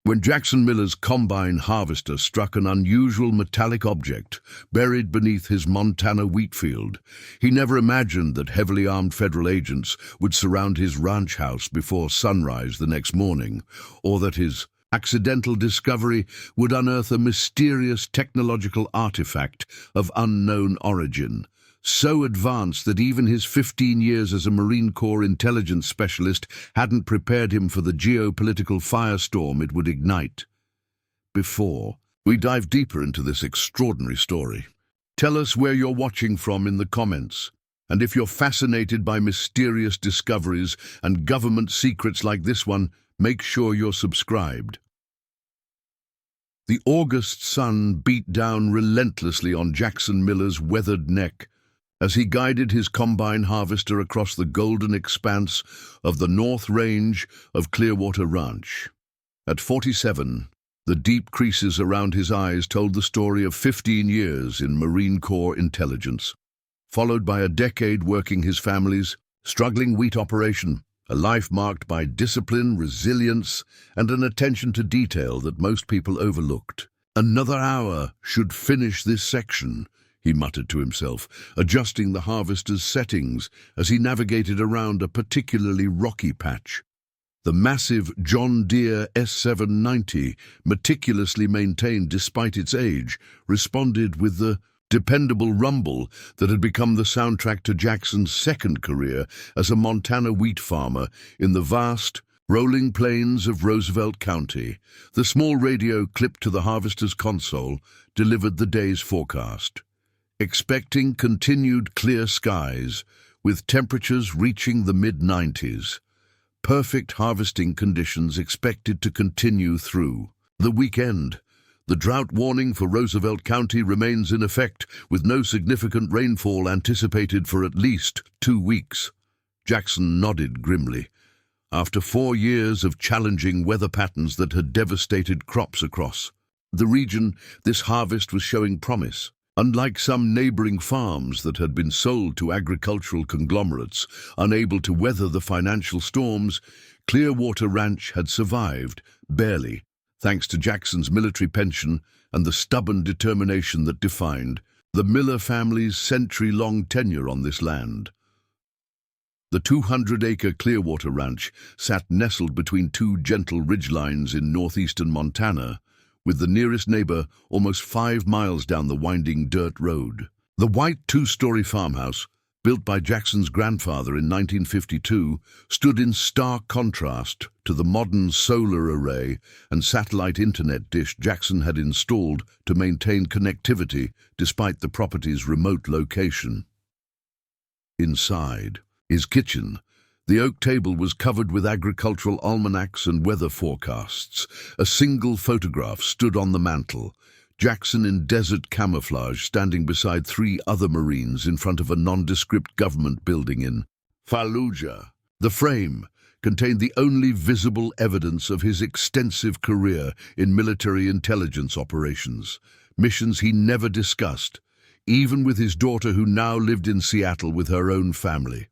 When Jackson Miller's combine harvester struck an unusual metallic object buried beneath his Montana wheat field, he never imagined that heavily armed federal agents would surround his ranch house before sunrise the next morning, or that his accidental discovery would unearth a mysterious technological artifact of unknown origin, so advanced that even his 15 years as a Marine Corps intelligence specialist hadn't prepared him for the geopolitical firestorm it would ignite. Before we dive deeper into this extraordinary story, tell us where you're watching from in the comments. And if you're fascinated by mysterious discoveries and government secrets like this one, make sure you're subscribed. The August sun beat down relentlessly on Jackson Miller's weathered neck as he guided his combine harvester across the golden expanse of the North Range of Clearwater Ranch. At 47, the deep creases around his eyes told the story of 15 years in Marine Corps intelligence, followed by a decade working his family's struggling wheat operation, a life marked by discipline, resilience, and an attention to detail that most people overlooked. "Another hour should finish this section," he muttered to himself, adjusting the harvester's settings as he navigated around a particularly rocky patch. The massive John Deere S790, meticulously maintained despite its age, responded with the dependable rumble that had become the soundtrack to Jackson's second career as a Montana wheat farmer in the vast, rolling plains of Roosevelt County. The small radio clipped to the harvester's console delivered the day's forecast, expecting continued clear skies with temperatures reaching the mid-90s. Perfect harvesting conditions expected to continue through the weekend. The drought warning for Roosevelt County remains in effect, with no significant rainfall anticipated for at least 2 weeks. Jackson nodded grimly. After 4 years of challenging weather patterns that had devastated crops across the region, this harvest was showing promise. Unlike some neighboring farms that had been sold to agricultural conglomerates unable to weather the financial storms, Clearwater Ranch had survived, barely, thanks to Jackson's military pension and the stubborn determination that defined the Miller family's century-long tenure on this land. The 200-acre Clearwater Ranch sat nestled between two gentle ridgelines in northeastern Montana, with the nearest neighbor almost 5 miles down the winding dirt road. The white 2-story farmhouse, built by Jackson's grandfather in 1952, stood in stark contrast to the modern solar array and satellite internet dish Jackson had installed to maintain connectivity despite the property's remote location. Inside his kitchen, the oak table was covered with agricultural almanacs and weather forecasts. A single photograph stood on the mantel, Jackson in desert camouflage standing beside 3 other Marines in front of a nondescript government building in Fallujah. The frame contained the only visible evidence of his extensive career in military intelligence operations, missions he never discussed, even with his daughter who now lived in Seattle with her own family.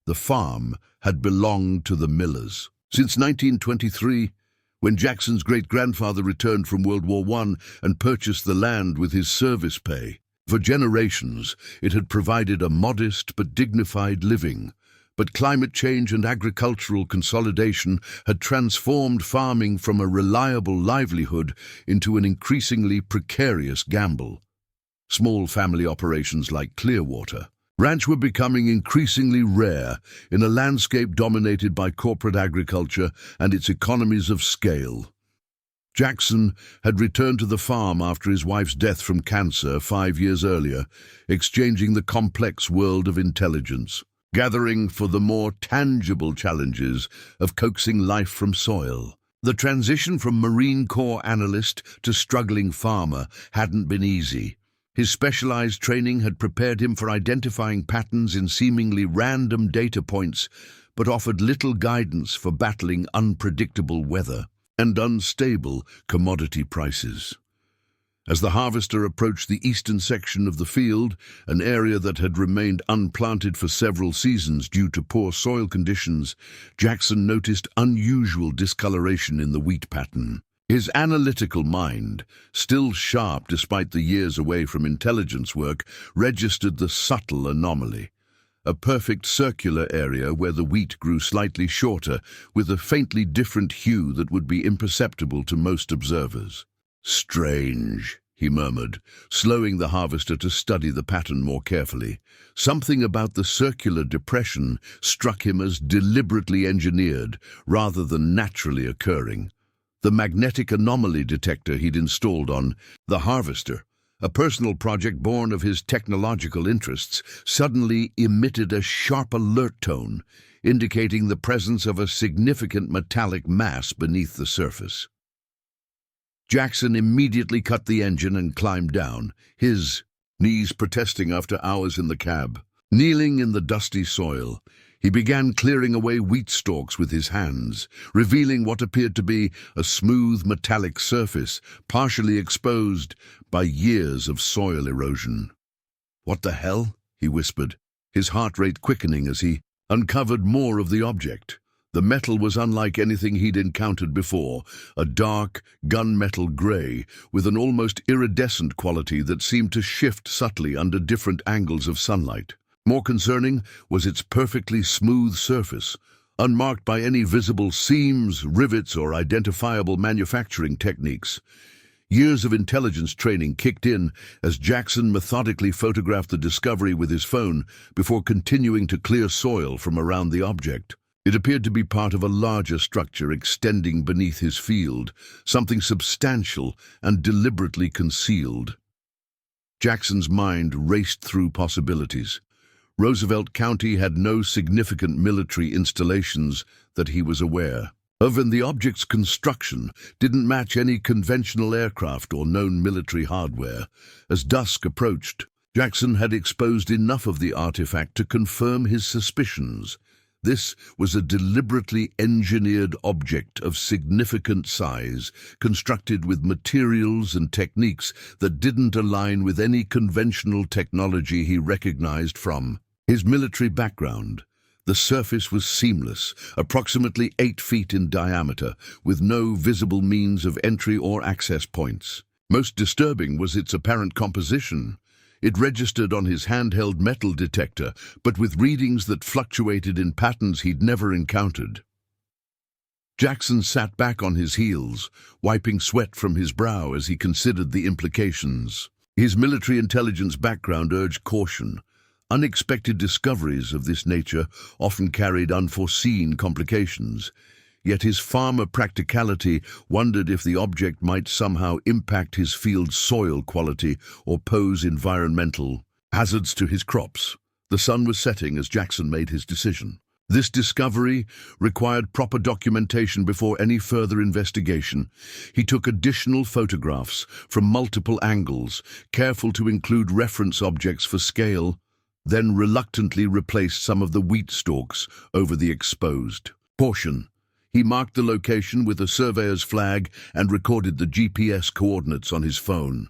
The farm had belonged to the Millers. Since 1923, when Jackson's great-grandfather returned from World War I and purchased the land with his service pay. For generations, it had provided a modest but dignified living. But climate change and agricultural consolidation had transformed farming from a reliable livelihood into an increasingly precarious gamble. Small family operations like Clearwater Ranch were becoming increasingly rare in a landscape dominated by corporate agriculture and its economies of scale. Jackson had returned to the farm after his wife's death from cancer 5 years earlier, exchanging the complex world of intelligence, gathering for the more tangible challenges of coaxing life from soil. The transition from Marine Corps analyst to struggling farmer hadn't been easy. His specialized training had prepared him for identifying patterns in seemingly random data points, but offered little guidance for battling unpredictable weather and unstable commodity prices. As the harvester approached the eastern section of the field, an area that had remained unplanted for several seasons due to poor soil conditions, Jackson noticed unusual discoloration in the wheat pattern. His analytical mind, still sharp despite the years away from intelligence work, registered the subtle anomaly. A perfect circular area where the wheat grew slightly shorter, with a faintly different hue that would be imperceptible to most observers. "Strange," he murmured, slowing the harvester to study the pattern more carefully. Something about the circular depression struck him as deliberately engineered, rather than naturally occurring. The magnetic anomaly detector he'd installed on the harvester, a personal project born of his technological interests, suddenly emitted a sharp alert tone, indicating the presence of a significant metallic mass beneath the surface. Jackson immediately cut the engine and climbed down, his knees protesting after hours in the cab. Kneeling in the dusty soil, he began clearing away wheat stalks with his hands, revealing what appeared to be a smooth metallic surface, partially exposed by years of soil erosion. "What the hell?" he whispered, his heart rate quickening as he uncovered more of the object. The metal was unlike anything he'd encountered before, a dark, gunmetal grey, with an almost iridescent quality that seemed to shift subtly under different angles of sunlight. More concerning was its perfectly smooth surface, unmarked by any visible seams, rivets, or identifiable manufacturing techniques. Years of intelligence training kicked in as Jackson methodically photographed the discovery with his phone before continuing to clear soil from around the object. It appeared to be part of a larger structure extending beneath his field, something substantial and deliberately concealed. Jackson's mind raced through possibilities. Roosevelt County had no significant military installations that he was aware of, and the object's construction didn't match any conventional aircraft or known military hardware. As dusk approached, Jackson had exposed enough of the artifact to confirm his suspicions. This was a deliberately engineered object of significant size, constructed with materials and techniques that didn't align with any conventional technology he recognized from his military background. The surface was seamless, approximately 8 feet in diameter, with no visible means of entry or access points. Most disturbing was its apparent composition. It registered on his handheld metal detector, but with readings that fluctuated in patterns he'd never encountered. Jackson sat back on his heels, wiping sweat from his brow as he considered the implications. His military intelligence background urged caution. Unexpected discoveries of this nature often carried unforeseen complications. Yet his farmer practicality wondered if the object might somehow impact his field's soil quality or pose environmental hazards to his crops. The sun was setting as Jackson made his decision. This discovery required proper documentation before any further investigation. He took additional photographs from multiple angles, careful to include reference objects for scale, then reluctantly replaced some of the wheat stalks over the exposed portion. He marked the location with a surveyor's flag and recorded the GPS coordinates on his phone.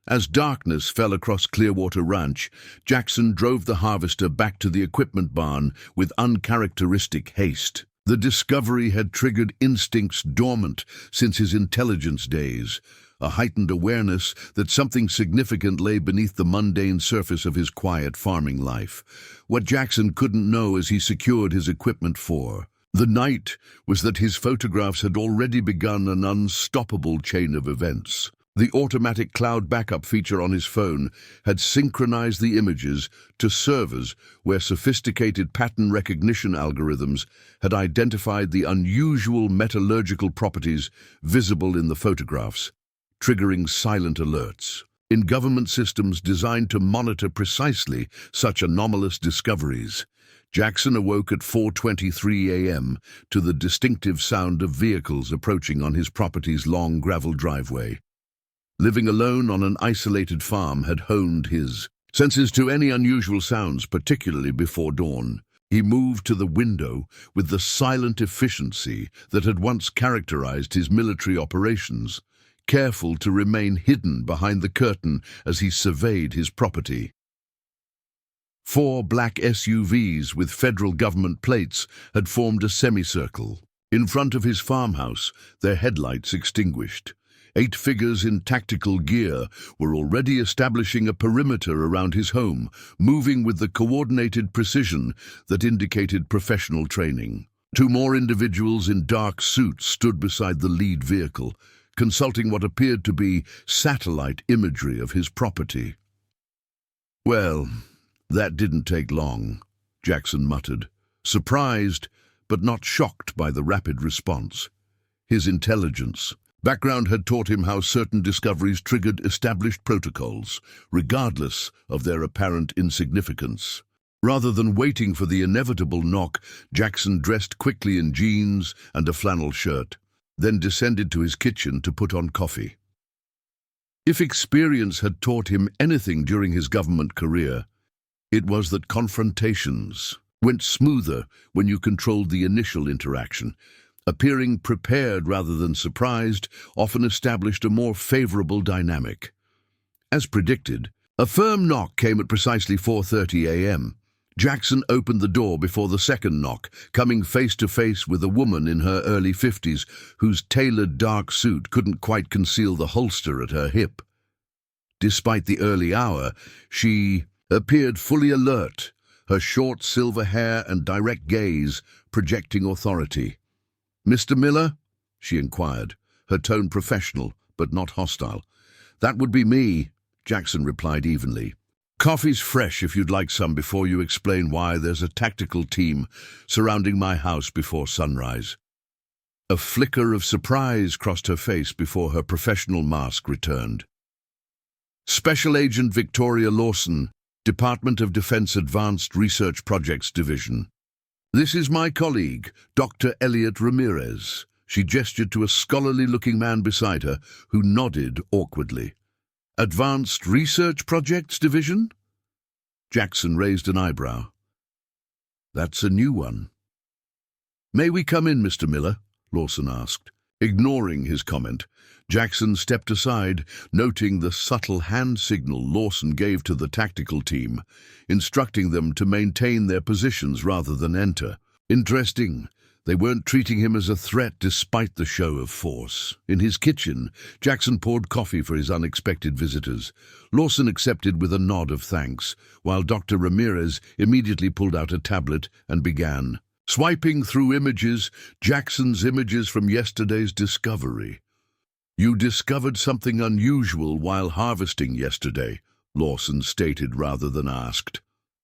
As darkness fell across Clearwater Ranch, Jackson drove the harvester back to the equipment barn with uncharacteristic haste. The discovery had triggered instincts dormant since his intelligence days, a heightened awareness that something significant lay beneath the mundane surface of his quiet farming life. What Jackson couldn't know as he secured his equipment for the night was that his photographs had already begun an unstoppable chain of events. The automatic cloud backup feature on his phone had synchronized the images to servers where sophisticated pattern recognition algorithms had identified the unusual metallurgical properties visible in the photographs, triggering silent alerts. In government systems designed to monitor precisely such anomalous discoveries, Jackson awoke at 4:23 a.m. to the distinctive sound of vehicles approaching on his property's long gravel driveway. Living alone on an isolated farm had honed his senses to any unusual sounds, particularly before dawn. He moved to the window with the silent efficiency that had once characterized his military operations, careful to remain hidden behind the curtain as he surveyed his property. 4 black SUVs with federal government plates had formed a semicircle, In front of his farmhouse, their headlights extinguished. 8 figures in tactical gear were already establishing a perimeter around his home, moving with the coordinated precision that indicated professional training. 2 more individuals in dark suits stood beside the lead vehicle, consulting what appeared to be satellite imagery of his property. "Well, that didn't take long," Jackson muttered, surprised but not shocked by the rapid response. His intelligence background had taught him how certain discoveries triggered established protocols, regardless of their apparent insignificance. Rather than waiting for the inevitable knock, Jackson dressed quickly in jeans and a flannel shirt, then descended to his kitchen to put on coffee. If experience had taught him anything during his government career, it was that confrontations went smoother when you controlled the initial interaction. Appearing prepared rather than surprised often established a more favorable dynamic. As predicted, a firm knock came at precisely 4:30 a.m. Jackson opened the door before the second knock, coming face to face with a woman in her early 50s whose tailored dark suit couldn't quite conceal the holster at her hip. Despite the early hour, she appeared fully alert, her short silver hair and direct gaze projecting authority. "Mr. Miller?" she inquired, her tone professional but not hostile. "That would be me," Jackson replied evenly. "Coffee's fresh if you'd like some before you explain why there's a tactical team surrounding my house before sunrise." A flicker of surprise crossed her face before her professional mask returned. "Special Agent Victoria Lawson, Department of Defense Advanced Research Projects Division. This is my colleague, Dr. Elliot Ramirez." She gestured to a scholarly-looking man beside her, who nodded awkwardly. "Advanced Research Projects Division?" Jackson raised an eyebrow. "That's a new one." "May we come in, Mr. Miller?" Lawson asked. Ignoring his comment, Jackson stepped aside, noting the subtle hand signal Lawson gave to the tactical team, instructing them to maintain their positions rather than enter. Interesting. They weren't treating him as a threat despite the show of force. In his kitchen, Jackson poured coffee for his unexpected visitors. Lawson accepted with a nod of thanks, while Dr. Ramirez immediately pulled out a tablet and began swiping through images, Jackson's images from yesterday's discovery. "You discovered something unusual while harvesting yesterday," Lawson stated rather than asked.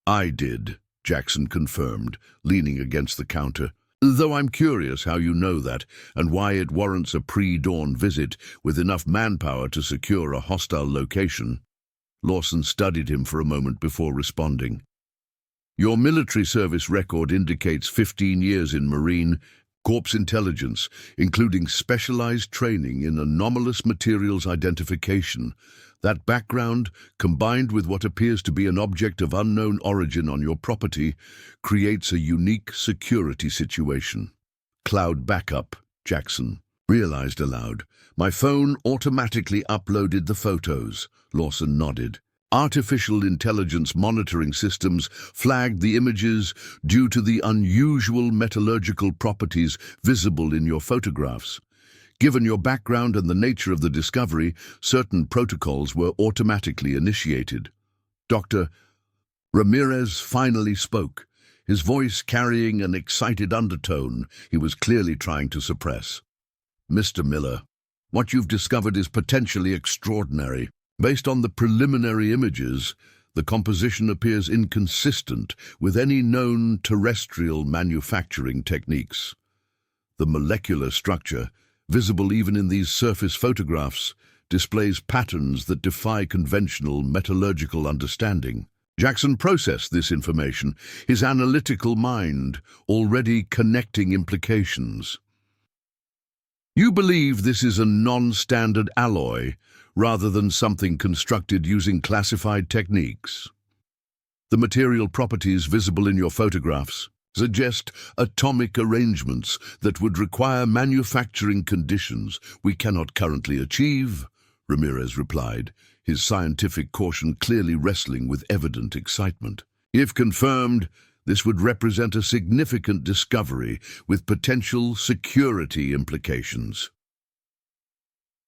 "I did," Jackson confirmed, leaning against the counter. "Though I'm curious how you know that and why it warrants a pre-dawn visit with enough manpower to secure a hostile location." Lawson studied him for a moment before responding. "Your military service record indicates 15 years in Marine Corps intelligence, including specialized training in anomalous materials identification. That background, combined with what appears to be an object of unknown origin on your property, creates a unique security situation." "Cloud backup," Jackson realized aloud. "My phone automatically uploaded the photos." Lawson nodded. "Artificial intelligence monitoring systems flagged the images due to the unusual metallurgical properties visible in your photographs. Given your background and the nature of the discovery, certain protocols were automatically initiated." Dr. Ramirez finally spoke, his voice carrying an excited undertone he was clearly trying to suppress. "Mr. Miller, what you've discovered is potentially extraordinary. Based on the preliminary images, the composition appears inconsistent with any known terrestrial manufacturing techniques. The molecular structure, visible even in these surface photographs, displays patterns that defy conventional metallurgical understanding." Jackson processed this information, his analytical mind already connecting implications. "You believe this is a non-standard alloy, rather than something constructed using classified techniques. The material properties visible in your photographs suggest atomic arrangements that would require manufacturing conditions we cannot currently achieve," Ramirez replied, his scientific caution clearly wrestling with evident excitement. "If confirmed, This would represent a significant discovery with potential security implications.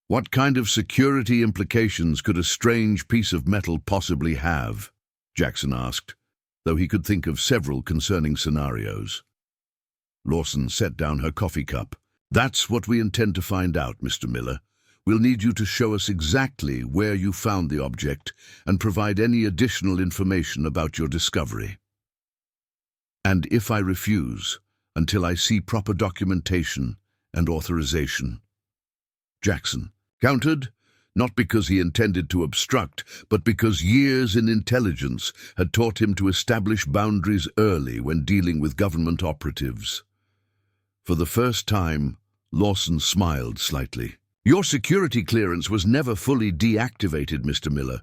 What kind of security implications could a strange piece of metal possibly have? Jackson asked, though he could think of several concerning scenarios. Lawson set down her coffee cup. That's what we intend to find out, Mr. Miller. We'll need you to show us exactly where you found the object and provide any additional information about your discovery. And if I refuse, until I see proper documentation and authorization. Jackson countered, not because he intended to obstruct, but because years in intelligence had taught him to establish boundaries early when dealing with government operatives. For the first time, Lawson smiled slightly. Your security clearance was never fully deactivated, Mr. Miller.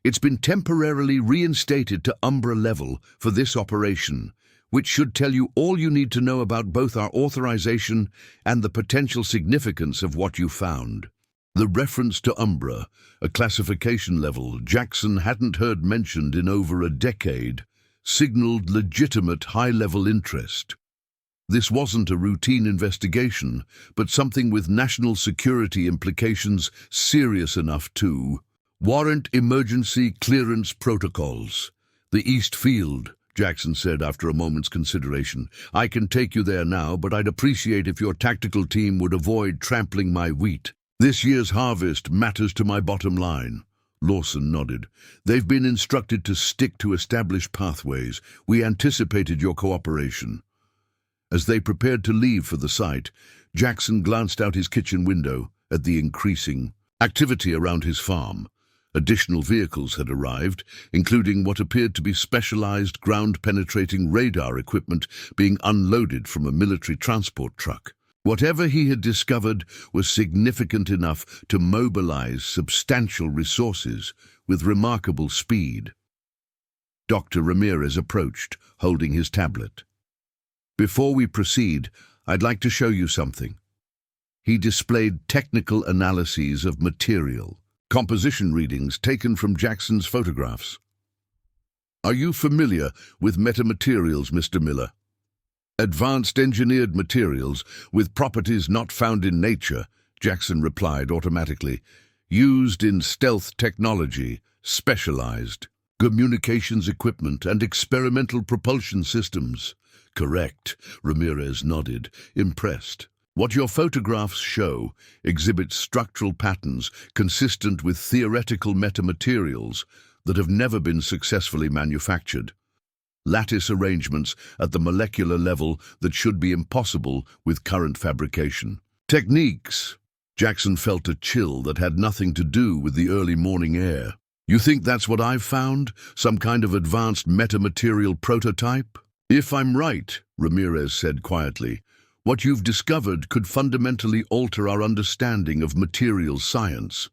It's been temporarily reinstated to Umbra level for this operation, which should tell you all you need to know about both our authorization and the potential significance of what you found. The reference to Umbra, a classification level Jackson hadn't heard mentioned in over a decade, signaled legitimate high-level interest. This wasn't a routine investigation, but something with national security implications serious enough to warrant emergency clearance protocols. The East Field, Jackson said after a moment's consideration. I can take you there now, but I'd appreciate if your tactical team would avoid trampling my wheat. This year's harvest matters to my bottom line. Lawson nodded. They've been instructed to stick to established pathways. We anticipated your cooperation. As they prepared to leave for the site, Jackson glanced out his kitchen window at the increasing activity around his farm. Additional vehicles had arrived, including what appeared to be specialized ground-penetrating radar equipment being unloaded from a military transport truck. Whatever he had discovered was significant enough to mobilize substantial resources with remarkable speed. Dr. Ramirez approached, holding his tablet. Before we proceed, I'd like to show you something. He displayed technical analyses of material, composition readings taken from Jackson's photographs. Are you familiar with metamaterials, Mr. Miller? Advanced engineered materials with properties not found in nature, Jackson replied automatically. Used in stealth technology, specialized communications equipment and experimental propulsion systems. Correct, Ramirez nodded, impressed. What your photographs show exhibits structural patterns consistent with theoretical metamaterials that have never been successfully manufactured. Lattice arrangements at the molecular level that should be impossible with current fabrication. Techniques. Jackson felt a chill that had nothing to do with the early morning air. You think that's what I've found? Some kind of advanced metamaterial prototype? If I'm right, Ramirez said quietly, what you've discovered could fundamentally alter our understanding of materials science.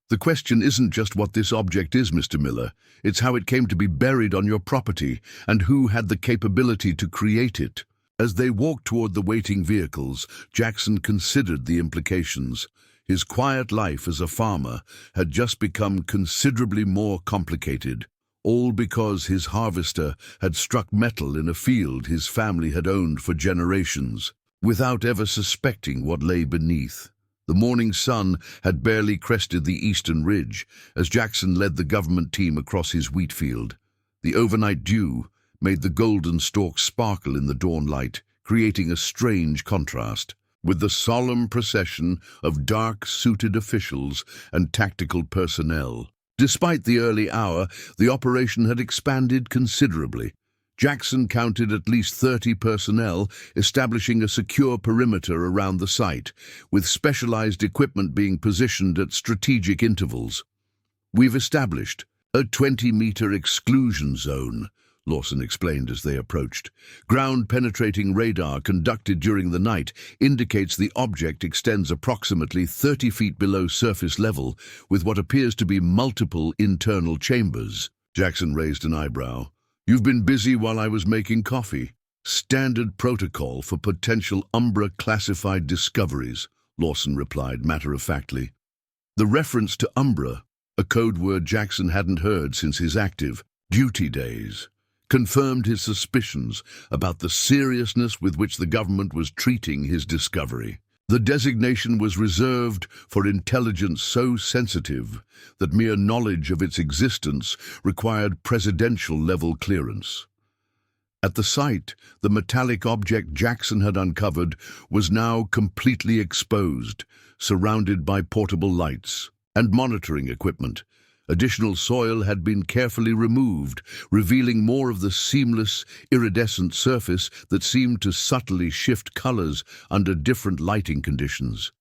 The question isn't just what this object is, Mr. Miller. It's how it came to be buried on your property and who had the capability to create it. As they walked toward the waiting vehicles, Jackson considered the implications. His quiet life as a farmer had just become considerably more complicated, all because his harvester had struck metal in a field his family had owned for generations, without ever suspecting what lay beneath. The morning sun had barely crested the eastern ridge as Jackson led the government team across his wheat field. The overnight dew made the golden stalks sparkle in the dawn light, creating a strange contrast with the solemn procession of dark-suited officials and tactical personnel. Despite the early hour, the operation had expanded considerably. Jackson counted at least 30 personnel establishing a secure perimeter around the site, with specialized equipment being positioned at strategic intervals. We've established a 20-meter exclusion zone, Lawson explained as they approached. Ground-penetrating radar conducted during the night indicates the object extends approximately 30 feet below surface level, with what appears to be multiple internal chambers. Jackson raised an eyebrow. You've been busy while I was making coffee. Standard protocol for potential Umbra-classified discoveries, Lawson replied matter-of-factly. The reference to Umbra, a code word Jackson hadn't heard since his active duty days, confirmed his suspicions about the seriousness with which the government was treating his discovery. The designation was reserved for intelligence so sensitive that mere knowledge of its existence required presidential-level clearance. At the site, the metallic object Jackson had uncovered was now completely exposed, surrounded by portable lights and monitoring equipment. Additional soil had been carefully removed, revealing more of the seamless, iridescent surface that seemed to subtly shift colors under different lighting conditions.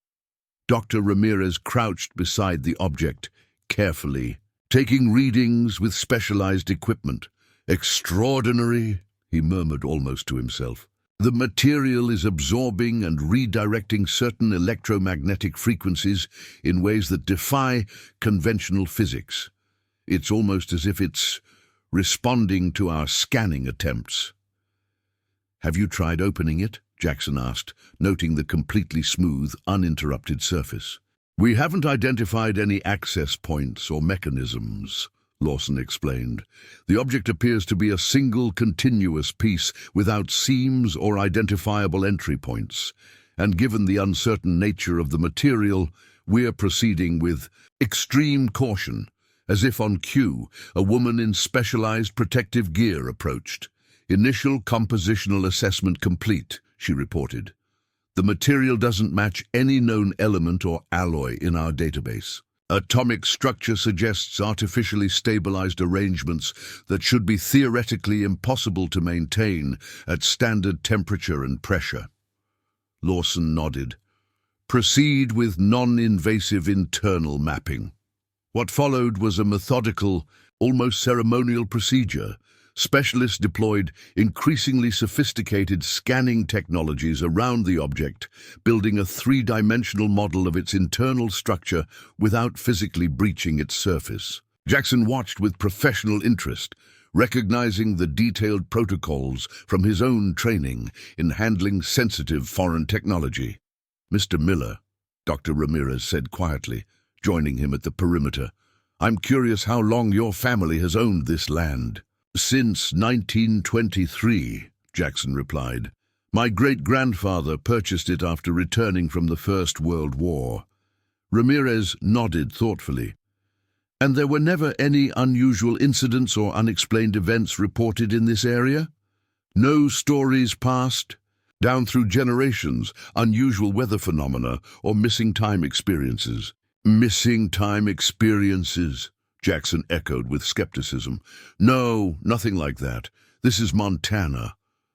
Dr. Ramirez crouched beside the object, carefully, taking readings with specialized equipment. "Extraordinary," he murmured almost to himself. "The material is absorbing and redirecting certain electromagnetic frequencies in ways that defy conventional physics. It's almost as if it's responding to our scanning attempts." "Have you tried opening it?" Jackson asked, noting the completely smooth, uninterrupted surface. "We haven't identified any access points or mechanisms," Lawson explained. "The object appears to be a single continuous piece without seams or identifiable entry points, and given the uncertain nature of the material, we're proceeding with extreme caution." As if on cue, a woman in specialized protective gear approached. "Initial compositional assessment complete," she reported. "The material doesn't match any known element or alloy in our database. Atomic structure suggests artificially stabilized arrangements that should be theoretically impossible to maintain at standard temperature and pressure." Lawson nodded. "Proceed with non-invasive internal mapping." What followed was a methodical, almost ceremonial procedure. Specialists deployed increasingly sophisticated scanning technologies around the object, building a three-dimensional model of its internal structure without physically breaching its surface. Jackson watched with professional interest, recognizing the detailed protocols from his own training in handling sensitive foreign technology. "Mr. Miller," Dr. Ramirez said quietly, joining him at the perimeter, "I'm curious how long your family has owned this land." "Since 1923, Jackson replied. "My great-grandfather purchased it after returning from the First World War." Ramirez nodded thoughtfully. "And there were never any unusual incidents or unexplained events reported in this area? No stories passed down through generations, unusual weather phenomena, or missing time experiences?" "Missing time experiences," Jackson echoed with skepticism. "No, nothing like that. This is Montana.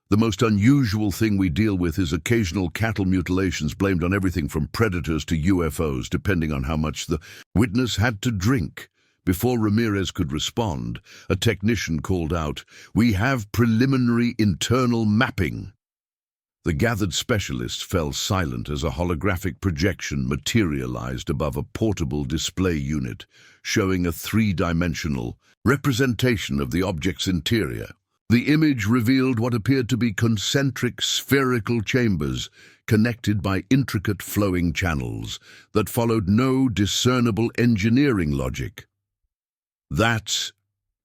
The most unusual thing we deal with is occasional cattle mutilations blamed on everything from predators to UFOs, depending on how much the witness had to drink." Before Ramirez could respond, a technician called out, "We have preliminary internal mapping." The gathered specialists fell silent as a holographic projection materialized above a portable display unit, showing a three-dimensional representation of the object's interior. The image revealed what appeared to be concentric spherical chambers connected by intricate flowing channels that followed no discernible engineering logic. "That's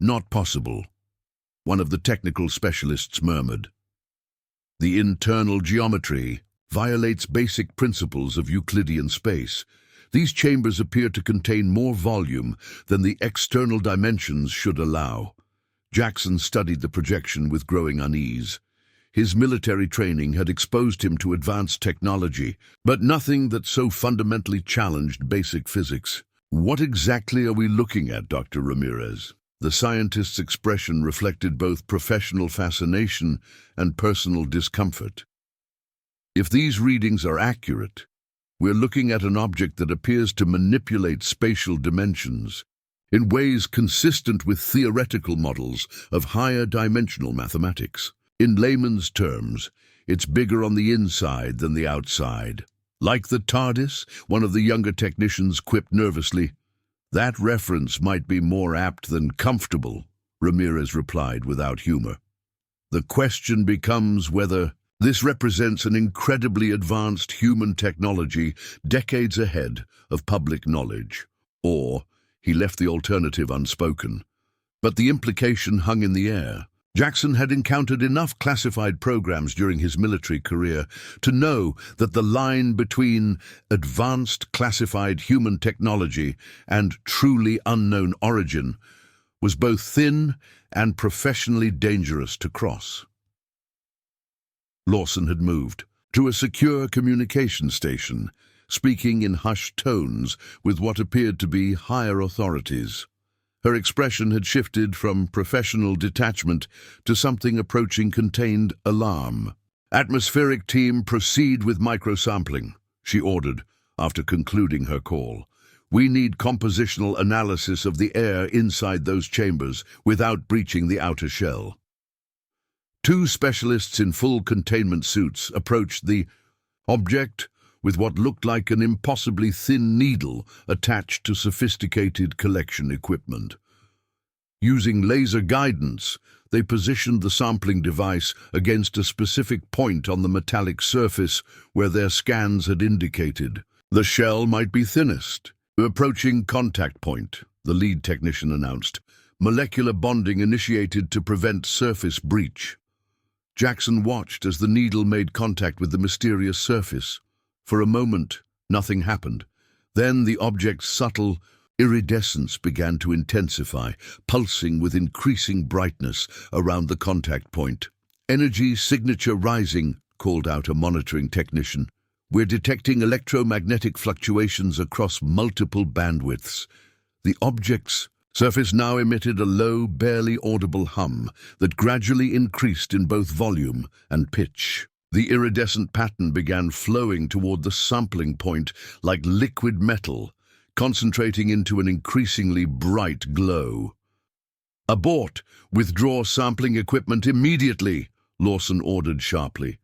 not possible," one of the technical specialists murmured. "The internal geometry violates basic principles of Euclidean space. These chambers appear to contain more volume than the external dimensions should allow." Jackson studied the projection with growing unease. His military training had exposed him to advanced technology, but nothing that so fundamentally challenged basic physics. "What exactly are we looking at, Dr. Ramirez?" The scientist's expression reflected both professional fascination and personal discomfort. "If these readings are accurate, we're looking at an object that appears to manipulate spatial dimensions in ways consistent with theoretical models of higher dimensional mathematics. In layman's terms, it's bigger on the inside than the outside." "Like the TARDIS?" one of the younger technicians quipped nervously. "That reference might be more apt than comfortable," Ramirez replied without humor. "The question becomes whether this represents an incredibly advanced human technology decades ahead of public knowledge, or," he left the alternative unspoken, "but the implication hung in the air. Jackson had encountered enough classified programs during his military career to know that the line between advanced classified human technology and truly unknown origin was both thin and professionally dangerous to cross. Lawson had moved to a secure communication station, speaking in hushed tones with what appeared to be higher authorities. Her expression had shifted from professional detachment to something approaching contained alarm. "Atmospheric team, proceed with microsampling," she ordered after concluding her call. "We need compositional analysis of the air inside those chambers without breaching the outer shell." Two specialists in full containment suits approached the object with what looked like an impossibly thin needle attached to sophisticated collection equipment. Using laser guidance, they positioned the sampling device against a specific point on the metallic surface where their scans had indicated. "The shell might be thinnest." "Approaching contact point," the lead technician announced. "Molecular bonding initiated to prevent surface breach." Jackson watched as the needle made contact with the mysterious surface. For a moment, nothing happened. Then the object's subtle iridescence began to intensify, pulsing with increasing brightness around the contact point. "Energy signature rising," called out a monitoring technician. "We're detecting electromagnetic fluctuations across multiple bandwidths." The object's surface now emitted a low, barely audible hum that gradually increased in both volume and pitch. The iridescent pattern began flowing toward the sampling point like liquid metal, concentrating into an increasingly bright glow. "Abort! Withdraw sampling equipment immediately!" Lawson ordered sharply.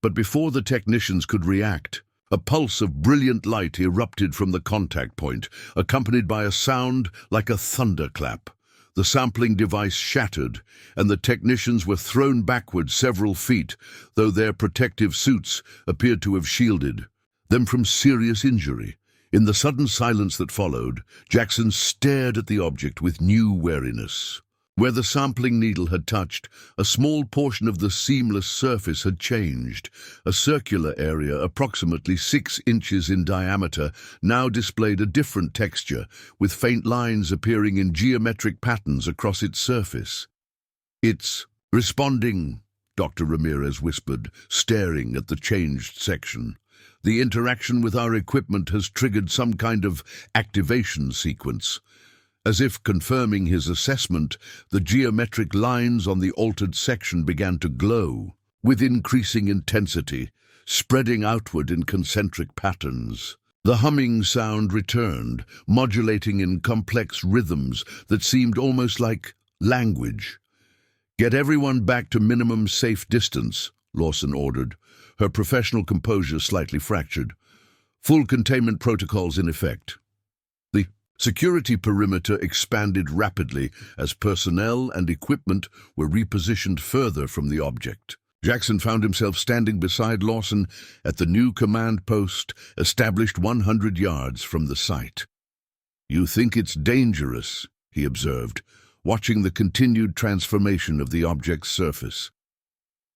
But before the technicians could react, a pulse of brilliant light erupted from the contact point, accompanied by a sound like a thunderclap. The sampling device shattered, and the technicians were thrown backward several feet, though their protective suits appeared to have shielded them from serious injury. In the sudden silence that followed, Jackson stared at the object with new wariness. Where the sampling needle had touched, a small portion of the seamless surface had changed. A circular area, approximately 6 inches in diameter, now displayed a different texture, with faint lines appearing in geometric patterns across its surface. "It's responding," Dr. Ramirez whispered, staring at the changed section. "The interaction with our equipment has triggered some kind of activation sequence." As if confirming his assessment, the geometric lines on the altered section began to glow, with increasing intensity, spreading outward in concentric patterns. The humming sound returned, modulating in complex rhythms that seemed almost like language. "Get everyone back to minimum safe distance," Lawson ordered, her professional composure slightly fractured. "Full containment protocols in effect." The security perimeter expanded rapidly as personnel and equipment were repositioned further from the object. Jackson found himself standing beside Lawson at the new command post established 100 yards from the site. "You think it's dangerous," he observed, watching the continued transformation of the object's surface.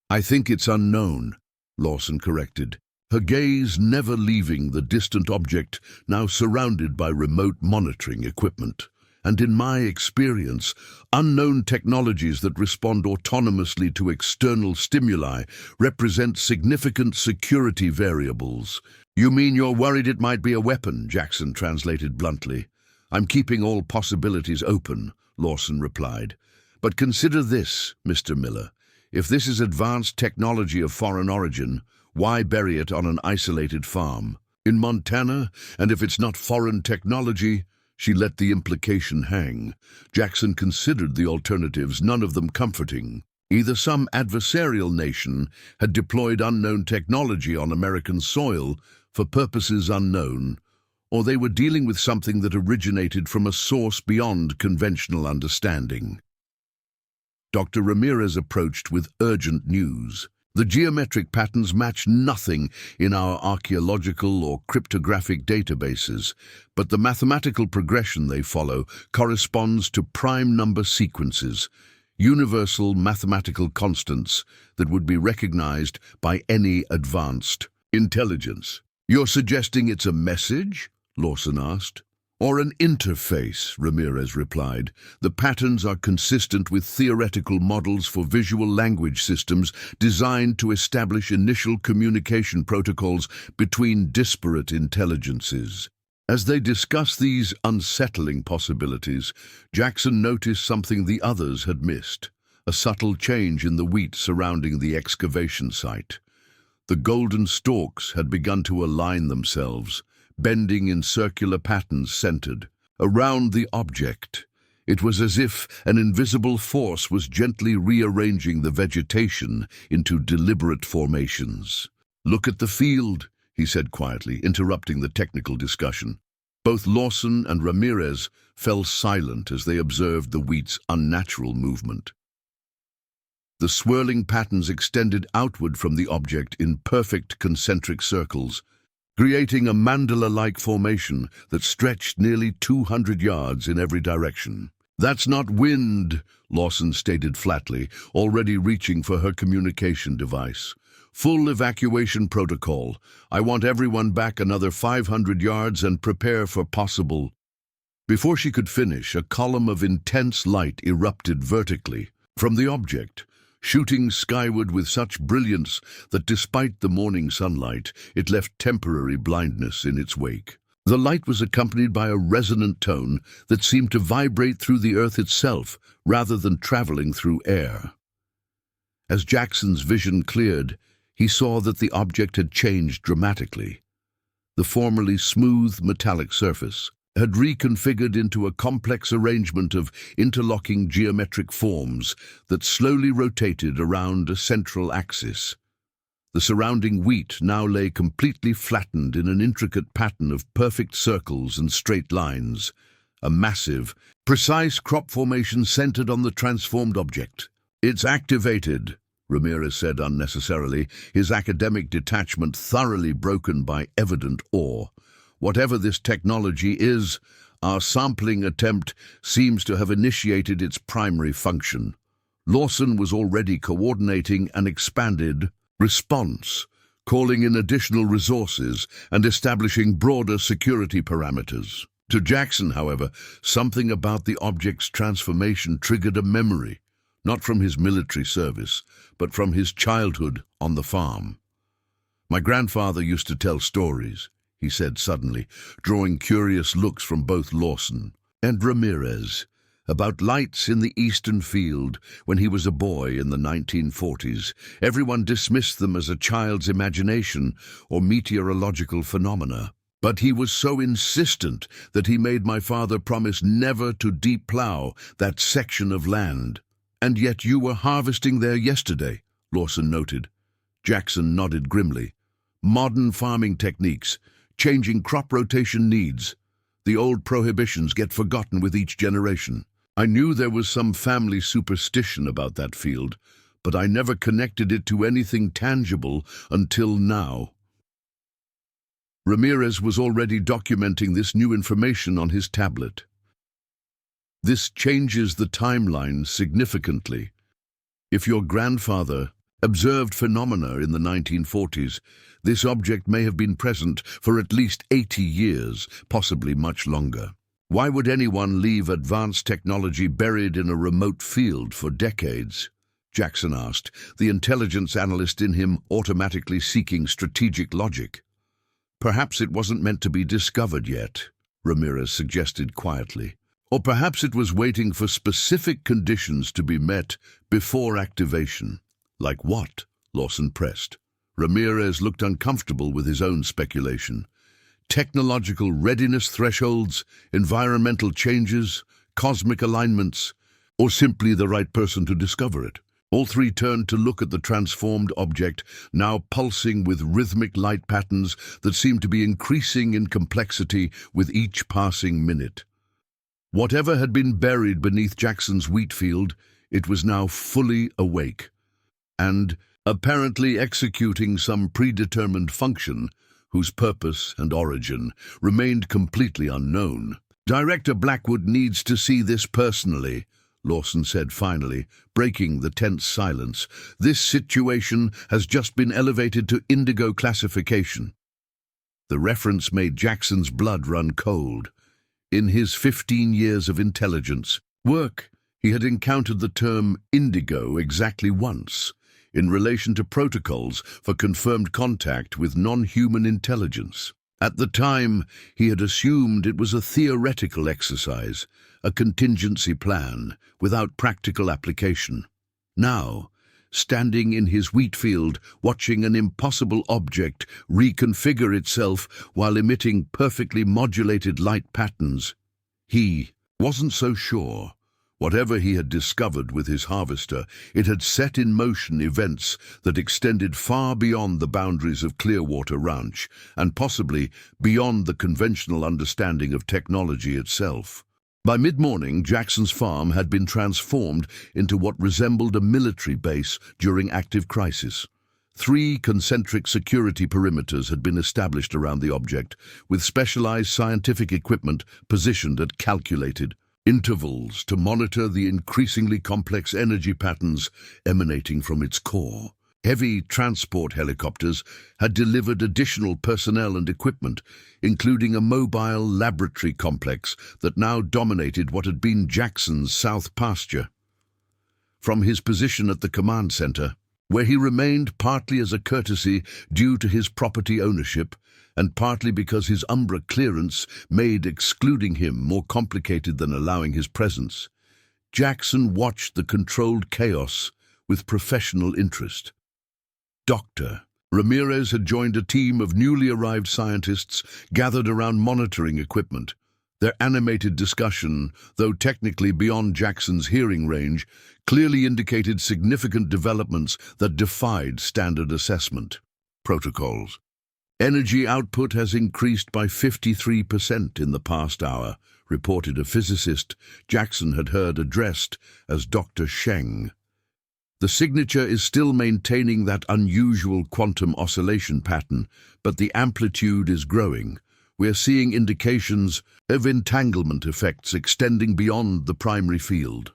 "I think it's unknown," Lawson corrected, her gaze never leaving the distant object now surrounded by remote monitoring equipment. "And in my experience, unknown technologies that respond autonomously to external stimuli represent significant security variables." "You mean you're worried it might be a weapon?" Jackson translated bluntly. "I'm keeping all possibilities open," Lawson replied. "But consider this, Mr. Miller. If this is advanced technology of foreign origin, why bury it on an isolated farm in Montana? And if it's not foreign technology?" She let the implication hang. Jackson considered the alternatives, none of them comforting. Either some adversarial nation had deployed unknown technology on American soil for purposes unknown, or they were dealing with something that originated from a source beyond conventional understanding. Dr. Ramirez approached with urgent news. "The geometric patterns match nothing in our archaeological or cryptographic databases, but the mathematical progression they follow corresponds to prime number sequences. universal mathematical constants that would be recognized by any advanced intelligence. "You're suggesting it's a message?" Lawson asked. "Or an interface," Ramirez replied. "The patterns are consistent with theoretical models for visual language systems designed to establish initial communication protocols between disparate intelligences." As they discussed these unsettling possibilities, Jackson noticed something the others had missed: a subtle change in the wheat surrounding the excavation site. The golden stalks had begun to align themselves, bending in circular patterns centered around the object. It was as if an invisible force was gently rearranging the vegetation into deliberate formations. "Look at the field," he said quietly, interrupting the technical discussion. Both Lawson and Ramirez fell silent as they observed the wheat's unnatural movement. The swirling patterns extended outward from the object in perfect concentric circles, creating a mandala-like formation that stretched nearly 200 yards in every direction. "That's not wind," Lawson stated flatly, already reaching for her communication device. "Full evacuation protocol. I want everyone back another 500 yards and prepare for possible—" Before she could finish, a column of intense light erupted vertically from the object, shooting skyward with such brilliance that despite the morning sunlight, it left temporary blindness in its wake. The light was accompanied by a resonant tone that seemed to vibrate through the earth itself rather than traveling through air. As Jackson's vision cleared, he saw that the object had changed dramatically. The formerly smooth metallic surface had reconfigured into a complex arrangement of interlocking geometric forms that slowly rotated around a central axis. The surrounding wheat now lay completely flattened in an intricate pattern of perfect circles and straight lines, a massive, precise crop formation centered on the transformed object. "It's activated," Ramirez said unnecessarily, his academic detachment thoroughly broken by evident awe. "Whatever this technology is, our sampling attempt seems to have initiated its primary function." Lawson was already coordinating an expanded response, calling in additional resources and establishing broader security parameters. To Jackson, however, something about the object's transformation triggered a memory, not from his military service, but from his childhood on the farm. "My grandfather used to tell stories," he said suddenly, drawing curious looks from both Lawson and Ramirez, about lights in the eastern field when he was a boy in the 1940s. Everyone dismissed them as a child's imagination or meteorological phenomena. But he was so insistent that he made my father promise never to deep-plow that section of land. "And yet you were harvesting there yesterday," Lawson noted. Jackson nodded grimly. "Modern farming techniques, changing crop rotation needs. The old prohibitions get forgotten with each generation. I knew there was some family superstition about that field, but I never connected it to anything tangible until now." Ramirez was already documenting this new information on his tablet. "This changes the timeline significantly. If your grandfather observed phenomena in the 1940s, this object may have been present for at least 80 years, possibly much longer. Why would anyone leave advanced technology buried in a remote field for decades?" Jackson asked, the intelligence analyst in him automatically seeking strategic logic. "Perhaps it wasn't meant to be discovered yet," Ramirez suggested quietly. "Or perhaps it was waiting for specific conditions to be met before activation." "Like what?" Lawson pressed. Ramirez looked uncomfortable with his own speculation. "Technological readiness thresholds, environmental changes, cosmic alignments, or simply the right person to discover it?" All three turned to look at the transformed object, now pulsing with rhythmic light patterns that seemed to be increasing in complexity with each passing minute. Whatever had been buried beneath Jackson's wheat field, it was now fully awake, and apparently executing some predetermined function whose purpose and origin remained completely unknown. "Director Blackwood needs to see this personally," Lawson said finally, breaking the tense silence. "This situation has just been elevated to indigo classification." The reference made Jackson's blood run cold. In his 15 years of intelligence work, he had encountered the term indigo exactly once, in relation to protocols for confirmed contact with non-human intelligence. At the time, he had assumed it was a theoretical exercise, a contingency plan, without practical application. Now, standing in his wheat field, watching an impossible object reconfigure itself while emitting perfectly modulated light patterns, he wasn't so sure. Whatever he had discovered with his harvester, it had set in motion events that extended far beyond the boundaries of Clearwater Ranch, and possibly beyond the conventional understanding of technology itself. By mid-morning, Jackson's farm had been transformed into what resembled a military base during active crisis. 3 concentric security perimeters had been established around the object, with specialized scientific equipment positioned at calculated intervals to monitor the increasingly complex energy patterns emanating from its core. Heavy transport helicopters had delivered additional personnel and equipment, including a mobile laboratory complex that now dominated what had been Jackson's south pasture. From his position at the command center, where he remained partly as a courtesy due to his property ownership, and partly because his Umbra clearance made excluding him more complicated than allowing his presence, Jackson watched the controlled chaos with professional interest. Dr. Ramirez had joined a team of newly arrived scientists gathered around monitoring equipment. Their animated discussion, though technically beyond Jackson's hearing range, clearly indicated significant developments that defied standard assessment protocols. "Energy output has increased by 53% in the past hour," reported a physicist Jackson had heard addressed as Dr. Sheng. "The signature is still maintaining that unusual quantum oscillation pattern, but the amplitude is growing. We are seeing indications of entanglement effects extending beyond the primary field."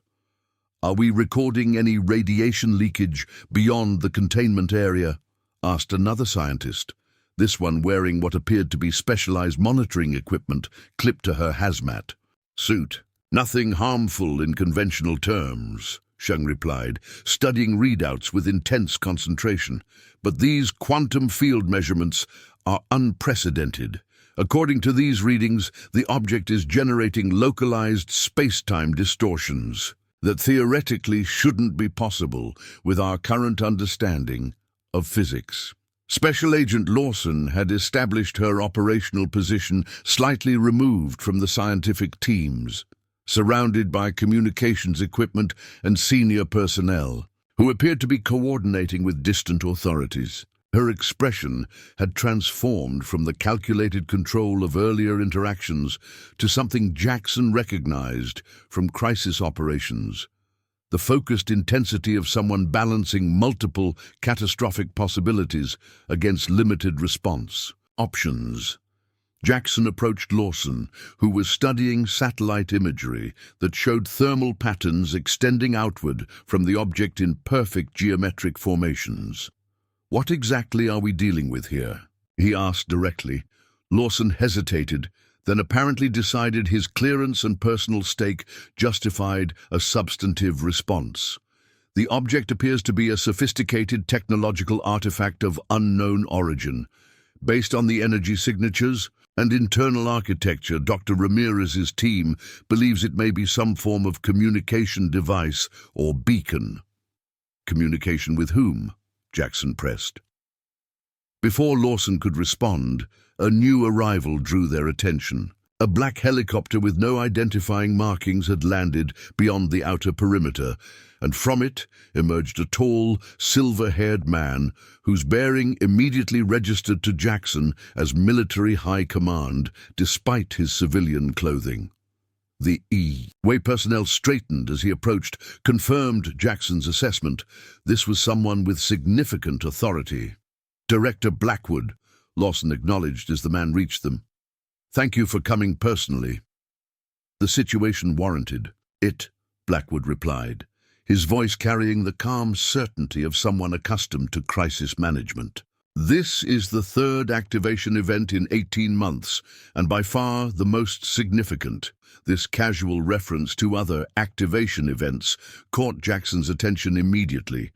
"Are we recording any radiation leakage beyond the containment area?" asked another scientist, this one wearing what appeared to be specialized monitoring equipment clipped to her hazmat suit. "Nothing harmful in conventional terms," Sheng replied, studying readouts with intense concentration. "But these quantum field measurements are unprecedented. According to these readings, the object is generating localized space-time distortions that theoretically shouldn't be possible with our current understanding of physics." Special Agent Lawson had established her operational position slightly removed from the scientific teams, surrounded by communications equipment and senior personnel, who appeared to be coordinating with distant authorities. Her expression had transformed from the calculated control of earlier interactions to something Jackson recognized from crisis operations: the focused intensity of someone balancing multiple catastrophic possibilities against limited response options. Jackson approached Lawson, who was studying satellite imagery that showed thermal patterns extending outward from the object in perfect geometric formations. "What exactly are we dealing with here?" he asked directly. Lawson hesitated, then apparently decided his clearance and personal stake justified a substantive response. "The object appears to be a sophisticated technological artifact of unknown origin. Based on the energy signatures and internal architecture, Dr. Ramirez's team believes it may be some form of communication device or beacon." "Communication with whom?" Jackson pressed. Before Lawson could respond, a new arrival drew their attention. A black helicopter with no identifying markings had landed beyond the outer perimeter, and from it emerged a tall, silver-haired man whose bearing immediately registered to Jackson as military high command, despite his civilian clothing. The E-Way personnel straightened as he approached, confirmed Jackson's assessment. This was someone with significant authority. "Director Blackwood," Lawson acknowledged as the man reached them. "Thank you for coming personally." The situation warranted it. Blackwood replied, his voice carrying the calm certainty of someone accustomed to crisis management. This is the third activation event in 18 months, and by far the most significant. This casual reference to other activation events caught Jackson's attention immediately.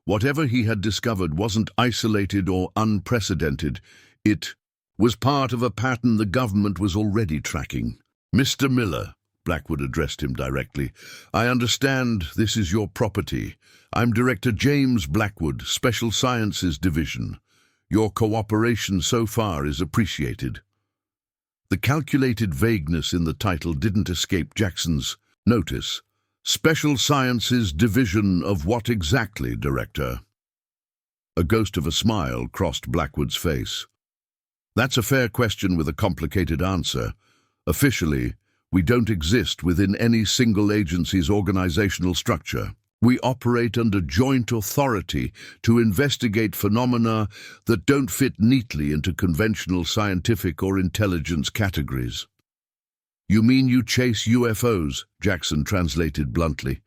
Whatever he had discovered wasn't isolated or unprecedented. It was part of a pattern the government was already tracking. "Mr. Miller," Blackwood addressed him directly, "I understand this is your property. I'm Director James Blackwood, Special Sciences Division. Your cooperation so far is appreciated." The calculated vagueness in the title didn't escape Jackson's notice. "Special Sciences Division of what exactly, Director?" A ghost of a smile crossed Blackwood's face. "That's a fair question with a complicated answer. Officially, we don't exist within any single agency's organizational structure. We operate under joint authority to investigate phenomena that don't fit neatly into conventional scientific or intelligence categories." "You mean you chase UFOs?" Jackson translated bluntly.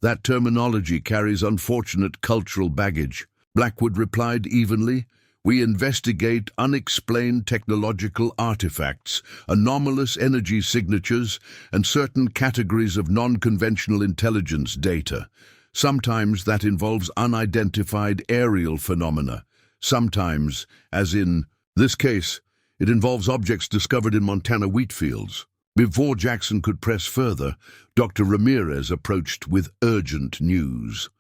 "That terminology carries unfortunate cultural baggage." Blackwood replied evenly, "We investigate unexplained technological artifacts, anomalous energy signatures, and certain categories of non-conventional intelligence data. Sometimes that involves unidentified aerial phenomena. Sometimes, as in this case, it involves objects discovered in Montana wheat fields." Before Jackson could press further, Dr. Ramirez approached with urgent news.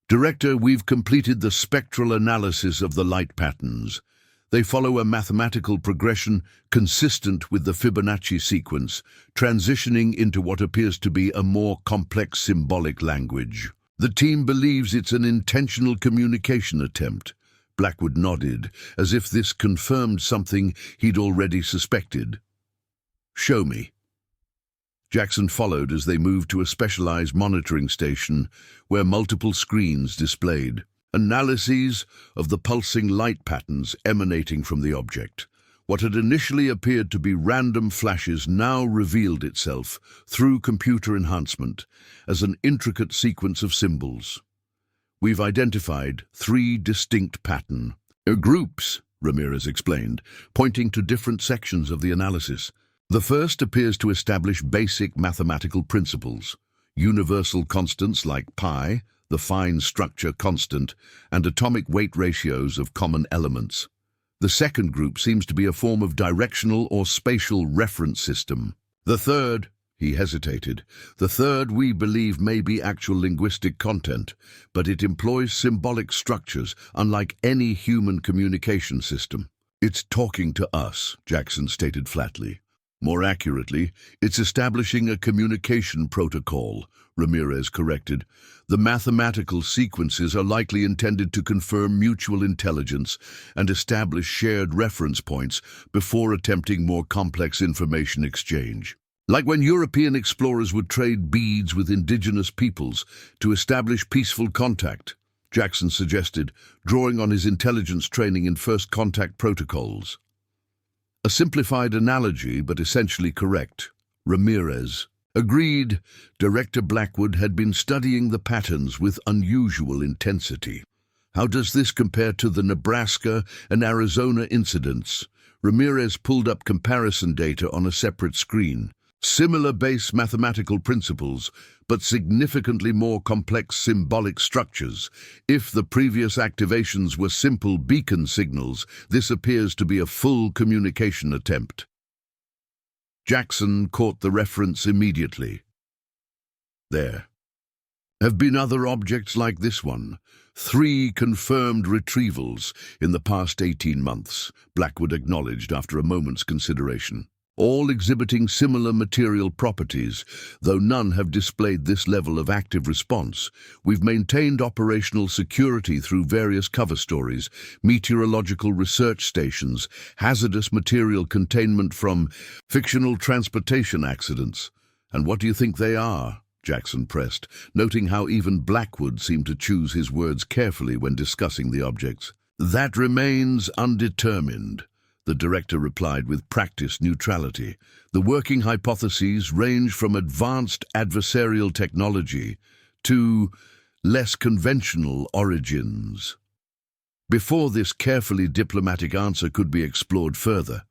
"Director, we've completed the spectral analysis of the light patterns. They follow a mathematical progression consistent with the Fibonacci sequence, transitioning into what appears to be a more complex symbolic language. The team believes it's an intentional communication attempt." Blackwood nodded, as if this confirmed something he'd already suspected. "Show me." Jackson followed as they moved to a specialized monitoring station where multiple screens displayed analyses of the pulsing light patterns emanating from the object. What had initially appeared to be random flashes now revealed itself, through computer enhancement, as an intricate sequence of symbols. "We've identified 3 distinct groups," Ramirez explained, pointing to different sections of the analysis. "The first appears to establish basic mathematical principles, universal constants like pi, the fine structure constant, and atomic weight ratios of common elements. The second group seems to be a form of directional or spatial reference system. The third," he hesitated, "the third we believe may be actual linguistic content, but it employs symbolic structures unlike any human communication system." "It's talking to us," Jackson stated flatly. "More accurately, it's establishing a communication protocol," Ramirez corrected. "The mathematical sequences are likely intended to confirm mutual intelligence and establish shared reference points before attempting more complex information exchange. Like when European explorers would trade beads with indigenous peoples to establish peaceful contact," Jackson suggested, drawing on his intelligence training in first contact protocols. "A simplified analogy, but essentially correct," Ramirez agreed. Director Blackwood had been studying the patterns with unusual intensity. "How does this compare to the Nebraska and Arizona incidents?" Ramirez pulled up comparison data on a separate screen. "Similar base mathematical principles, but significantly more complex symbolic structures. If the previous activations were simple beacon signals, this appears to be a full communication attempt." Jackson caught the reference immediately. "There have been other objects like this one. 3 confirmed retrievals in the past 18 months, Blackwood acknowledged after a moment's consideration. "All exhibiting similar material properties, though none have displayed this level of active response. We've maintained operational security through various cover stories, meteorological research stations, hazardous material containment from fictional transportation accidents." "And what do you think they are?" Jackson pressed, noting how even Blackwood seemed to choose his words carefully when discussing the objects. "That remains undetermined. the director replied with practiced neutrality. The working hypotheses range from advanced adversarial technology to less conventional origins. Before this carefully diplomatic answer could be explored further,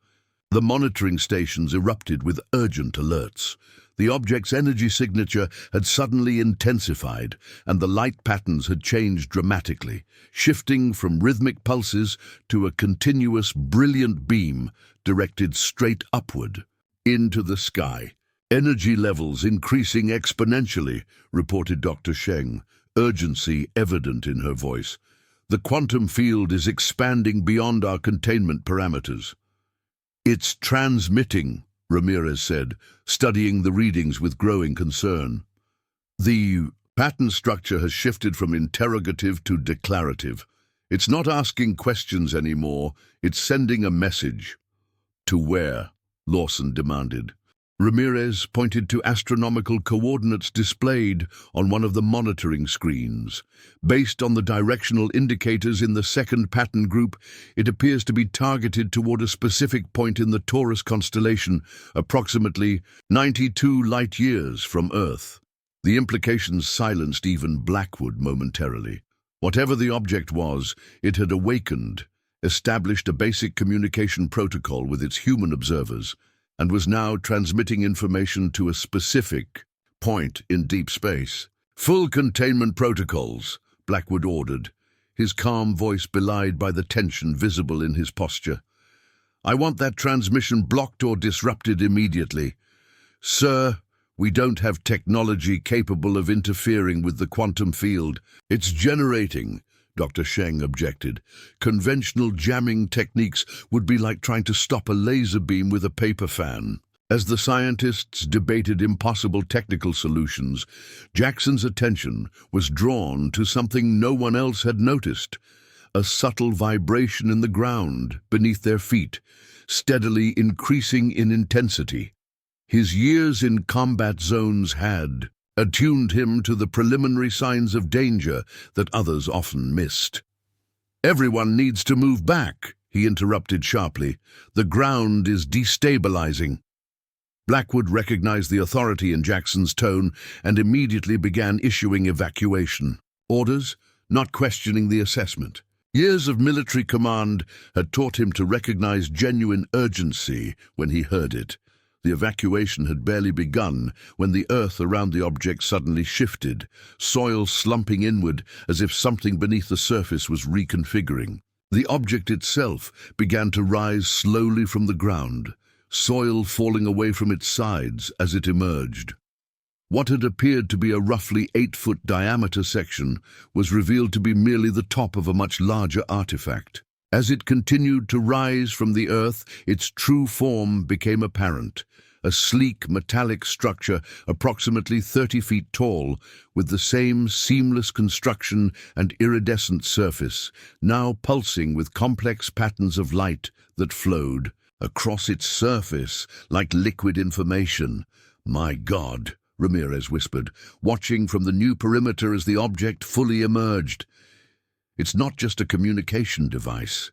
the monitoring stations erupted with urgent alerts. The object's energy signature had suddenly intensified, and the light patterns had changed dramatically, shifting from rhythmic pulses to a continuous, brilliant beam directed straight upward, into the sky. Energy levels increasing exponentially, reported Dr. Sheng, urgency evident in her voice. The quantum field is expanding beyond our containment parameters. It's transmitting, Ramirez said, studying the readings with growing concern. The pattern structure has shifted from interrogative to declarative. It's not asking questions anymore, it's sending a message. To where? Lawson demanded. Ramirez pointed to astronomical coordinates displayed on one of the monitoring screens. Based on the directional indicators in the second pattern group, it appears to be targeted toward a specific point in the Taurus constellation, approximately 92 light-years from Earth. The implications silenced even Blackwood momentarily. Whatever the object was, it had awakened, established a basic communication protocol with its human observers, and was now transmitting information to a specific point in deep space. Full containment protocols, Blackwood ordered, his calm voice belied by the tension visible in his posture. I want that transmission blocked or disrupted immediately. Sir, we don't have technology capable of interfering with the quantum field. It's generating, Dr. Sheng objected. Conventional jamming techniques would be like trying to stop a laser beam with a paper fan. As the scientists debated impossible technical solutions, Jackson's attention was drawn to something no one else had noticed: a subtle vibration in the ground beneath their feet, steadily increasing in intensity. His years in combat zones had attuned him to the preliminary signs of danger that others often missed. Everyone needs to move back, he interrupted sharply. The ground is destabilizing. Blackwood recognized the authority in Jackson's tone and immediately began issuing evacuation orders, not questioning the assessment. Years of military command had taught him to recognize genuine urgency when he heard it. The evacuation had barely begun when the earth around the object suddenly shifted, soil slumping inward as if something beneath the surface was reconfiguring. The object itself began to rise slowly from the ground, soil falling away from its sides as it emerged. What had appeared to be a roughly 8-foot diameter section was revealed to be merely the top of a much larger artifact. As it continued to rise from the earth, its true form became apparent. A sleek metallic structure approximately 30 feet tall, with the same seamless construction and iridescent surface, now pulsing with complex patterns of light that flowed across its surface like liquid information. My God, Ramirez whispered, watching from the new perimeter as the object fully emerged. It's not just a communication device.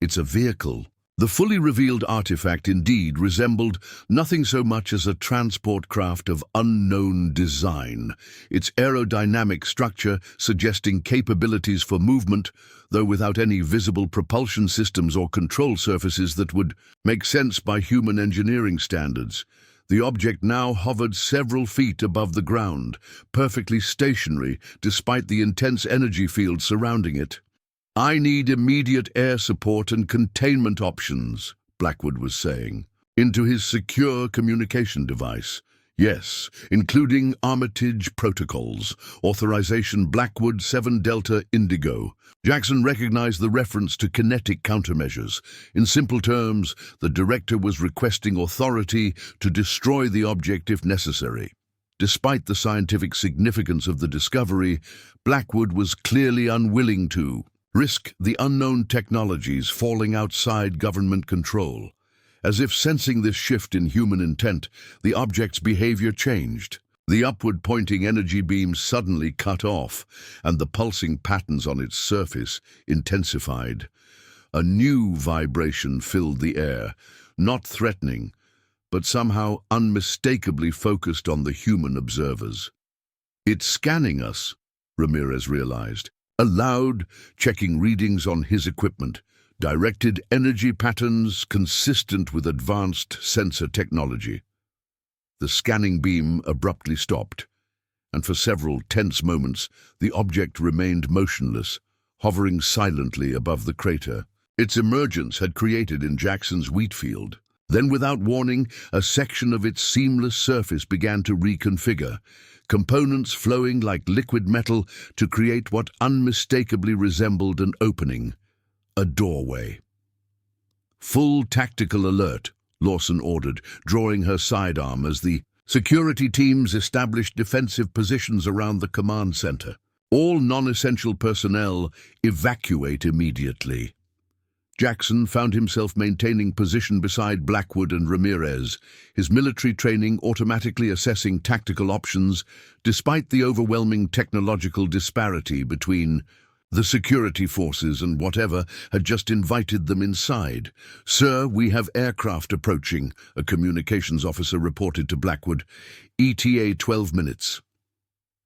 It's a vehicle. The fully revealed artifact indeed resembled nothing so much as a transport craft of unknown design, its aerodynamic structure suggesting capabilities for movement, though without any visible propulsion systems or control surfaces that would make sense by human engineering standards. The object now hovered several feet above the ground, perfectly stationary despite the intense energy field surrounding it. I need immediate air support and containment options, Blackwood was saying, into his secure communication device. Yes, including Armitage protocols, authorization Blackwood 7 Delta Indigo. Jackson recognized the reference to kinetic countermeasures. In simple terms, the director was requesting authority to destroy the object if necessary. Despite the scientific significance of the discovery, Blackwood was clearly unwilling to risk the unknown technologies falling outside government control. As if sensing this shift in human intent, the object's behavior changed. The upward-pointing energy beams suddenly cut off, and the pulsing patterns on its surface intensified. A new vibration filled the air, not threatening, but somehow unmistakably focused on the human observers. "It's scanning us," Ramirez realized. Aloud, checking readings on his equipment, directed energy patterns consistent with advanced sensor technology. The scanning beam abruptly stopped, and for several tense moments the object remained motionless, hovering silently above the crater. Its emergence had created in Jackson's wheat field. Then, without warning, a section of its seamless surface began to reconfigure, components flowing like liquid metal to create what unmistakably resembled an opening, a doorway. "Full tactical alert," Lawson ordered, drawing her sidearm as the security teams established defensive positions around the command center. "All non-essential personnel evacuate immediately." Jackson found himself maintaining position beside Blackwood and Ramirez, his military training automatically assessing tactical options despite the overwhelming technological disparity between the security forces and whatever had just invited them inside. "Sir, we have aircraft approaching," a communications officer reported to Blackwood. "ETA 12 minutes.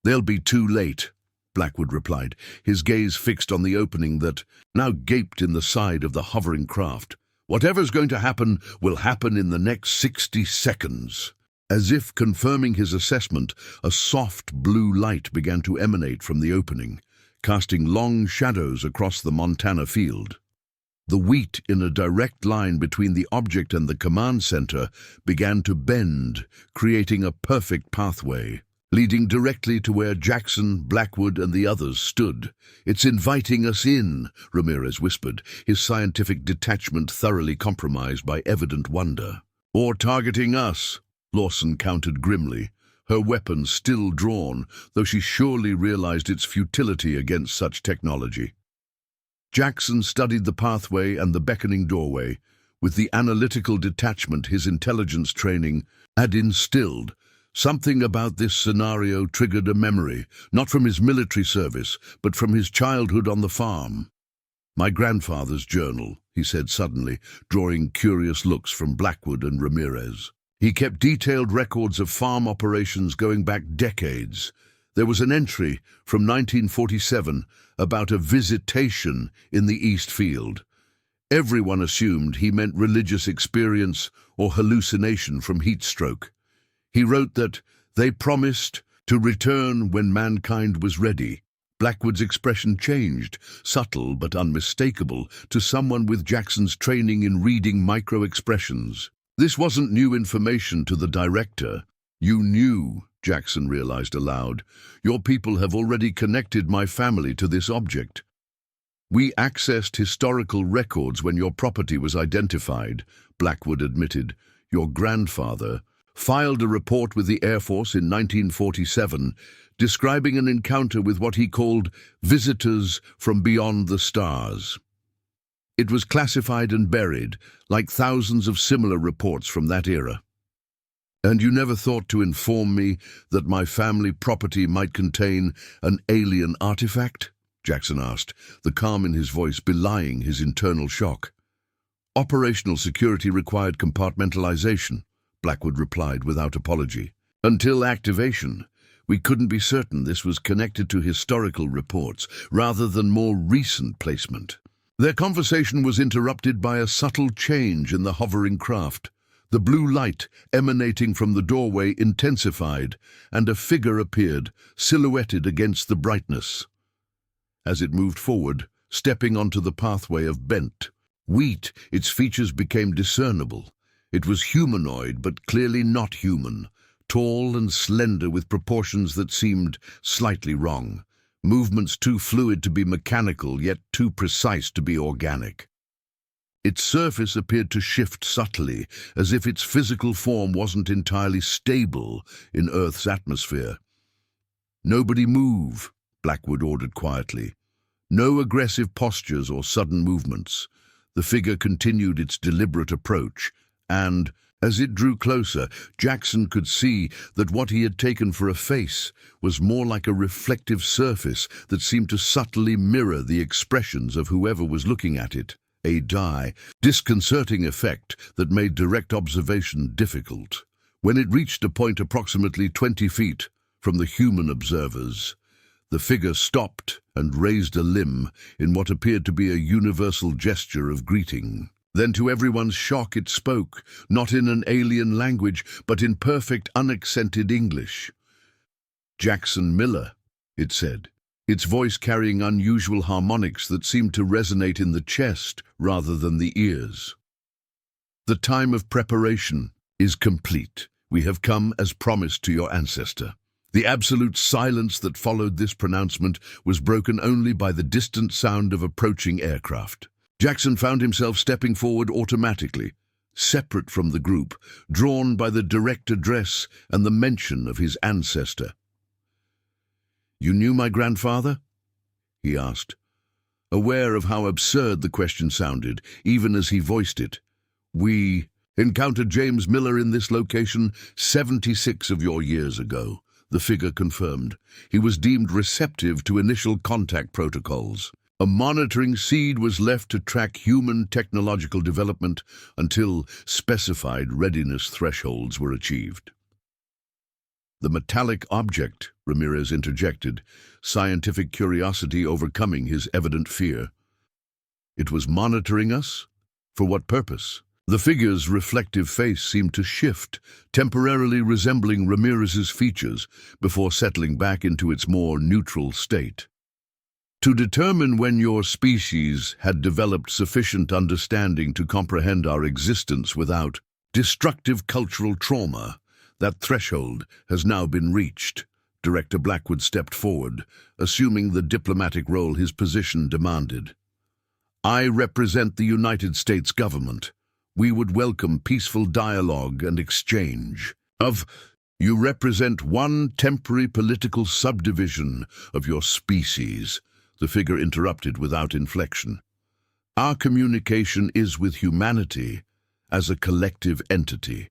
"They'll be too late," Blackwood replied, his gaze fixed on the opening that now gaped in the side of the hovering craft. "Whatever's going to happen will happen in the next 60 seconds. As if confirming his assessment, a soft blue light began to emanate from the opening, casting long shadows across the Montana field. The wheat in a direct line between the object and the command center began to bend, creating a perfect pathway, leading directly to where Jackson, Blackwood, and the others stood. "It's inviting us in," Ramirez whispered, his scientific detachment thoroughly compromised by evident wonder. "Or targeting us," Lawson countered grimly, her weapon still drawn, though she surely realized its futility against such technology. Jackson studied the pathway and the beckoning doorway, with the analytical detachment his intelligence training had instilled. Something about this scenario triggered a memory, not from his military service, but from his childhood on the farm. "My grandfather's journal," he said suddenly, drawing curious looks from Blackwood and Ramirez. "He kept detailed records of farm operations going back decades. There was an entry from 1947 about a visitation in the East Field. Everyone assumed he meant religious experience or hallucination from heat stroke. He wrote that they promised to return when mankind was ready." Blackwood's expression changed, subtle but unmistakable, to someone with Jackson's training in reading micro-expressions. This wasn't new information to the director. "You knew," Jackson realized aloud. "Your people have already connected my family to this object. We accessed historical records when your property was identified," Blackwood admitted. "Your grandfather filed a report with the Air Force in 1947 describing an encounter with what he called visitors from beyond the stars. It was classified and buried, like thousands of similar reports from that era." "And you never thought to inform me that my family property might contain an alien artifact?" Jackson asked, the calm in his voice belying his internal shock. "Operational security required compartmentalization," Blackwood replied without apology. "Until activation, we couldn't be certain this was connected to historical reports rather than more recent placement." Their conversation was interrupted by a subtle change in the hovering craft. The blue light emanating from the doorway intensified, and a figure appeared, silhouetted against the brightness. As it moved forward, stepping onto the pathway of bent wheat, its features became discernible. It was humanoid, but clearly not human, tall and slender with proportions that seemed slightly wrong. Movements too fluid to be mechanical, yet too precise to be organic. Its surface appeared to shift subtly, as if its physical form wasn't entirely stable in Earth's atmosphere. "Nobody move," Blackwood ordered quietly. "No aggressive postures or sudden movements." The figure continued its deliberate approach, and, as it drew closer, Jackson could see that what he had taken for a face was more like a reflective surface that seemed to subtly mirror the expressions of whoever was looking at it. a disconcerting effect that made direct observation difficult. When it reached a point approximately 20 feet from the human observers, the figure stopped and raised a limb in what appeared to be a universal gesture of greeting. Then, to everyone's shock, it spoke, not in an alien language, but in perfect, unaccented English. "Jackson Miller," it said, its voice carrying unusual harmonics that seemed to resonate in the chest rather than the ears. "The time of preparation is complete. We have come as promised to your ancestor." The absolute silence that followed this pronouncement was broken only by the distant sound of approaching aircraft. Jackson found himself stepping forward automatically, separate from the group, drawn by the direct address and the mention of his ancestor. "You knew my grandfather?" he asked, aware of how absurd the question sounded, even as he voiced it. "We encountered James Miller in this location 76 of your years ago," the figure confirmed. "He was deemed receptive to initial contact protocols. A monitoring seed was left to track human technological development until specified readiness thresholds were achieved." "The metallic object," Ramirez interjected, scientific curiosity overcoming his evident fear. "It was monitoring us? For what purpose?" The figure's reflective face seemed to shift, temporarily resembling Ramirez's features before settling back into its more neutral state. "To determine when your species had developed sufficient understanding to comprehend our existence without destructive cultural trauma. That threshold has now been reached." Director Blackwood stepped forward, assuming the diplomatic role his position demanded. "I represent the United States government. We would welcome peaceful dialogue and exchange. You represent one temporary political subdivision of your species," the figure interrupted without inflection. "Our communication is with humanity as a collective entity.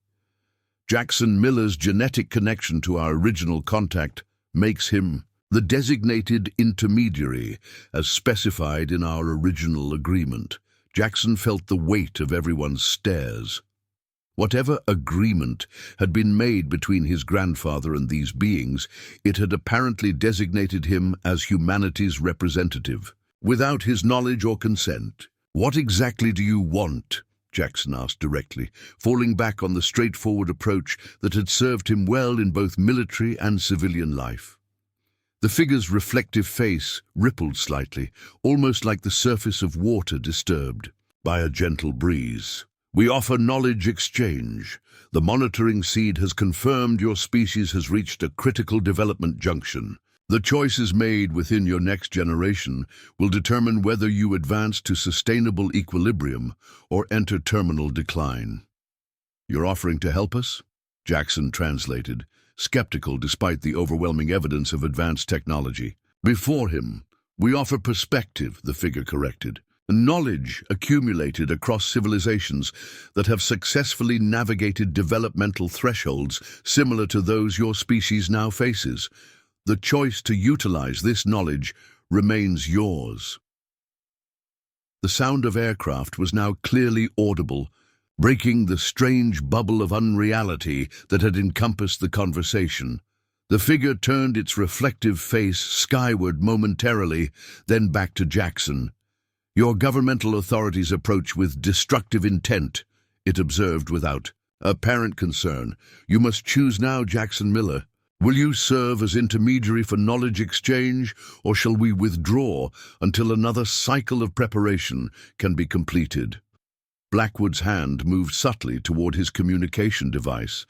Jackson Miller's genetic connection to our original contact makes him the designated intermediary, as specified in our original agreement." Jackson felt the weight of everyone's stares. Whatever agreement had been made between his grandfather and these beings, it had apparently designated him as humanity's representative, without his knowledge or consent. "What exactly do you want?" Jackson asked directly, falling back on the straightforward approach that had served him well in both military and civilian life. The figure's reflective face rippled slightly, almost like the surface of water disturbed by a gentle breeze. "We offer knowledge exchange. The monitoring seed has confirmed your species has reached a critical development junction. The choices made within your next generation will determine whether you advance to sustainable equilibrium or enter terminal decline." "You're offering to help us?" Jackson translated, skeptical despite the overwhelming evidence of advanced technology. "Before him, we offer perspective," the figure corrected. "Knowledge accumulated across civilizations that have successfully navigated developmental thresholds similar to those your species now faces. The choice to utilize this knowledge remains yours." The sound of aircraft was now clearly audible, breaking the strange bubble of unreality that had encompassed the conversation. The figure turned its reflective face skyward momentarily, then back to Jackson. "Your governmental authorities approach with destructive intent," it observed without apparent concern. "You must choose now, Jackson Miller. Will you serve as intermediary for knowledge exchange, or shall we withdraw until another cycle of preparation can be completed?" Blackwood's hand moved subtly toward his communication device,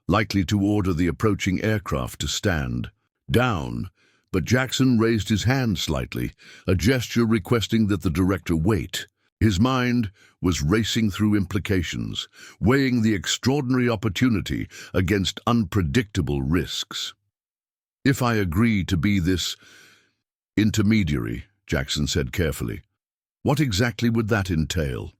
likely to order the approaching aircraft to stand down, but Jackson raised his hand slightly, a gesture requesting that the director wait. His mind was racing through implications, weighing the extraordinary opportunity against unpredictable risks. "If I agree to be this intermediary," Jackson said carefully, "what exactly would that entail?"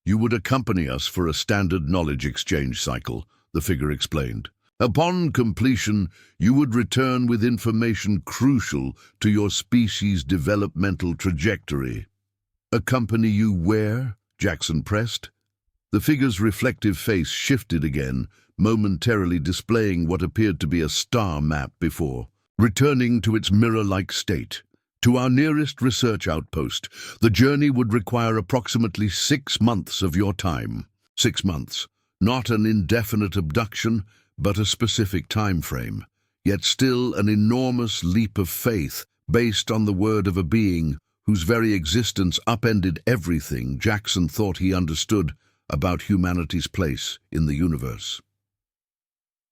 "You would accompany us for a standard knowledge exchange cycle," the figure explained. "Upon completion, you would return with information crucial to your species' developmental trajectory." "Accompany you where?" Jackson pressed. The figure's reflective face shifted again, momentarily displaying what appeared to be a star map before, returning to its mirror-like state. "To our nearest research outpost. The journey would require approximately 6 months of your time." 6 months. Not an indefinite abduction, but a specific time frame. Yet still an enormous leap of faith, based on the word of a being whose very existence upended everything Jackson thought he understood about humanity's place in the universe.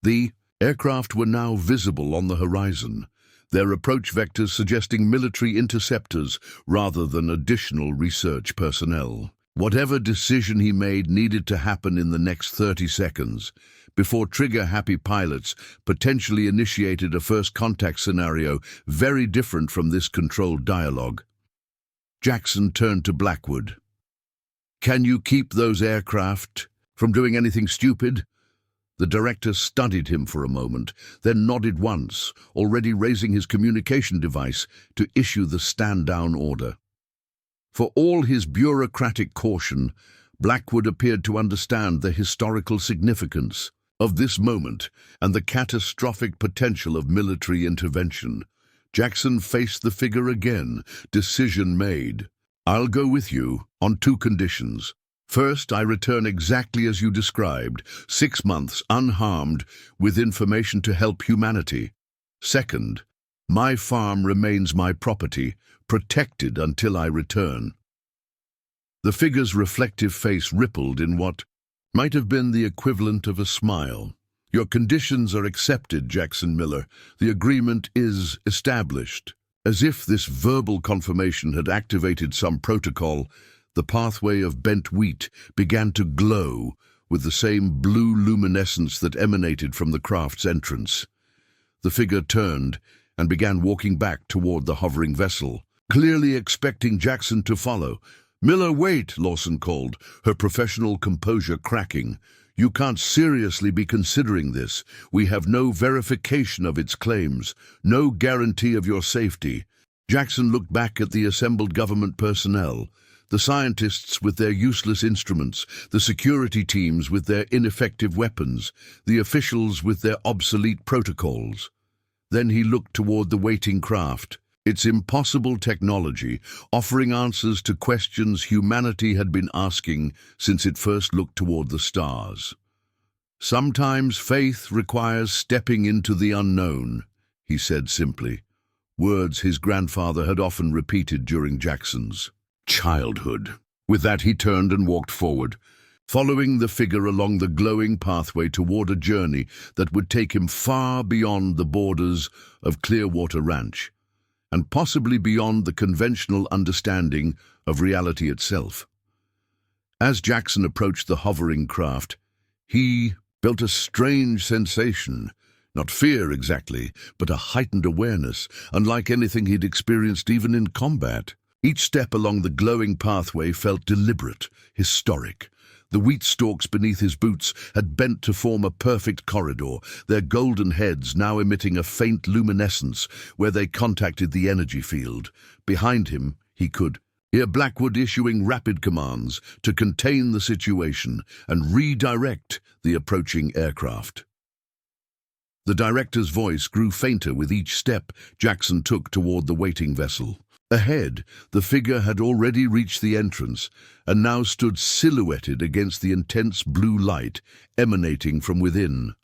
The aircraft were now visible on the horizon, their approach vectors suggesting military interceptors rather than additional research personnel. Whatever decision he made needed to happen in the next 30 seconds, before trigger-happy pilots potentially initiated a first contact scenario very different from this controlled dialogue. Jackson turned to Blackwood. "Can you keep those aircraft from doing anything stupid?" The director studied him for a moment, then nodded once, already raising his communication device to issue the stand-down order. For all his bureaucratic caution, Blackwood appeared to understand the historical significance of this moment and the catastrophic potential of military intervention. Jackson faced the figure again, decision made. "I'll go with you on 2 conditions. First, I return exactly as you described, 6 months unharmed with information to help humanity. Second, my farm remains my property, protected until I return." The figure's reflective face rippled in what might have been the equivalent of a smile. "Your conditions are accepted, Jackson Miller. The agreement is established." As if this verbal confirmation had activated some protocol, the pathway of bent wheat began to glow with the same blue luminescence that emanated from the craft's entrance. The figure turned and began walking back toward the hovering vessel, clearly expecting Jackson to follow. "Miller, wait," Lawson called, her professional composure cracking. "You can't seriously be considering this. We have no verification of its claims, no guarantee of your safety." Jackson looked back at the assembled government personnel, the scientists with their useless instruments, the security teams with their ineffective weapons, the officials with their obsolete protocols. Then he looked toward the waiting craft, its impossible technology, offering answers to questions humanity had been asking since it first looked toward the stars. "Sometimes faith requires stepping into the unknown," he said simply, words his grandfather had often repeated during Jackson's childhood. With that, he turned and walked forward, following the figure along the glowing pathway toward a journey that would take him far beyond the borders of Clearwater Ranch, and possibly beyond the conventional understanding of reality itself. As Jackson approached the hovering craft, he felt a strange sensation, not fear exactly, but a heightened awareness, unlike anything he'd experienced even in combat. Each step along the glowing pathway felt deliberate, historic. The wheat stalks beneath his boots had bent to form a perfect corridor, their golden heads now emitting a faint luminescence where they contacted the energy field. Behind him, he could hear Blackwood issuing rapid commands to contain the situation and redirect the approaching aircraft. The director's voice grew fainter with each step Jackson took toward the waiting vessel. Ahead, the figure had already reached the entrance and now stood silhouetted against the intense blue light emanating from within.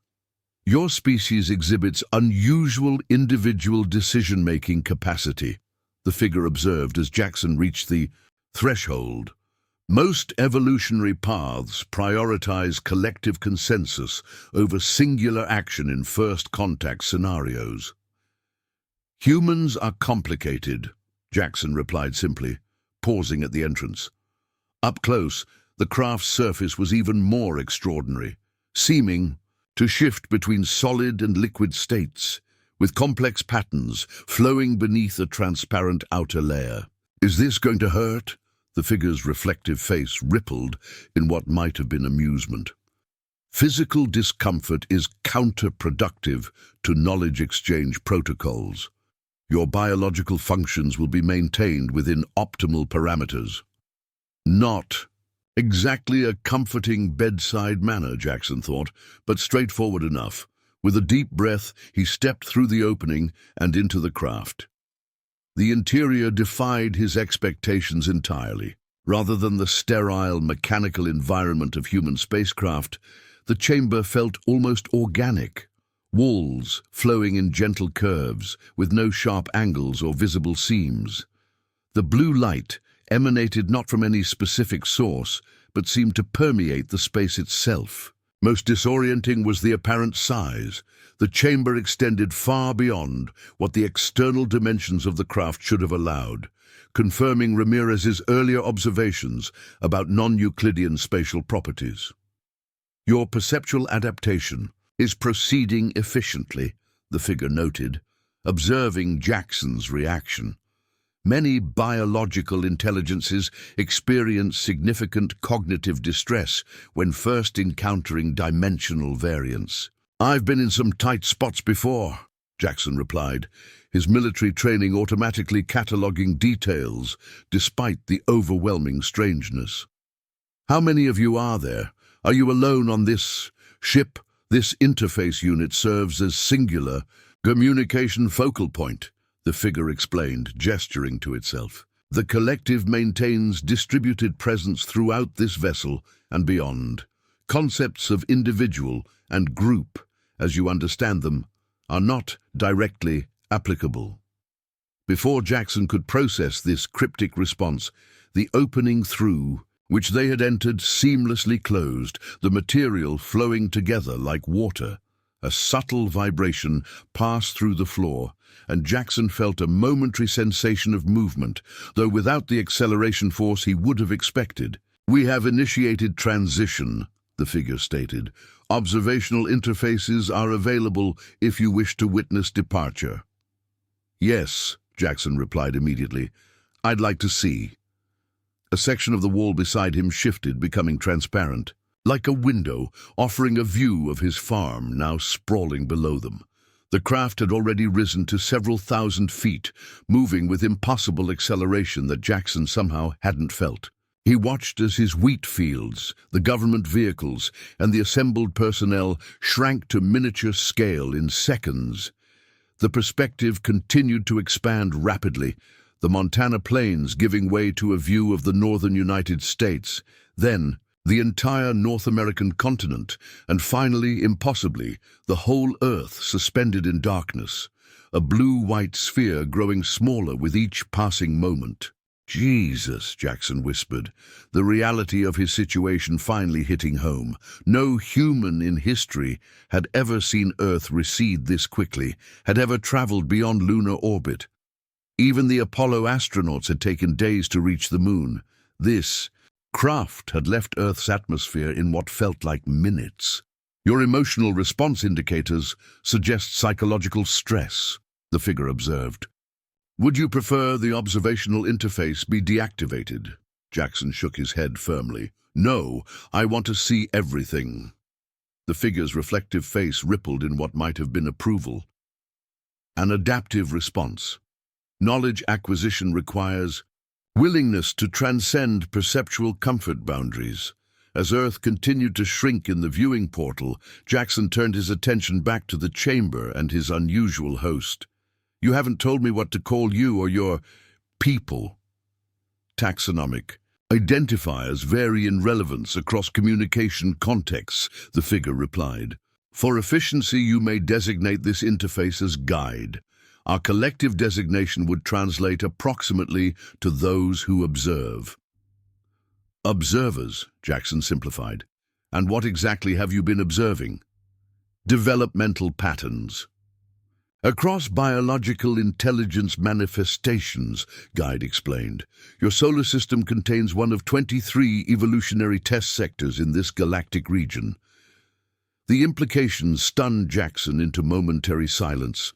"Your species exhibits unusual individual decision-making capacity," the figure observed as Jackson reached the threshold. "Most evolutionary paths prioritize collective consensus over singular action in first contact scenarios. Humans are complicated," Jackson replied simply, pausing at the entrance. Up close, the craft's surface was even more extraordinary, seeming to shift between solid and liquid states, with complex patterns flowing beneath a transparent outer layer. "Is this going to hurt?" The figure's reflective face rippled in what might have been amusement. "Physical discomfort is counterproductive to knowledge exchange protocols. Your biological functions will be maintained within optimal parameters." Not exactly a comforting bedside manner, Jackson thought, but straightforward enough. With a deep breath, he stepped through the opening and into the craft. The interior defied his expectations entirely. Rather than the sterile, mechanical environment of human spacecraft, the chamber felt almost organic. Walls flowing in gentle curves, with no sharp angles or visible seams. The blue light emanated not from any specific source, but seemed to permeate the space itself. Most disorienting was the apparent size. The chamber extended far beyond what the external dimensions of the craft should have allowed, confirming Ramirez's earlier observations about non-Euclidean spatial properties. "Your perceptual adaptation is proceeding efficiently," the figure noted, observing Jackson's reaction. Many biological intelligences experience significant cognitive distress when first encountering dimensional variance. "I've been in some tight spots before," Jackson replied, his military training automatically cataloging details despite the overwhelming strangeness. "How many of you are there? Are you alone on this ship? This interface unit serves as singular communication focal point," the figure explained, gesturing to itself. "The collective maintains distributed presence throughout this vessel and beyond. Concepts of individual and group, as you understand them, are not directly applicable." Before Jackson could process this cryptic response, the opening through which they had entered seamlessly closed, the material flowing together like water. A subtle vibration passed through the floor, and Jackson felt a momentary sensation of movement, though without the acceleration force he would have expected. "We have initiated transition," the figure stated. "Observational interfaces are available if you wish to witness departure." "Yes," Jackson replied immediately. "I'd like to see." A section of the wall beside him shifted, becoming transparent, like a window offering a view of his farm now sprawling below them. The craft had already risen to several thousand feet, moving with impossible acceleration that Jackson somehow hadn't felt. He watched as his wheat fields, the government vehicles, and the assembled personnel shrank to miniature scale in seconds. The perspective continued to expand rapidly, the Montana plains giving way to a view of the northern United States, then the entire North American continent, and finally, impossibly, the whole Earth suspended in darkness, a blue-white sphere growing smaller with each passing moment. "Jesus," Jackson whispered, the reality of his situation finally hitting home. No human in history had ever seen Earth recede this quickly, had ever traveled beyond lunar orbit. Even the Apollo astronauts had taken days to reach the moon. This craft had left Earth's atmosphere in what felt like minutes. "Your emotional response indicators suggest psychological stress," the figure observed. "Would you prefer the observational interface be deactivated?" Jackson shook his head firmly. "No, I want to see everything." The figure's reflective face rippled in what might have been approval. "An adaptive response. Knowledge acquisition requires willingness to transcend perceptual comfort boundaries." As Earth continued to shrink in the viewing portal, Jackson turned his attention back to the chamber and his unusual host. "You haven't told me what to call you or your people." "Taxonomic. Identifiers vary in relevance across communication contexts," the figure replied. "For efficiency, you may designate this interface as guide. Our collective designation would translate approximately to those who observe." "Observers," Jackson simplified. "And what exactly have you been observing?" "Developmental patterns." "Across biological intelligence manifestations," Guide explained. "Your solar system contains one of 23 evolutionary test sectors in this galactic region." The implications stunned Jackson into momentary silence.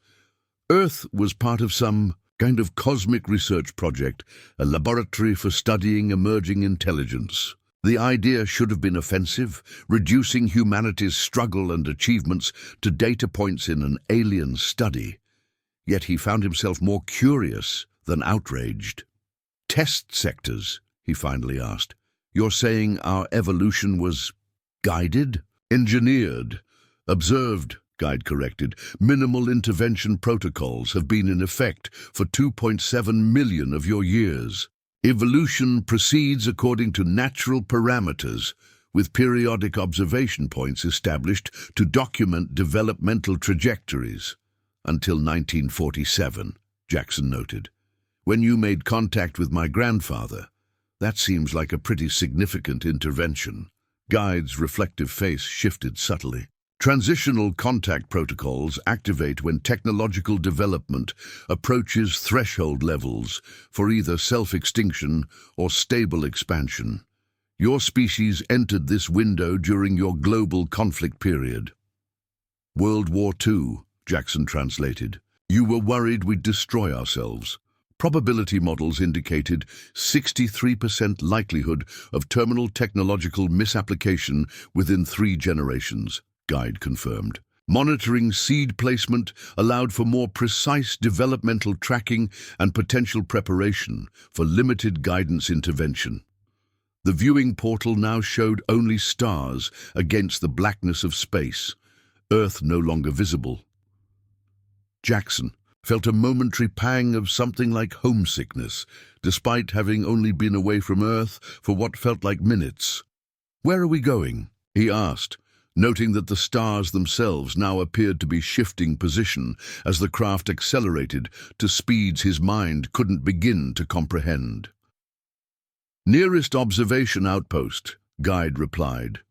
Earth was part of some kind of cosmic research project, a laboratory for studying emerging intelligence. The idea should have been offensive, reducing humanity's struggle and achievements to data points in an alien study. Yet he found himself more curious than outraged. "Test sectors?" he finally asked. You're saying our evolution was guided? Engineered. Observed, Guide corrected. Minimal intervention protocols have been in effect for 2.7 million of your years. Evolution proceeds according to natural parameters, with periodic observation points established to document developmental trajectories. Until 1947, Jackson noted. When you made contact with my grandfather, that seems like a pretty significant intervention. Guide's reflective face shifted subtly. Transitional contact protocols activate when technological development approaches threshold levels for either self-extinction or stable expansion. Your species entered this window during your global conflict period. World War II, Jackson translated. You were worried we'd destroy ourselves. Probability models indicated 63% likelihood of terminal technological misapplication within 3 generations, Guide confirmed. Monitoring seed placement allowed for more precise developmental tracking and potential preparation for limited guidance intervention. The viewing portal now showed only stars against the blackness of space, Earth no longer visible. Jackson felt a momentary pang of something like homesickness, despite having only been away from Earth for what felt like minutes. "Where are we going?" he asked, noting that the stars themselves now appeared to be shifting position as the craft accelerated to speeds his mind couldn't begin to comprehend. "Nearest observation outpost," Guide replied,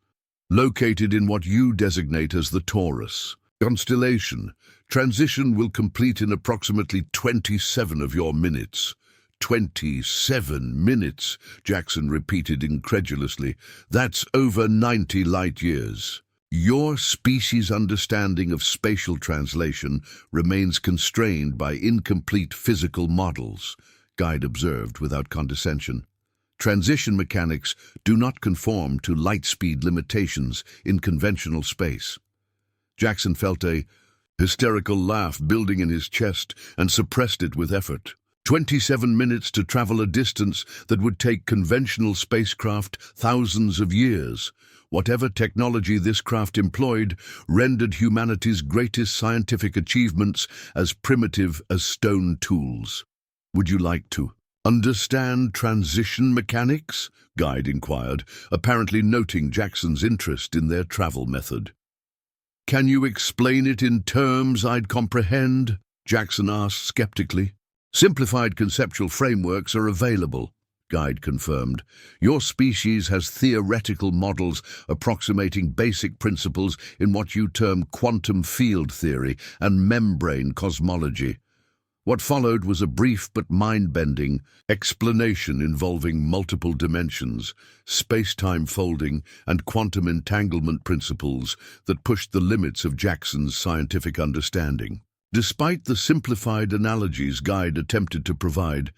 "located in what you designate as the Taurus constellation. Transition will complete in approximately 27 of your minutes." 27 minutes, Jackson repeated incredulously. "That's over 90 light years. Your species' understanding of spatial translation remains constrained by incomplete physical models," Guide observed without condescension. "Transition mechanics do not conform to light speed limitations in conventional space." Jackson felt a hysterical laugh building in his chest and suppressed it with effort. 27 minutes to travel a distance that would take conventional spacecraft thousands of years. Whatever technology this craft employed rendered humanity's greatest scientific achievements as primitive as stone tools. "Would you like to understand transition mechanics?" Guide inquired, apparently noting Jackson's interest in their travel method. "Can you explain it in terms I'd comprehend?" Jackson asked skeptically. "Simplified conceptual frameworks are available," Guide confirmed. "Your species has theoretical models approximating basic principles in what you term quantum field theory and membrane cosmology. What followed was a brief but mind-bending explanation involving multiple dimensions, space-time folding, and quantum entanglement principles that pushed the limits of Jackson's scientific understanding. Despite the simplified analogies Guide attempted to provide,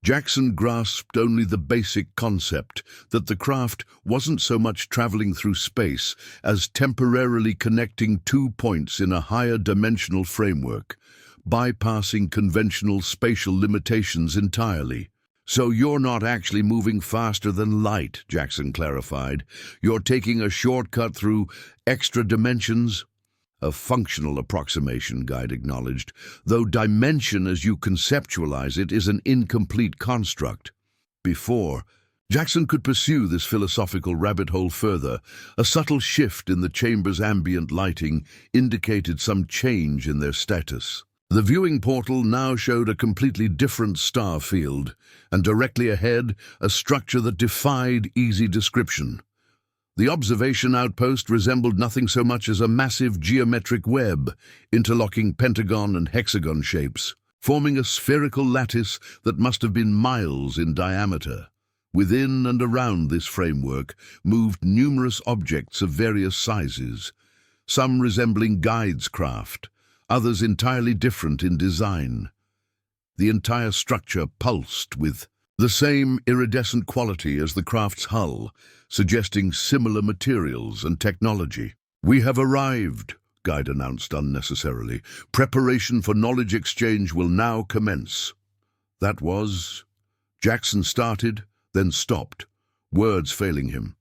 Jackson grasped only the basic concept that the craft wasn't so much traveling through space as temporarily connecting 2 points in a higher dimensional framework, bypassing conventional spatial limitations entirely. "So you're not actually moving faster than light," Jackson clarified. "You're taking a shortcut through extra dimensions?" "A functional approximation," Guide acknowledged, "though dimension as you conceptualize it is an incomplete construct." Before Jackson could pursue this philosophical rabbit hole further, a subtle shift in the chamber's ambient lighting indicated some change in their status. The viewing portal now showed a completely different star field, and directly ahead, a structure that defied easy description. The observation outpost resembled nothing so much as a massive geometric web, interlocking pentagon and hexagon shapes, forming a spherical lattice that must have been miles in diameter. Within and around this framework moved numerous objects of various sizes, some resembling Guide's craft, others entirely different in design. The entire structure pulsed with the same iridescent quality as the craft's hull, suggesting similar materials and technology. "We have arrived," Guide announced unnecessarily. "Preparation for knowledge exchange will now commence." That was... Jackson started, then stopped, words failing him.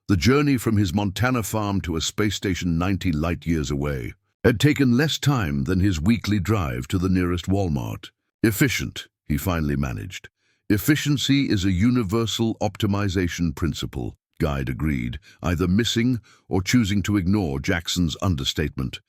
The journey from his Montana farm to a space station 90 light-years away had taken less time than his weekly drive to the nearest Walmart. Efficient, he finally managed. Efficiency is a universal optimization principle, Guide agreed, either missing or choosing to ignore Jackson's understatement.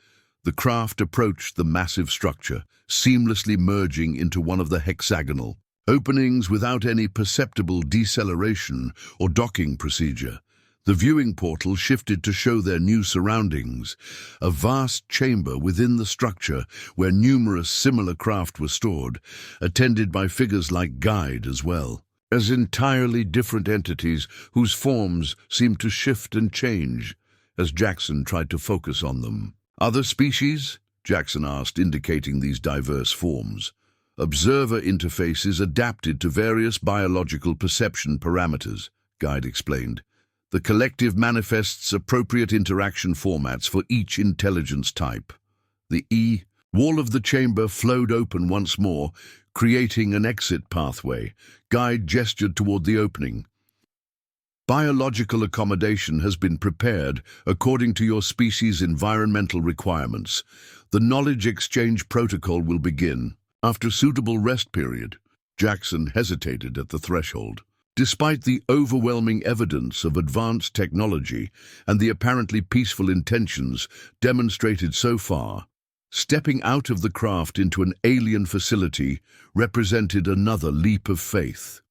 The craft approached the massive structure, seamlessly merging into one of the hexagonal openings without any perceptible deceleration or docking procedure. The viewing portal shifted to show their new surroundings, a vast chamber within the structure where numerous similar craft were stored, attended by figures like Guide as well, as entirely different entities whose forms seemed to shift and change as Jackson tried to focus on them. Other species? Jackson asked, indicating these diverse forms. Observer interfaces adapted to various biological perception parameters, Guide explained. The collective manifests appropriate interaction formats for each intelligence type. The wall of the chamber flowed open once more, creating an exit pathway. Guide gestured toward the opening. Biological accommodation has been prepared according to your species' environmental requirements. The knowledge exchange protocol will begin. After suitable rest period, Jackson hesitated at the threshold. Despite the overwhelming evidence of advanced technology and the apparently peaceful intentions demonstrated so far, stepping out of the craft into an alien facility represented another leap of faith.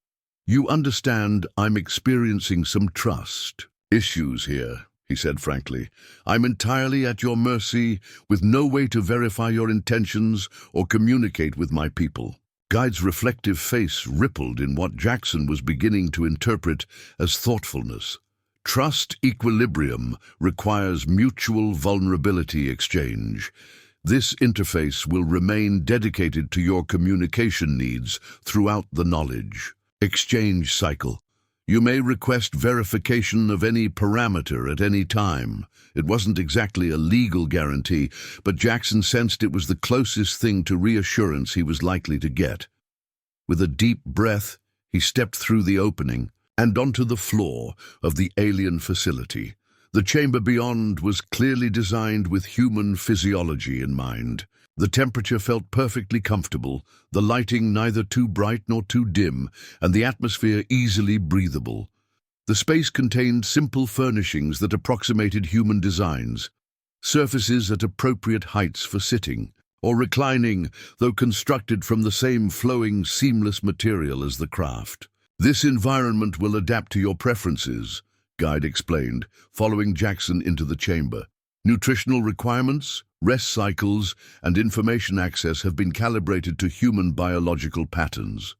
You understand, I'm experiencing some trust issues here, he said frankly. I'm entirely at your mercy, with no way to verify your intentions or communicate with my people. Guide's reflective face rippled in what Jackson was beginning to interpret as thoughtfulness. Trust equilibrium requires mutual vulnerability exchange. This interface will remain dedicated to your communication needs throughout the knowledge exchange cycle. You may request verification of any parameter at any time. It wasn't exactly a legal guarantee, but Jackson sensed it was the closest thing to reassurance he was likely to get. With a deep breath, he stepped through the opening and onto the floor of the alien facility. The chamber beyond was clearly designed with human physiology in mind. The temperature felt perfectly comfortable, the lighting neither too bright nor too dim, and the atmosphere easily breathable. The space contained simple furnishings that approximated human designs, surfaces at appropriate heights for sitting or reclining, though constructed from the same flowing, seamless material as the craft. This environment will adapt to your preferences, Guide explained, following Jackson into the chamber. Nutritional requirements, rest cycles, and information access have been calibrated to human biological patterns.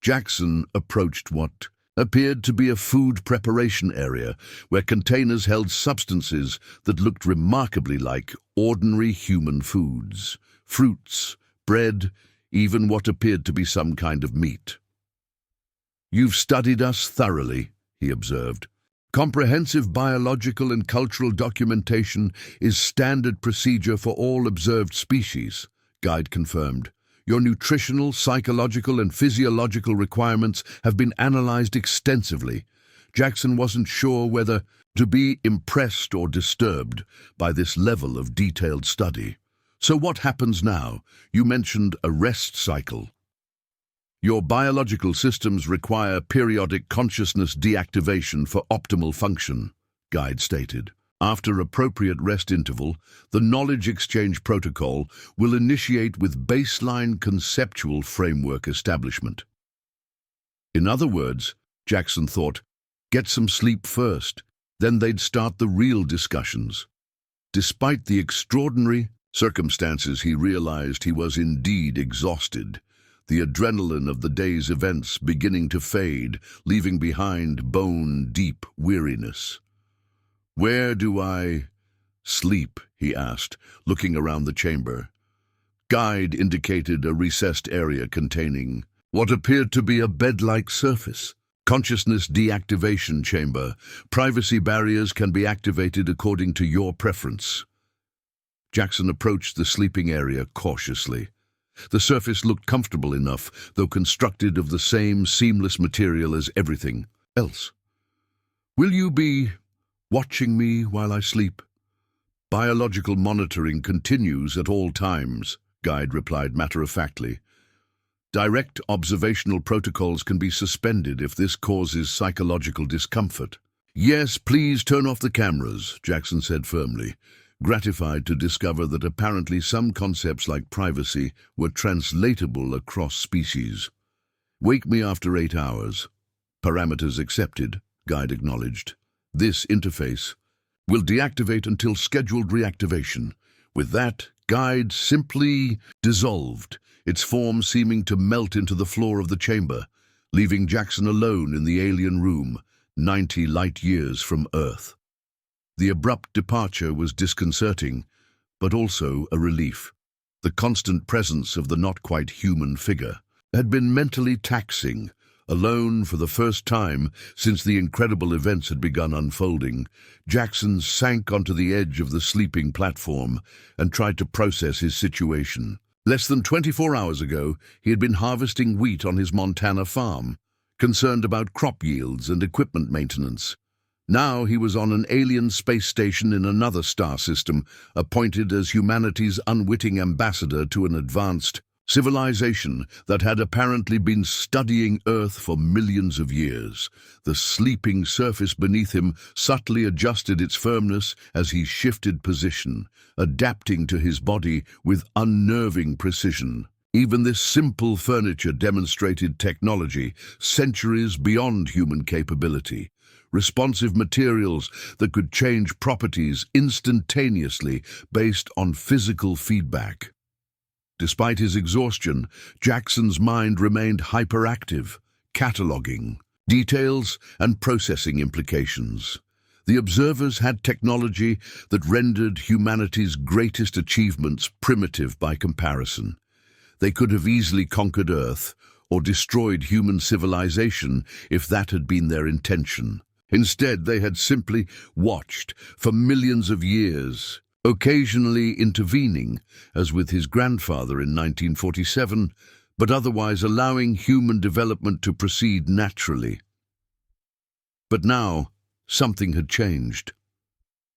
Jackson approached what appeared to be a food preparation area where containers held substances that looked remarkably like ordinary human foods, fruits, bread, even what appeared to be some kind of meat. You've studied us thoroughly, he observed. Comprehensive biological and cultural documentation is standard procedure for all observed species, Guide confirmed. Your nutritional, psychological, and physiological requirements have been analyzed extensively. Jackson wasn't sure whether to be impressed or disturbed by this level of detailed study. So what happens now? You mentioned a rest cycle. Your biological systems require periodic consciousness deactivation for optimal function, Guide stated. After appropriate rest interval, the knowledge exchange protocol will initiate with baseline conceptual framework establishment. In other words, Jackson thought, get some sleep first, then they'd start the real discussions. Despite the extraordinary circumstances, he realized he was indeed exhausted. The adrenaline of the day's events beginning to fade, leaving behind bone-deep weariness. Where do I sleep? He asked, looking around the chamber. Guide indicated a recessed area containing what appeared to be a bed-like surface. Consciousness deactivation chamber. Privacy barriers can be activated according to your preference. Jackson approached the sleeping area cautiously. The surface looked comfortable enough, though constructed of the same seamless material as everything else. Will you be watching me while I sleep? Biological monitoring continues at all times, Guide replied matter-of-factly. Direct observational protocols can be suspended if this causes psychological discomfort. Yes, please turn off the cameras, Jackson said firmly, gratified to discover that apparently some concepts like privacy were translatable across species. Wake me after 8 hours. Parameters accepted, Guide acknowledged. This interface will deactivate until scheduled reactivation. With that, Guide simply dissolved, its form seeming to melt into the floor of the chamber, leaving Jackson alone in the alien room, 90 light-years from Earth. The abrupt departure was disconcerting, but also a relief. The constant presence of the not-quite-human figure had been mentally taxing. Alone for the first time since the incredible events had begun unfolding, Jackson sank onto the edge of the sleeping platform and tried to process his situation. Less than 24 hours ago, he had been harvesting wheat on his Montana farm, concerned about crop yields and equipment maintenance. Now he was on an alien space station in another star system, appointed as humanity's unwitting ambassador to an advanced civilization that had apparently been studying Earth for millions of years. The sleeping surface beneath him subtly adjusted its firmness as he shifted position, adapting to his body with unnerving precision. Even this simple furniture demonstrated technology centuries beyond human capability. Responsive materials that could change properties instantaneously based on physical feedback. Despite his exhaustion, Jackson's mind remained hyperactive, cataloging details and processing implications. The observers had technology that rendered humanity's greatest achievements primitive by comparison. They could have easily conquered Earth or destroyed human civilization if that had been their intention. Instead, they had simply watched for millions of years, occasionally intervening, as with his grandfather in 1947, but otherwise allowing human development to proceed naturally. But now, something had changed.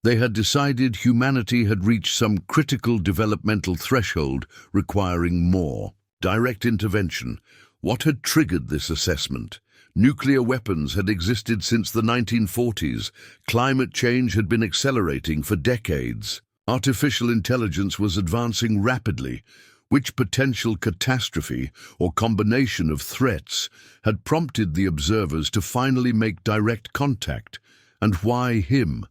They had decided humanity had reached some critical developmental threshold requiring more direct intervention. What had triggered this assessment? Nuclear weapons had existed since the 1940s. Climate change had been accelerating for decades. Artificial intelligence was advancing rapidly. Which potential catastrophe or combination of threats had prompted the observers to finally make direct contact? And why him?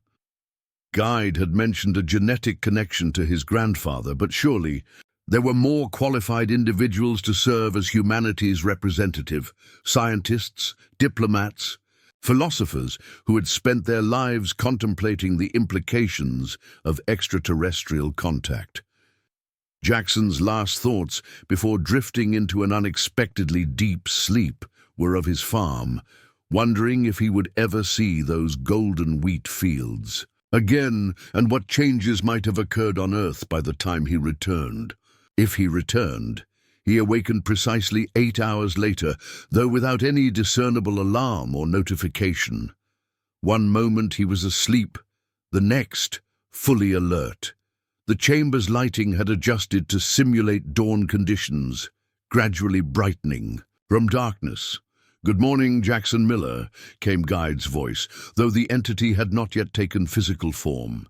Guide had mentioned a genetic connection to his grandfather, but surely there were more qualified individuals to serve as humanity's representative: scientists, diplomats, philosophers who had spent their lives contemplating the implications of extraterrestrial contact. Jackson's last thoughts before drifting into an unexpectedly deep sleep were of his farm, wondering if he would ever see those golden wheat fields again, and what changes might have occurred on Earth by the time he returned. If he returned, he awakened precisely 8 hours later, though without any discernible alarm or notification. One moment he was asleep, the next fully alert. The chamber's lighting had adjusted to simulate dawn conditions, gradually brightening from darkness. "Good morning, Jackson Miller," came Guide's voice, though the entity had not yet taken physical form.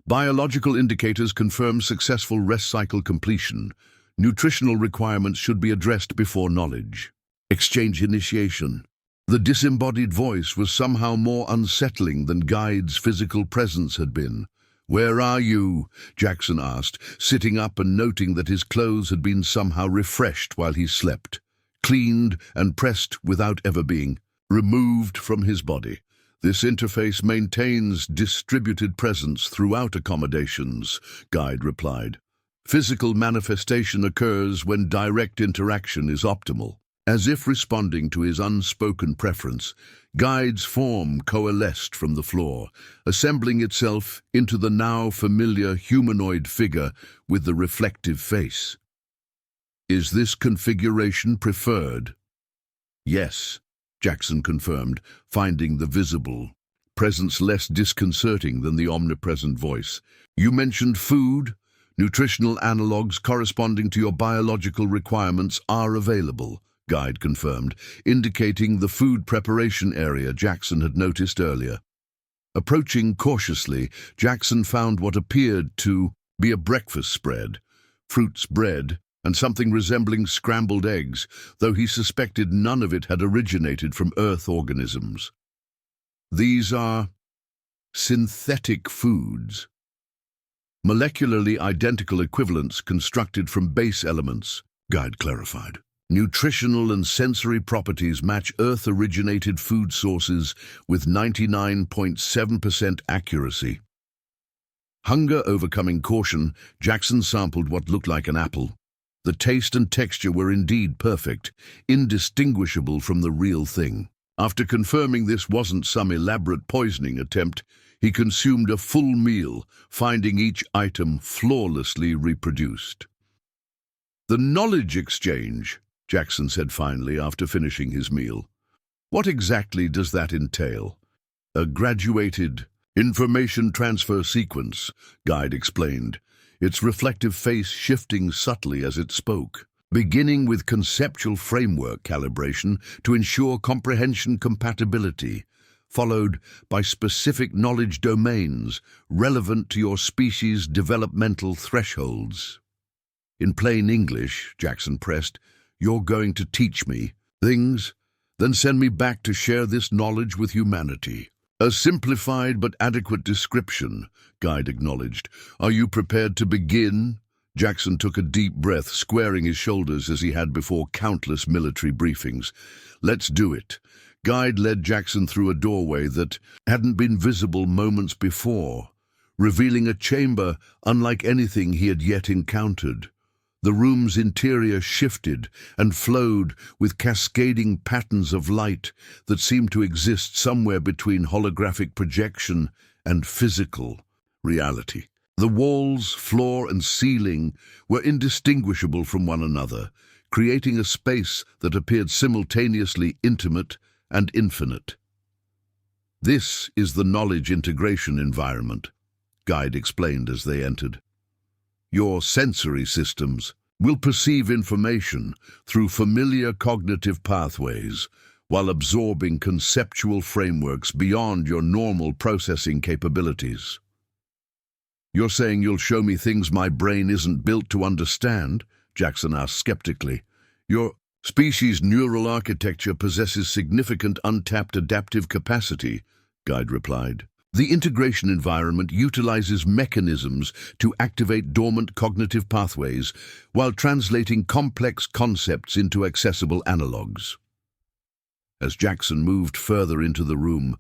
"Biological indicators confirm successful rest cycle completion. Nutritional requirements should be addressed before knowledge. Exchange initiation." The disembodied voice was somehow more unsettling than Guide's physical presence had been. "Where are you?" Jackson asked, sitting up and noting that his clothes had been somehow refreshed while he slept, cleaned and pressed without ever being removed from his body. "This interface maintains distributed presence throughout accommodations," Guide replied. "Physical manifestation occurs when direct interaction is optimal." As if responding to his unspoken preference, Guide's form coalesced from the floor, assembling itself into the now familiar humanoid figure with the reflective face. "Is this configuration preferred?" "Yes," Jackson confirmed, finding the visible presence less disconcerting than the omnipresent voice. You mentioned food. Nutritional analogs corresponding to your biological requirements are available, Guide confirmed, indicating the food preparation area Jackson had noticed earlier. Approaching cautiously, Jackson found what appeared to be a breakfast spread, fruits, bread, and something resembling scrambled eggs, though he suspected none of it had originated from Earth organisms. These are synthetic foods, molecularly identical equivalents constructed from base elements, Guide clarified. Nutritional and sensory properties match Earth-originated food sources with 99.7% accuracy. Hunger overcoming caution, Jackson sampled what looked like an apple. The taste and texture were indeed perfect, indistinguishable from the real thing. After confirming this wasn't some elaborate poisoning attempt, he consumed a full meal, finding each item flawlessly reproduced. "The knowledge exchange," Jackson said finally after finishing his meal. "What exactly does that entail?" "A graduated information transfer sequence," Guide explained, its reflective face shifting subtly as it spoke, beginning with conceptual framework calibration to ensure comprehension compatibility, followed by specific knowledge domains relevant to your species' developmental thresholds. "In plain English," Jackson pressed, "you're going to teach me things, then send me back to share this knowledge with humanity." "A simplified but adequate description," Guide acknowledged. "Are you prepared to begin?" Jackson took a deep breath, squaring his shoulders as he had before countless military briefings. "Let's do it." Guide led Jackson through a doorway that hadn't been visible moments before, revealing a chamber unlike anything he had yet encountered. The room's interior shifted and flowed with cascading patterns of light that seemed to exist somewhere between holographic projection and physical reality. The walls, floor, and ceiling were indistinguishable from one another, creating a space that appeared simultaneously intimate and infinite. "This is the knowledge integration environment," Guide explained as they entered. "Your sensory systems will perceive information through familiar cognitive pathways while absorbing conceptual frameworks beyond your normal processing capabilities." "You're saying you'll show me things my brain isn't built to understand?" Jackson asked skeptically. "Your species' neural architecture possesses significant untapped adaptive capacity," Guide replied. "The integration environment utilizes mechanisms to activate dormant cognitive pathways while translating complex concepts into accessible analogs." As Jackson moved further into the room,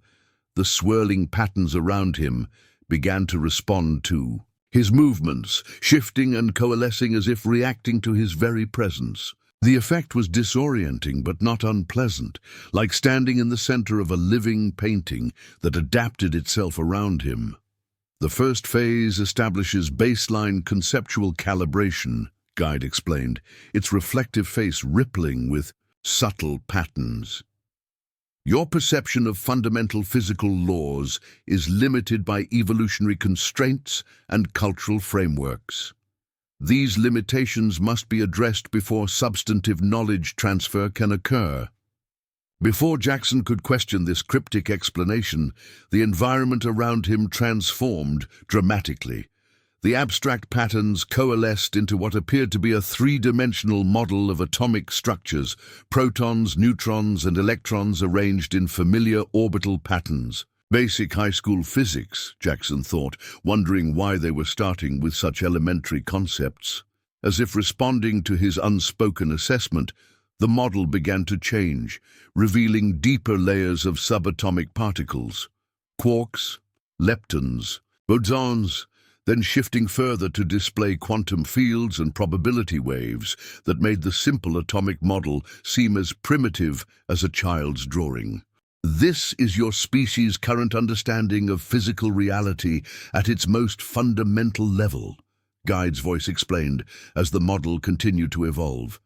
the swirling patterns around him began to respond to his movements, shifting and coalescing as if reacting to his very presence. The effect was disorienting but not unpleasant, like standing in the center of a living painting that adapted itself around him. "The first phase establishes baseline conceptual calibration," Guide explained, its reflective face rippling with subtle patterns. "Your perception of fundamental physical laws is limited by evolutionary constraints and cultural frameworks. These limitations must be addressed before substantive knowledge transfer can occur." Before Jackson could question this cryptic explanation, the environment around him transformed dramatically. The abstract patterns coalesced into what appeared to be a three-dimensional model of atomic structures, protons, neutrons, and electrons arranged in familiar orbital patterns. Basic high school physics, Jackson thought, wondering why they were starting with such elementary concepts. As if responding to his unspoken assessment, the model began to change, revealing deeper layers of subatomic particles, quarks, leptons, bosons, then shifting further to display quantum fields and probability waves that made the simple atomic model seem as primitive as a child's drawing. "This is your species' current understanding of physical reality at its most fundamental level," Guide's voice explained as the model continued to evolve.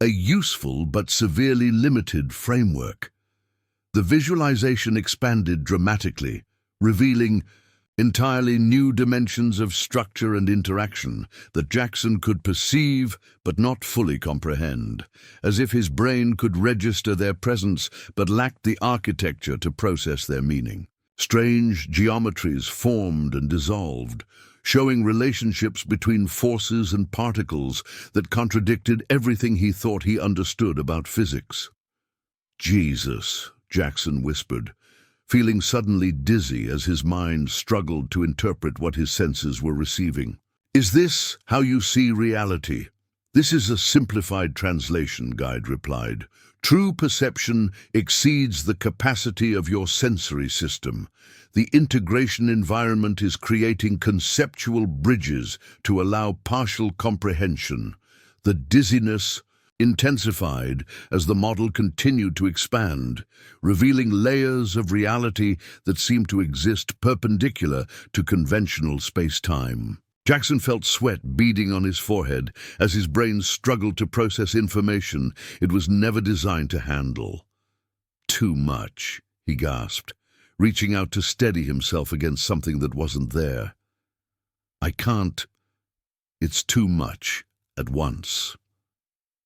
"A useful but severely limited framework. The visualization expanded dramatically, revealing entirely new dimensions of structure and interaction that Jackson could perceive but not fully comprehend, as if his brain could register their presence but lacked the architecture to process their meaning. Strange geometries formed and dissolved, showing relationships between forces and particles that contradicted everything he thought he understood about physics. "Jesus," Jackson whispered, feeling suddenly dizzy as his mind struggled to interpret what his senses were receiving. "Is this how you see reality?" "This is a simplified translation," Guide replied. "True perception exceeds the capacity of your sensory system. The integration environment is creating conceptual bridges to allow partial comprehension." The dizziness intensified as the model continued to expand, revealing layers of reality that seemed to exist perpendicular to conventional space-time. Jackson felt sweat beading on his forehead as his brain struggled to process information it was never designed to handle. "Too much," he gasped, reaching out to steady himself against something that wasn't there. "I can't. It's too much at once."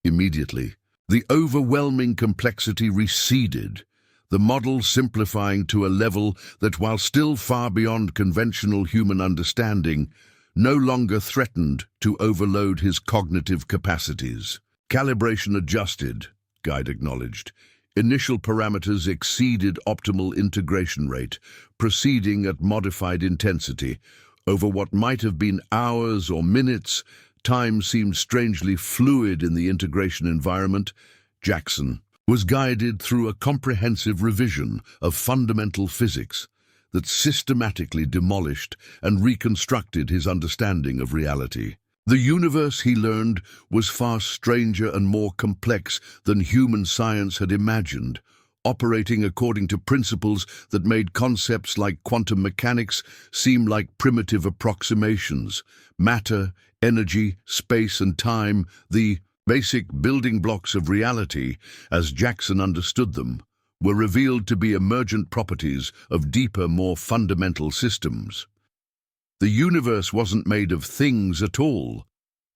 Immediately, the overwhelming complexity receded, the model simplifying to a level that, while still far beyond conventional human understanding, no longer threatened to overload his cognitive capacities. "Calibration adjusted," Guide acknowledged. "Initial parameters exceeded optimal integration rate, proceeding at modified intensity. Over what might have been hours or minutes, time seemed strangely fluid in the integration environment." Jackson was guided through a comprehensive revision of fundamental physics that systematically demolished and reconstructed his understanding of reality. The universe, he learned, was far stranger and more complex than human science had imagined, operating according to principles that made concepts like quantum mechanics seem like primitive approximations. Matter, energy, space, and time, the basic building blocks of reality, as Jackson understood them, were revealed to be emergent properties of deeper, more fundamental systems. The universe wasn't made of things at all,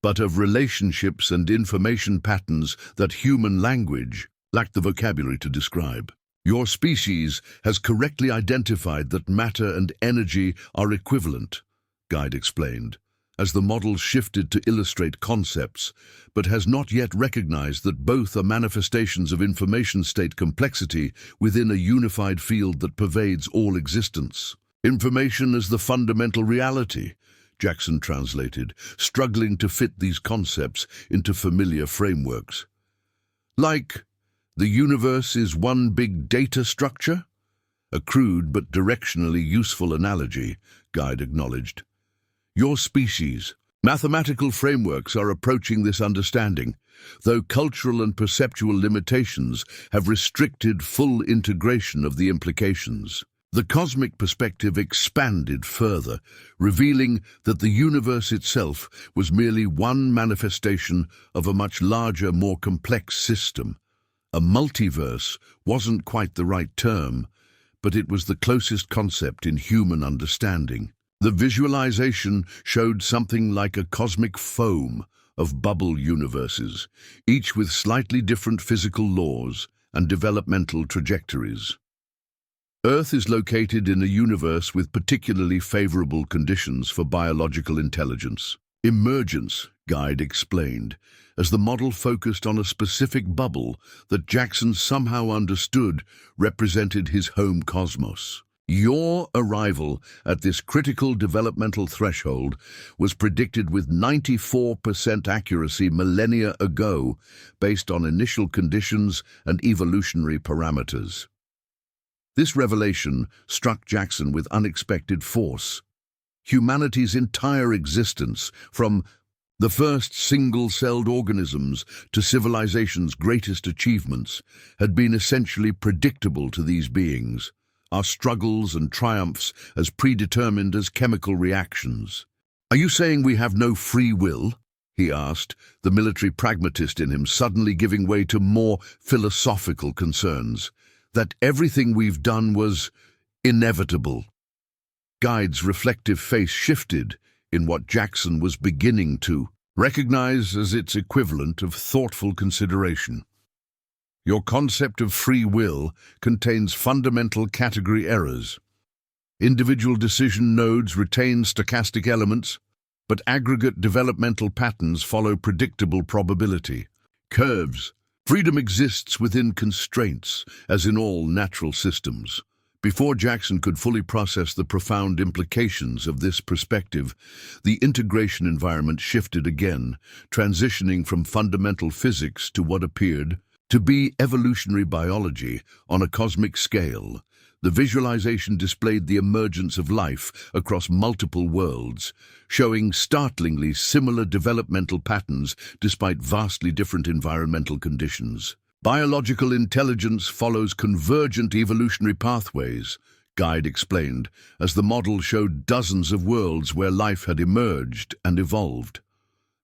but of relationships and information patterns that human language lacked the vocabulary to describe. "Your species has correctly identified that matter and energy are equivalent," Guide explained, as the model shifted to illustrate concepts, but has not yet recognized that both are manifestations of information state complexity within a unified field that pervades all existence. "Information is the fundamental reality," Jackson translated, struggling to fit these concepts into familiar frameworks. "Like, the universe is one big data structure?" A crude but directionally useful analogy, Guide acknowledged. "Your species, mathematical frameworks are approaching this understanding, though cultural and perceptual limitations have restricted full integration of the implications." The cosmic perspective expanded further, revealing that the universe itself was merely one manifestation of a much larger, more complex system. A multiverse wasn't quite the right term, but it was the closest concept in human understanding. The visualization showed something like a cosmic foam of bubble universes, each with slightly different physical laws and developmental trajectories. Earth is located in a universe with particularly favorable conditions for biological intelligence. Emergence, Guide explained, as the model focused on a specific bubble that Jackson somehow understood represented his home cosmos. Your arrival at this critical developmental threshold was predicted with 94% accuracy millennia ago, based on initial conditions and evolutionary parameters. This revelation struck Jackson with unexpected force. Humanity's entire existence, from the first single-celled organisms to civilization's greatest achievements, had been essentially predictable to these beings, our struggles and triumphs as predetermined as chemical reactions. "Are you saying we have no free will?" he asked, the military pragmatist in him suddenly giving way to more philosophical concerns. that everything we've done was inevitable. Guide's reflective face shifted in what Jackson was beginning to recognize as its equivalent of thoughtful consideration. Your concept of free will contains fundamental category errors. Individual decision nodes retain stochastic elements, but aggregate developmental patterns follow predictable probability curves. Freedom exists within constraints, as in all natural systems. Before Jackson could fully process the profound implications of this perspective, the integration environment shifted again, transitioning from fundamental physics to what appeared to be evolutionary biology on a cosmic scale. The visualization displayed the emergence of life across multiple worlds, showing startlingly similar developmental patterns despite vastly different environmental conditions. Biological intelligence follows convergent evolutionary pathways, Guide explained, as the model showed dozens of worlds where life had emerged and evolved.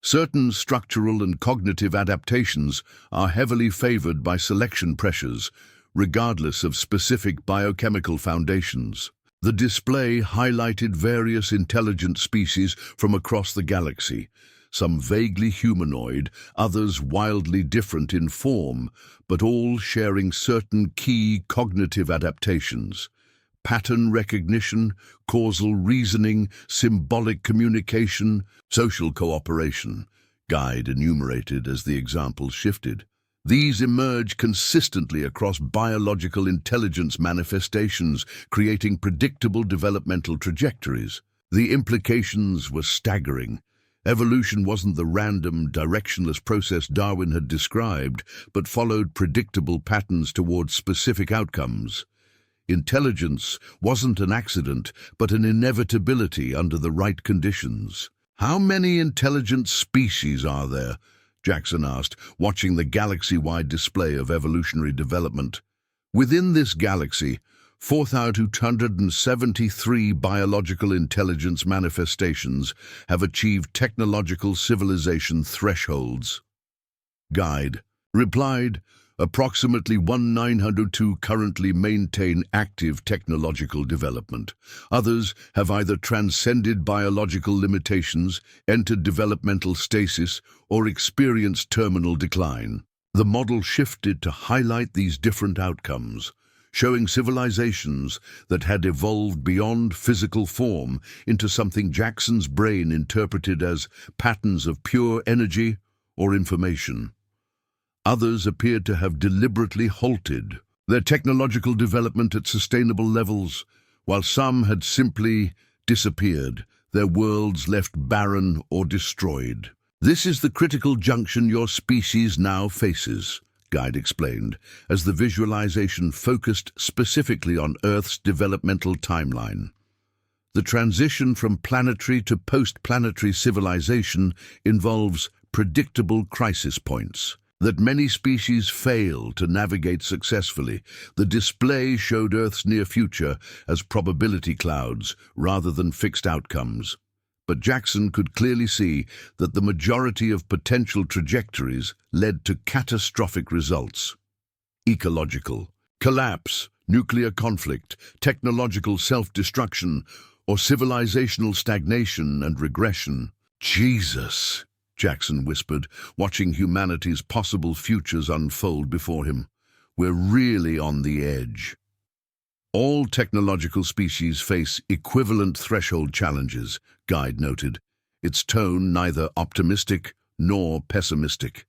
Certain structural and cognitive adaptations are heavily favored by selection pressures, regardless of specific biochemical foundations. The display highlighted various intelligent species from across the galaxy, some vaguely humanoid, others wildly different in form, but all sharing certain key cognitive adaptations: pattern recognition, causal reasoning, symbolic communication, social cooperation, Guide enumerated as the examples shifted. These emerge consistently across biological intelligence manifestations, creating predictable developmental trajectories. The implications were staggering. Evolution wasn't the random, directionless process Darwin had described, but followed predictable patterns towards specific outcomes. Intelligence wasn't an accident, but an inevitability under the right conditions. How many intelligent species are there? Jackson asked, watching the galaxy-wide display of evolutionary development. Within this galaxy, 4,273 biological intelligence manifestations have achieved technological civilization thresholds. Guide replied, approximately 1,902 currently maintain active technological development. Others have either transcended biological limitations, entered developmental stasis, or experienced terminal decline. The model shifted to highlight these different outcomes, showing civilizations that had evolved beyond physical form into something Jackson's brain interpreted as patterns of pure energy or information. Others appeared to have deliberately halted their technological development at sustainable levels, while some had simply disappeared, their worlds left barren or destroyed. This is the critical junction your species now faces, Guide explained, as the visualization focused specifically on Earth's developmental timeline. The transition from planetary to post-planetary civilization involves predictable crisis points that many species fail to navigate successfully. The display showed Earth's near future as probability clouds rather than fixed outcomes. But Jackson could clearly see that the majority of potential trajectories led to catastrophic results: ecological collapse, nuclear conflict, technological self-destruction, or civilizational stagnation and regression. Jesus, Jackson whispered, watching humanity's possible futures unfold before him. We're really on the edge. All technological species face equivalent threshold challenges, Guide noted, its tone neither optimistic nor pessimistic.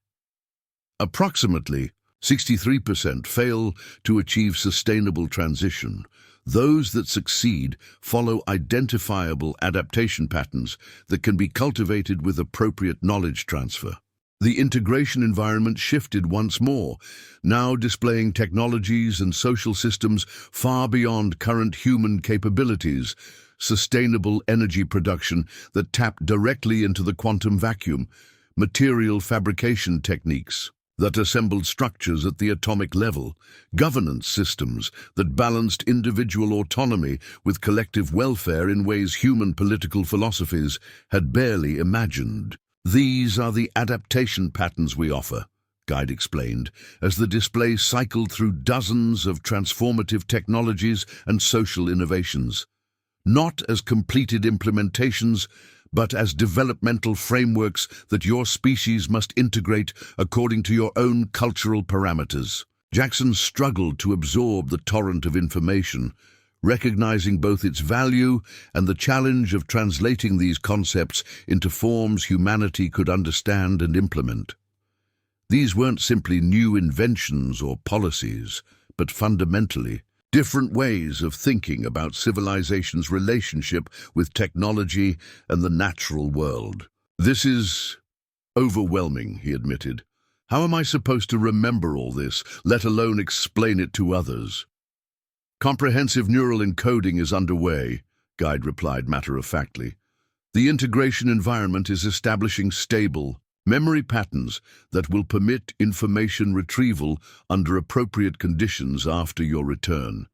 Approximately 63% fail to achieve sustainable transition. Those that succeed follow identifiable adaptation patterns that can be cultivated with appropriate knowledge transfer. The integration environment shifted once more, now displaying technologies and social systems far beyond current human capabilities, sustainable energy production that tap directly into the quantum vacuum, material fabrication techniques that assembled structures at the atomic level, governance systems that balanced individual autonomy with collective welfare in ways human political philosophies had barely imagined. These are the adaptation patterns we offer, Guide explained, as the display cycled through dozens of transformative technologies and social innovations. Not as completed implementations, but as developmental frameworks that your species must integrate according to your own cultural parameters. Jackson struggled to absorb the torrent of information, recognizing both its value and the challenge of translating these concepts into forms humanity could understand and implement. These weren't simply new inventions or policies, but fundamentally different ways of thinking about civilization's relationship with technology and the natural world. "This is overwhelming," he admitted. "How am I supposed to remember all this, let alone explain it to others?" "Comprehensive neural encoding is underway," Guide replied matter-of-factly. "The integration environment is establishing stable memory patterns that will permit information retrieval under appropriate conditions after your return.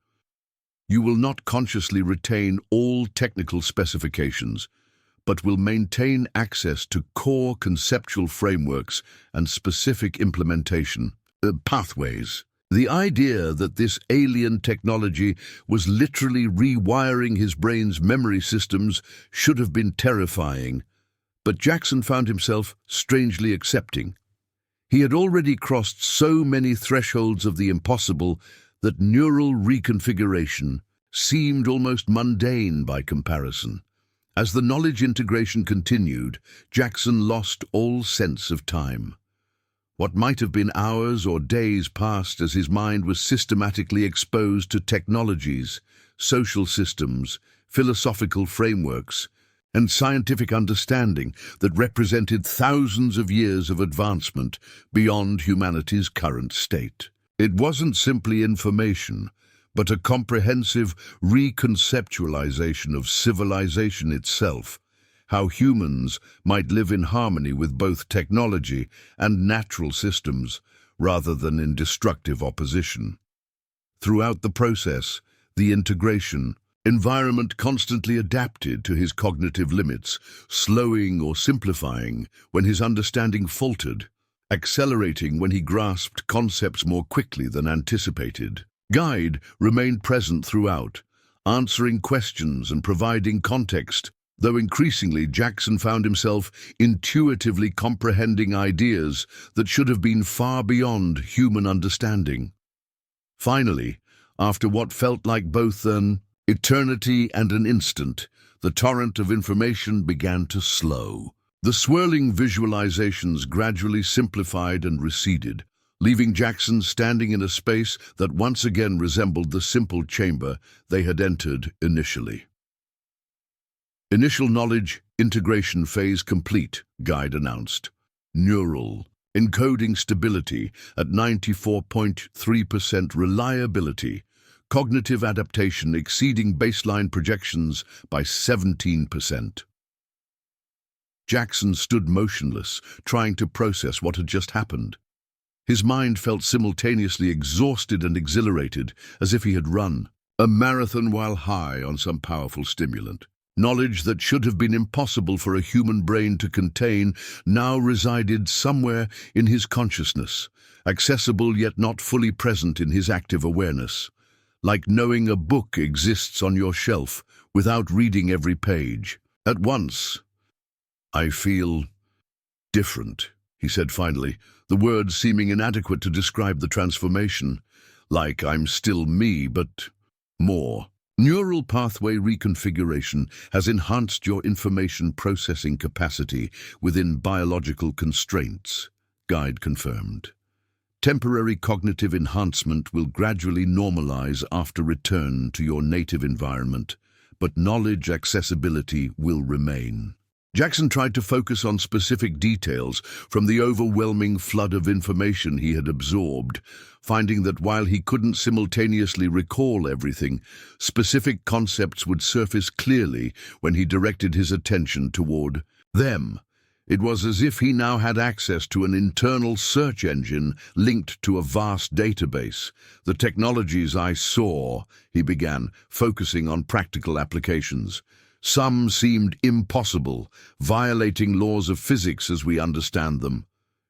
You will not consciously retain all technical specifications, but will maintain access to core conceptual frameworks and specific implementation pathways." The idea that this alien technology was literally rewiring his brain's memory systems should have been terrifying, but Jackson found himself strangely accepting. He had already crossed so many thresholds of the impossible that neural reconfiguration seemed almost mundane by comparison. As the knowledge integration continued, Jackson lost all sense of time. What might have been hours or days passed as his mind was systematically exposed to technologies, social systems, philosophical frameworks, and scientific understanding that represented thousands of years of advancement beyond humanity's current state. It wasn't simply information, but a comprehensive reconceptualization of civilization itself, how humans might live in harmony with both technology and natural systems, rather than in destructive opposition. Throughout the process, the integration environment constantly adapted to his cognitive limits, slowing or simplifying when his understanding faltered, accelerating when he grasped concepts more quickly than anticipated. Guide remained present throughout, answering questions and providing context, though increasingly Jackson found himself intuitively comprehending ideas that should have been far beyond human understanding. Finally, after what felt like both an eternity and an instant, the torrent of information began to slow. The swirling visualizations gradually simplified and receded, leaving Jackson standing in a space that once again resembled the simple chamber they had entered initially. "Initial knowledge integration phase complete," Guide announced. "Neural encoding stability at 94.3% reliability. Cognitive adaptation exceeding baseline projections by 17%. Jackson stood motionless, trying to process what had just happened. His mind felt simultaneously exhausted and exhilarated, as if he had run a marathon while high on some powerful stimulant. Knowledge that should have been impossible for a human brain to contain now resided somewhere in his consciousness, accessible yet not fully present in his active awareness. Like knowing a book exists on your shelf without reading every page. At once, "I feel different," he said finally, the words seeming inadequate to describe the transformation. "Like I'm still me, but more." Neural pathway reconfiguration has enhanced your information processing capacity within biological constraints, Guide confirmed. Temporary cognitive enhancement will gradually normalize after return to your native environment, but knowledge accessibility will remain. Jackson tried to focus on specific details from the overwhelming flood of information he had absorbed, finding that while he couldn't simultaneously recall everything, specific concepts would surface clearly when he directed his attention toward them. It was as if he now had access to an internal search engine linked to a vast database. "The technologies I saw," he began, focusing on practical applications. "Some seemed impossible, violating laws of physics as we understand them.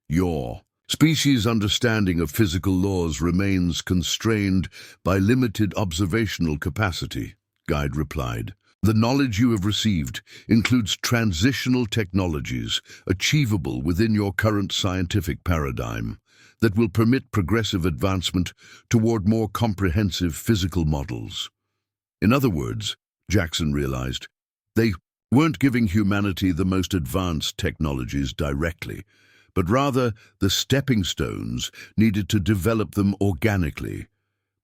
Your Species' understanding of physical laws remains constrained by limited observational capacity, Guide replied. The knowledge you have received includes transitional technologies achievable within your current scientific paradigm that will permit progressive advancement toward more comprehensive physical models. In other words, Jackson realized, they weren't giving humanity the most advanced technologies directly, but rather the stepping stones needed to develop them organically,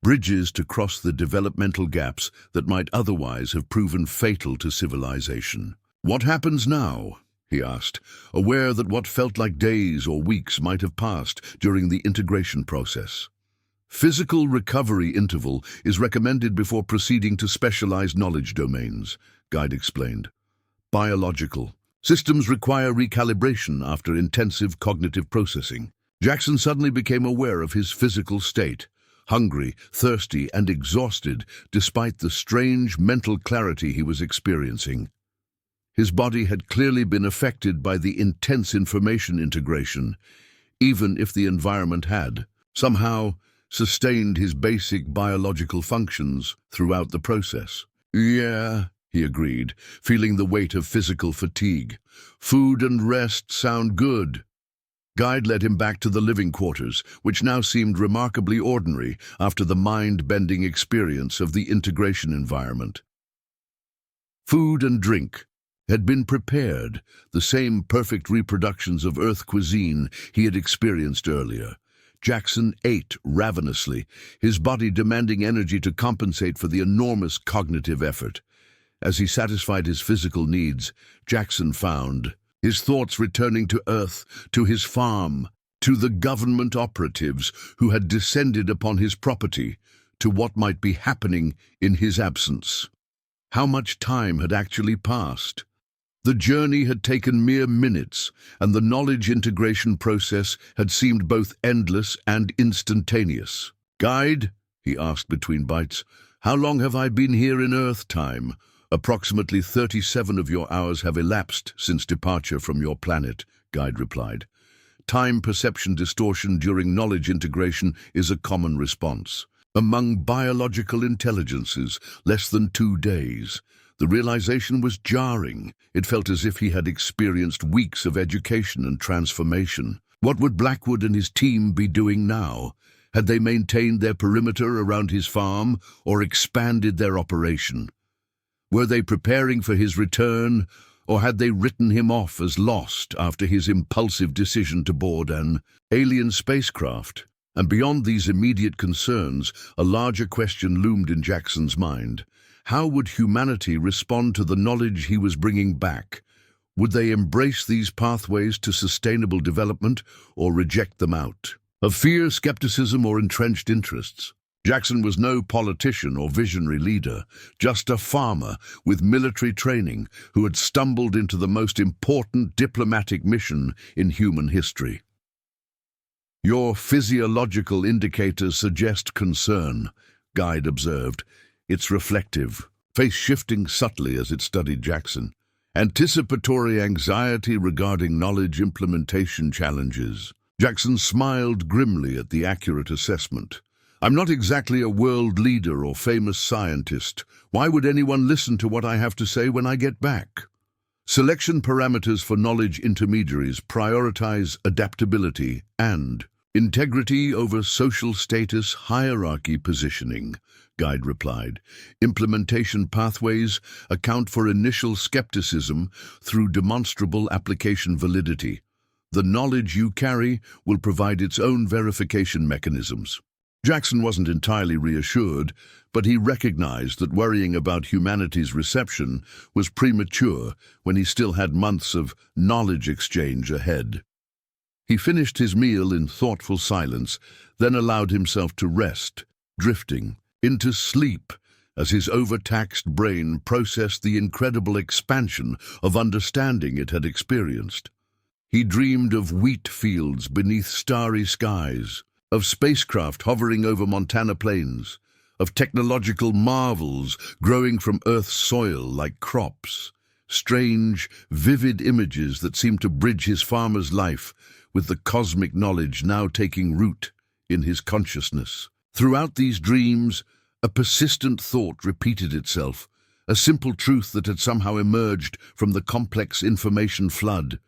bridges to cross the developmental gaps that might otherwise have proven fatal to civilization. What happens now? He asked, aware that what felt like days or weeks might have passed during the integration process. Physical recovery interval is recommended before proceeding to specialized knowledge domains, Guide explained. Biological systems require recalibration after intensive cognitive processing. Jackson suddenly became aware of his physical state, hungry, thirsty, and exhausted despite the strange mental clarity he was experiencing. His body had clearly been affected by the intense information integration, even if the environment had somehow sustained his basic biological functions throughout the process. Yeah, he agreed, feeling the weight of physical fatigue. Food and rest sound good. Guide led him back to the living quarters, which now seemed remarkably ordinary after the mind-bending experience of the integration environment. Food and drink had been prepared, the same perfect reproductions of Earth cuisine he had experienced earlier. Jackson ate ravenously, his body demanding energy to compensate for the enormous cognitive effort. As he satisfied his physical needs, Jackson found his thoughts returning to Earth, to his farm, to the government operatives who had descended upon his property, to what might be happening in his absence. How much time had actually passed? The journey had taken mere minutes, and the knowledge integration process had seemed both endless and instantaneous. Guide, he asked between bites, how long have I been here in Earth time? Approximately 37 of your hours have elapsed since departure from your planet, Guide replied. Time perception distortion during knowledge integration is a common response. Among biological intelligences, less than 2 days. The realization was jarring. It felt as if he had experienced weeks of education and transformation. What would Blackwood and his team be doing now? Had they maintained their perimeter around his farm or expanded their operation? Were they preparing for his return, or had they written him off as lost after his impulsive decision to board an alien spacecraft? And beyond these immediate concerns, a larger question loomed in Jackson's mind. How would humanity respond to the knowledge he was bringing back? Would they embrace these pathways to sustainable development or reject them out? Of fear, skepticism, or entrenched interests? Jackson was no politician or visionary leader, just a farmer with military training who had stumbled into the most important diplomatic mission in human history. Your physiological indicators suggest concern, Guide observed. It's reflective, face shifting subtly as it studied Jackson. Anticipatory anxiety regarding knowledge implementation challenges. Jackson smiled grimly at the accurate assessment. I'm not exactly a world leader or famous scientist. Why would anyone listen to what I have to say when I get back? Selection parameters for knowledge intermediaries prioritize adaptability and integrity over social status hierarchy positioning, Guide replied. Implementation pathways account for initial skepticism through demonstrable application validity. The knowledge you carry will provide its own verification mechanisms. Jackson wasn't entirely reassured, but he recognized that worrying about humanity's reception was premature when he still had months of knowledge exchange ahead. He finished his meal in thoughtful silence, then allowed himself to rest, drifting into sleep as his overtaxed brain processed the incredible expansion of understanding it had experienced. He dreamed of wheat fields beneath starry skies, of spacecraft hovering over Montana plains, of technological marvels growing from Earth's soil like crops, strange, vivid images that seemed to bridge his farmer's life with the cosmic knowledge now taking root in his consciousness. Throughout these dreams, a persistent thought repeated itself, a simple truth that had somehow emerged from the complex information flood.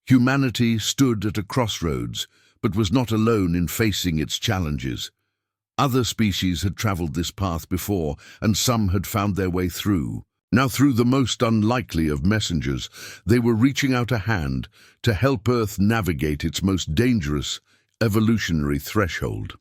Humanity stood at a crossroads, but was not alone in facing its challenges. Other species had traveled this path before, and some had found their way through. Now, through the most unlikely of messengers, they were reaching out a hand to help Earth navigate its most dangerous evolutionary threshold.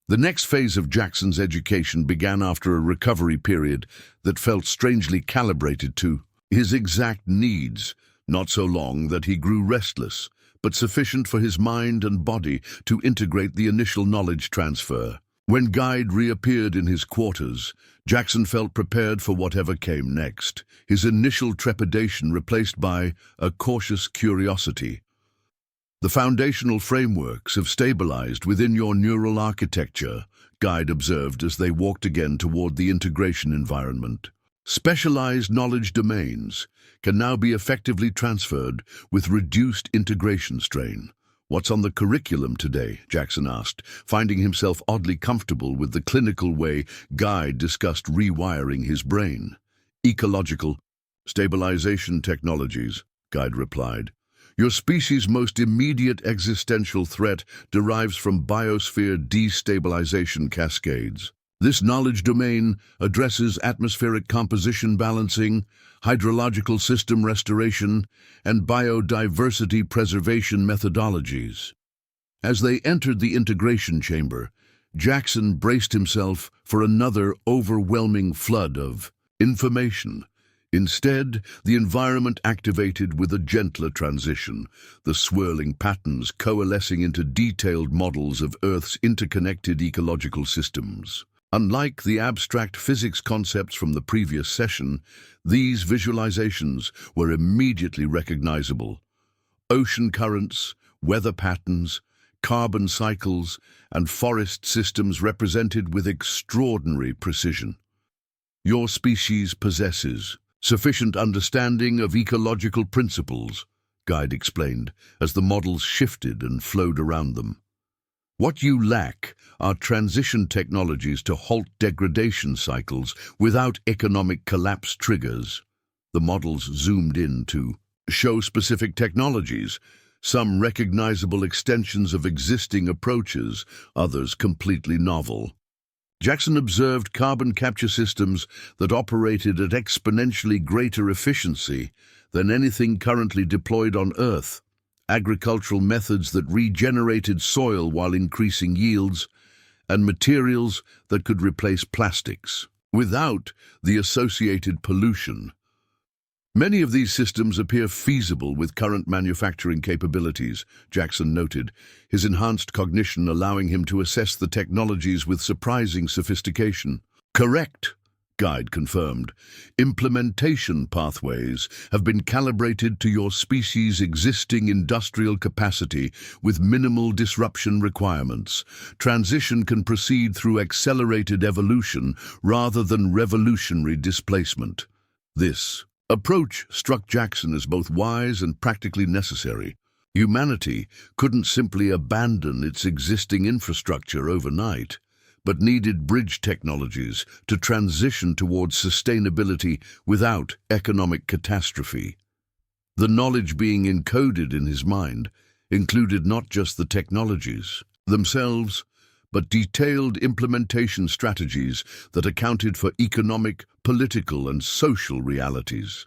The next phase of Jackson's education began after a recovery period that felt strangely calibrated to his exact needs, not so long that he grew restless, but sufficient for his mind and body to integrate the initial knowledge transfer. When Guide reappeared in his quarters, Jackson felt prepared for whatever came next, his initial trepidation replaced by a cautious curiosity. "The foundational frameworks have stabilized within your neural architecture," Guide observed as they walked again toward the integration environment. "Specialized knowledge domains can now be effectively transferred with reduced integration strain." "What's on the curriculum today?" Jackson asked, finding himself oddly comfortable with the clinical way Guide discussed rewiring his brain. "Ecological stabilization technologies," Guide replied. "Your species' most immediate existential threat derives from biosphere destabilization cascades. This knowledge domain addresses atmospheric composition balancing, hydrological system restoration, and biodiversity preservation methodologies." As they entered the integration chamber, Jackson braced himself for another overwhelming flood of information. Instead, the environment activated with a gentler transition, the swirling patterns coalescing into detailed models of Earth's interconnected ecological systems. Unlike the abstract physics concepts from the previous session, these visualizations were immediately recognizable. Ocean currents, weather patterns, carbon cycles, and forest systems represented with extraordinary precision. "Your species possesses sufficient understanding of ecological principles," Guide explained, as the models shifted and flowed around them. "What you lack are transition technologies to halt degradation cycles without economic collapse triggers." The models zoomed in to show specific technologies, some recognizable extensions of existing approaches, others completely novel. Jackson observed carbon capture systems that operated at exponentially greater efficiency than anything currently deployed on Earth, agricultural methods that regenerated soil while increasing yields, and materials that could replace plastics without the associated pollution. Many of these systems appear feasible with current manufacturing capabilities, Jackson noted, his enhanced cognition allowing him to assess the technologies with surprising sophistication. "Correct," Guide confirmed. "Implementation pathways have been calibrated to your species' existing industrial capacity with minimal disruption requirements. Transition can proceed through accelerated evolution rather than revolutionary displacement." This approach struck Jackson as both wise and practically necessary. Humanity couldn't simply abandon its existing infrastructure overnight, but needed bridge technologies to transition towards sustainability without economic catastrophe. The knowledge being encoded in his mind included not just the technologies themselves, but detailed implementation strategies that accounted for economic, political, and social realities.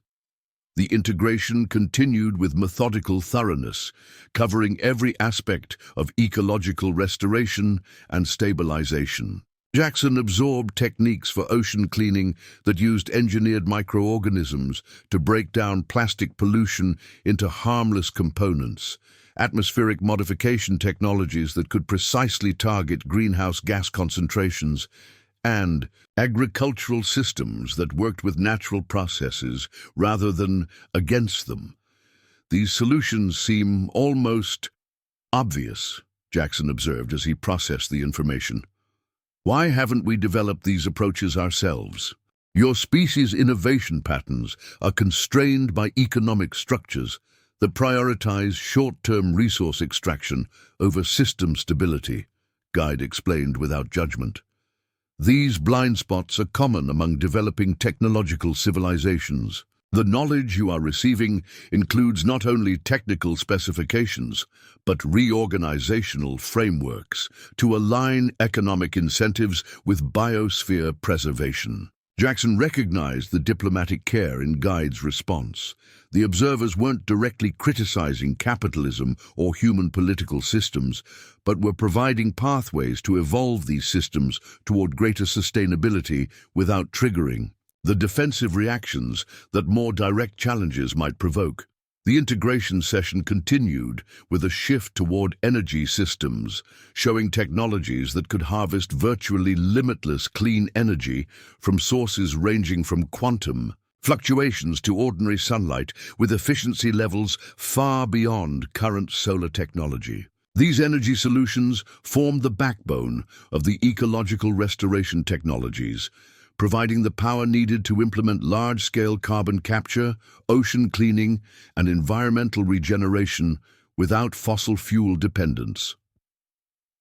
The integration continued with methodical thoroughness, covering every aspect of ecological restoration and stabilization. Jackson absorbed techniques for ocean cleaning that used engineered microorganisms to break down plastic pollution into harmless components, atmospheric modification technologies that could precisely target greenhouse gas concentrations, and agricultural systems that worked with natural processes rather than against them. These solutions seem almost obvious, Jackson observed as he processed the information. Why haven't we developed these approaches ourselves? Your species' innovation patterns are constrained by economic structures that prioritize short-term resource extraction over system stability, Guide explained without judgment. These blind spots are common among developing technological civilizations. The knowledge you are receiving includes not only technical specifications, but reorganizational frameworks to align economic incentives with biosphere preservation. Jackson recognized the diplomatic care in Guide's response. The observers weren't directly criticizing capitalism or human political systems, but were providing pathways to evolve these systems toward greater sustainability without triggering the defensive reactions that more direct challenges might provoke. The integration session continued with a shift toward energy systems, showing technologies that could harvest virtually limitless clean energy from sources ranging from quantum fluctuations to ordinary sunlight, with efficiency levels far beyond current solar technology. These energy solutions formed the backbone of the ecological restoration technologies, providing the power needed to implement large-scale carbon capture, ocean cleaning, and environmental regeneration without fossil fuel dependence.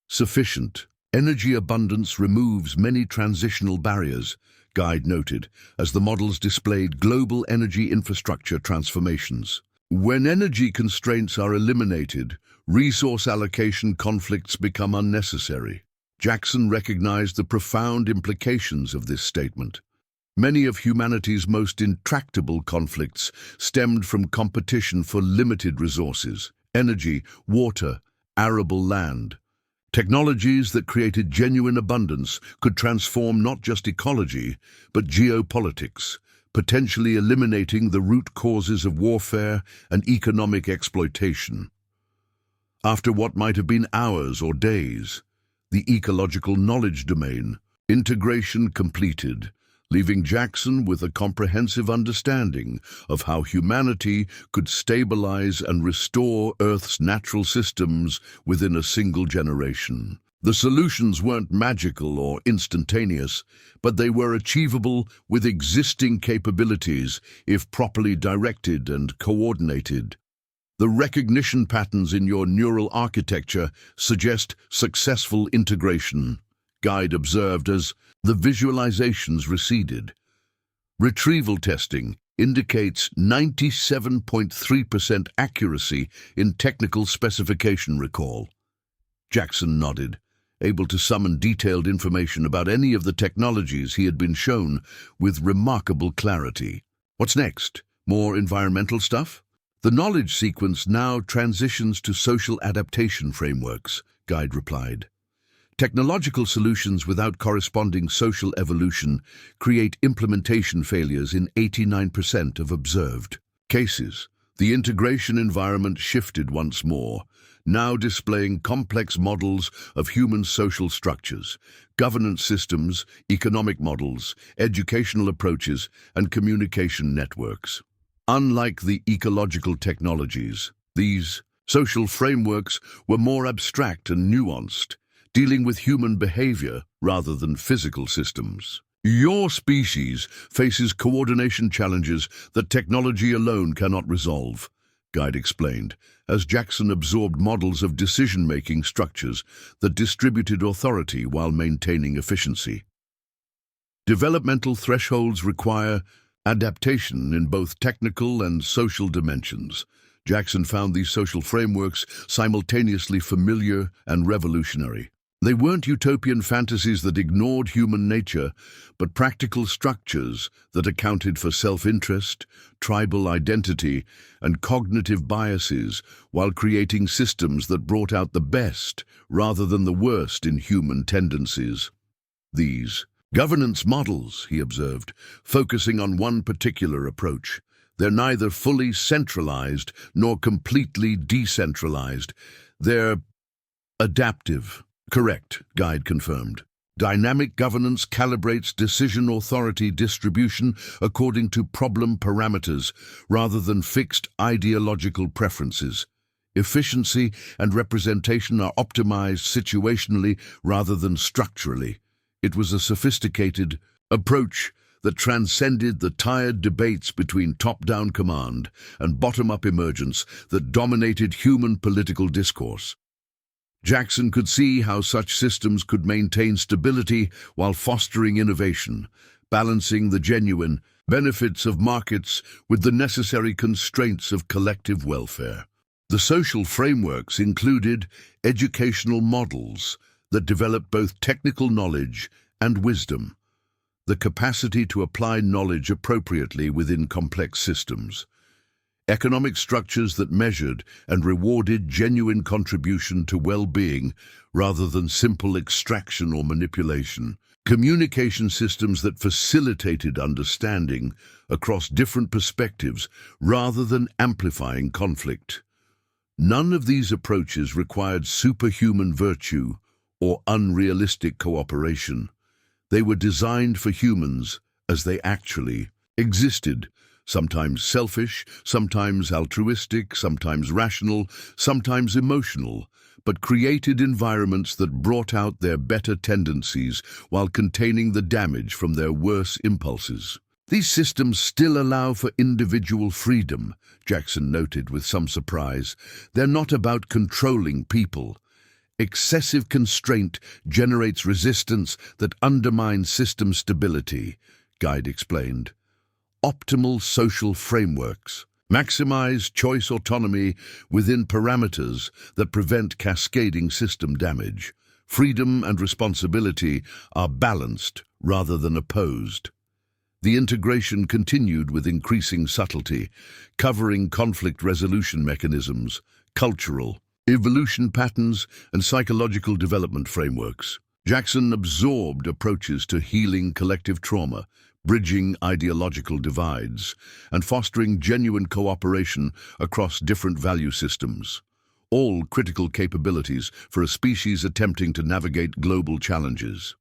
Sufficient energy abundance removes many transitional barriers, Guide noted, as the models displayed global energy infrastructure transformations. When energy constraints are eliminated, resource allocation conflicts become unnecessary. Jackson recognized the profound implications of this statement. Many of humanity's most intractable conflicts stemmed from competition for limited resources: energy, water, arable land. Technologies that created genuine abundance could transform not just ecology, but geopolitics, potentially eliminating the root causes of warfare and economic exploitation. After what might have been hours or days, the ecological knowledge domain integration completed, leaving Jackson with a comprehensive understanding of how humanity could stabilize and restore Earth's natural systems within a single generation. The solutions weren't magical or instantaneous, but they were achievable with existing capabilities if properly directed and coordinated. The recognition patterns in your neural architecture suggest successful integration, Guide observed as the visualizations receded. Retrieval testing indicates 97.3% accuracy in technical specification recall. Jackson nodded, able to summon detailed information about any of the technologies he had been shown with remarkable clarity. What's next? More environmental stuff? The knowledge sequence now transitions to social adaptation frameworks, Guide replied. Technological solutions without corresponding social evolution create implementation failures in 89% of observed cases. The integration environment shifted once more, now displaying complex models of human social structures, governance systems, economic models, educational approaches, and communication networks. Unlike the ecological technologies, these social frameworks were more abstract and nuanced, dealing with human behavior rather than physical systems. Your species faces coordination challenges that technology alone cannot resolve, Guide explained, as Jackson absorbed models of decision-making structures that distributed authority while maintaining efficiency. Developmental thresholds require adaptation in both technical and social dimensions. Jackson found these social frameworks simultaneously familiar and revolutionary. They weren't utopian fantasies that ignored human nature, but practical structures that accounted for self-interest, tribal identity, and cognitive biases, while creating systems that brought out the best rather than the worst in human tendencies. These governance models, he observed, focusing on one particular approach. They're neither fully centralized nor completely decentralized. They're adaptive. Correct, Guide confirmed. Dynamic governance calibrates decision authority distribution according to problem parameters rather than fixed ideological preferences. Efficiency and representation are optimized situationally rather than structurally. It was a sophisticated approach that transcended the tired debates between top-down command and bottom-up emergence that dominated human political discourse. Jackson could see how such systems could maintain stability while fostering innovation, balancing the genuine benefits of markets with the necessary constraints of collective welfare. The social frameworks included educational models that developed both technical knowledge and wisdom, the capacity to apply knowledge appropriately within complex systems, economic structures that measured and rewarded genuine contribution to well-being rather than simple extraction or manipulation, communication systems that facilitated understanding across different perspectives rather than amplifying conflict. None of these approaches required superhuman virtue or unrealistic cooperation. They were designed for humans as they actually existed, sometimes selfish, sometimes altruistic, sometimes rational, sometimes emotional, but created environments that brought out their better tendencies while containing the damage from their worse impulses. These systems still allow for individual freedom, Jackson noted with some surprise. They're not about controlling people. Excessive constraint generates resistance that undermines system stability, Guide explained. Optimal social frameworks maximize choice autonomy within parameters that prevent cascading system damage. Freedom and responsibility are balanced rather than opposed. The integration continued with increasing subtlety, covering conflict resolution mechanisms, cultural, evolution patterns, and psychological development frameworks. Jackson absorbed approaches to healing collective trauma, bridging ideological divides, and fostering genuine cooperation across different value systems, all critical capabilities for a species attempting to navigate global challenges.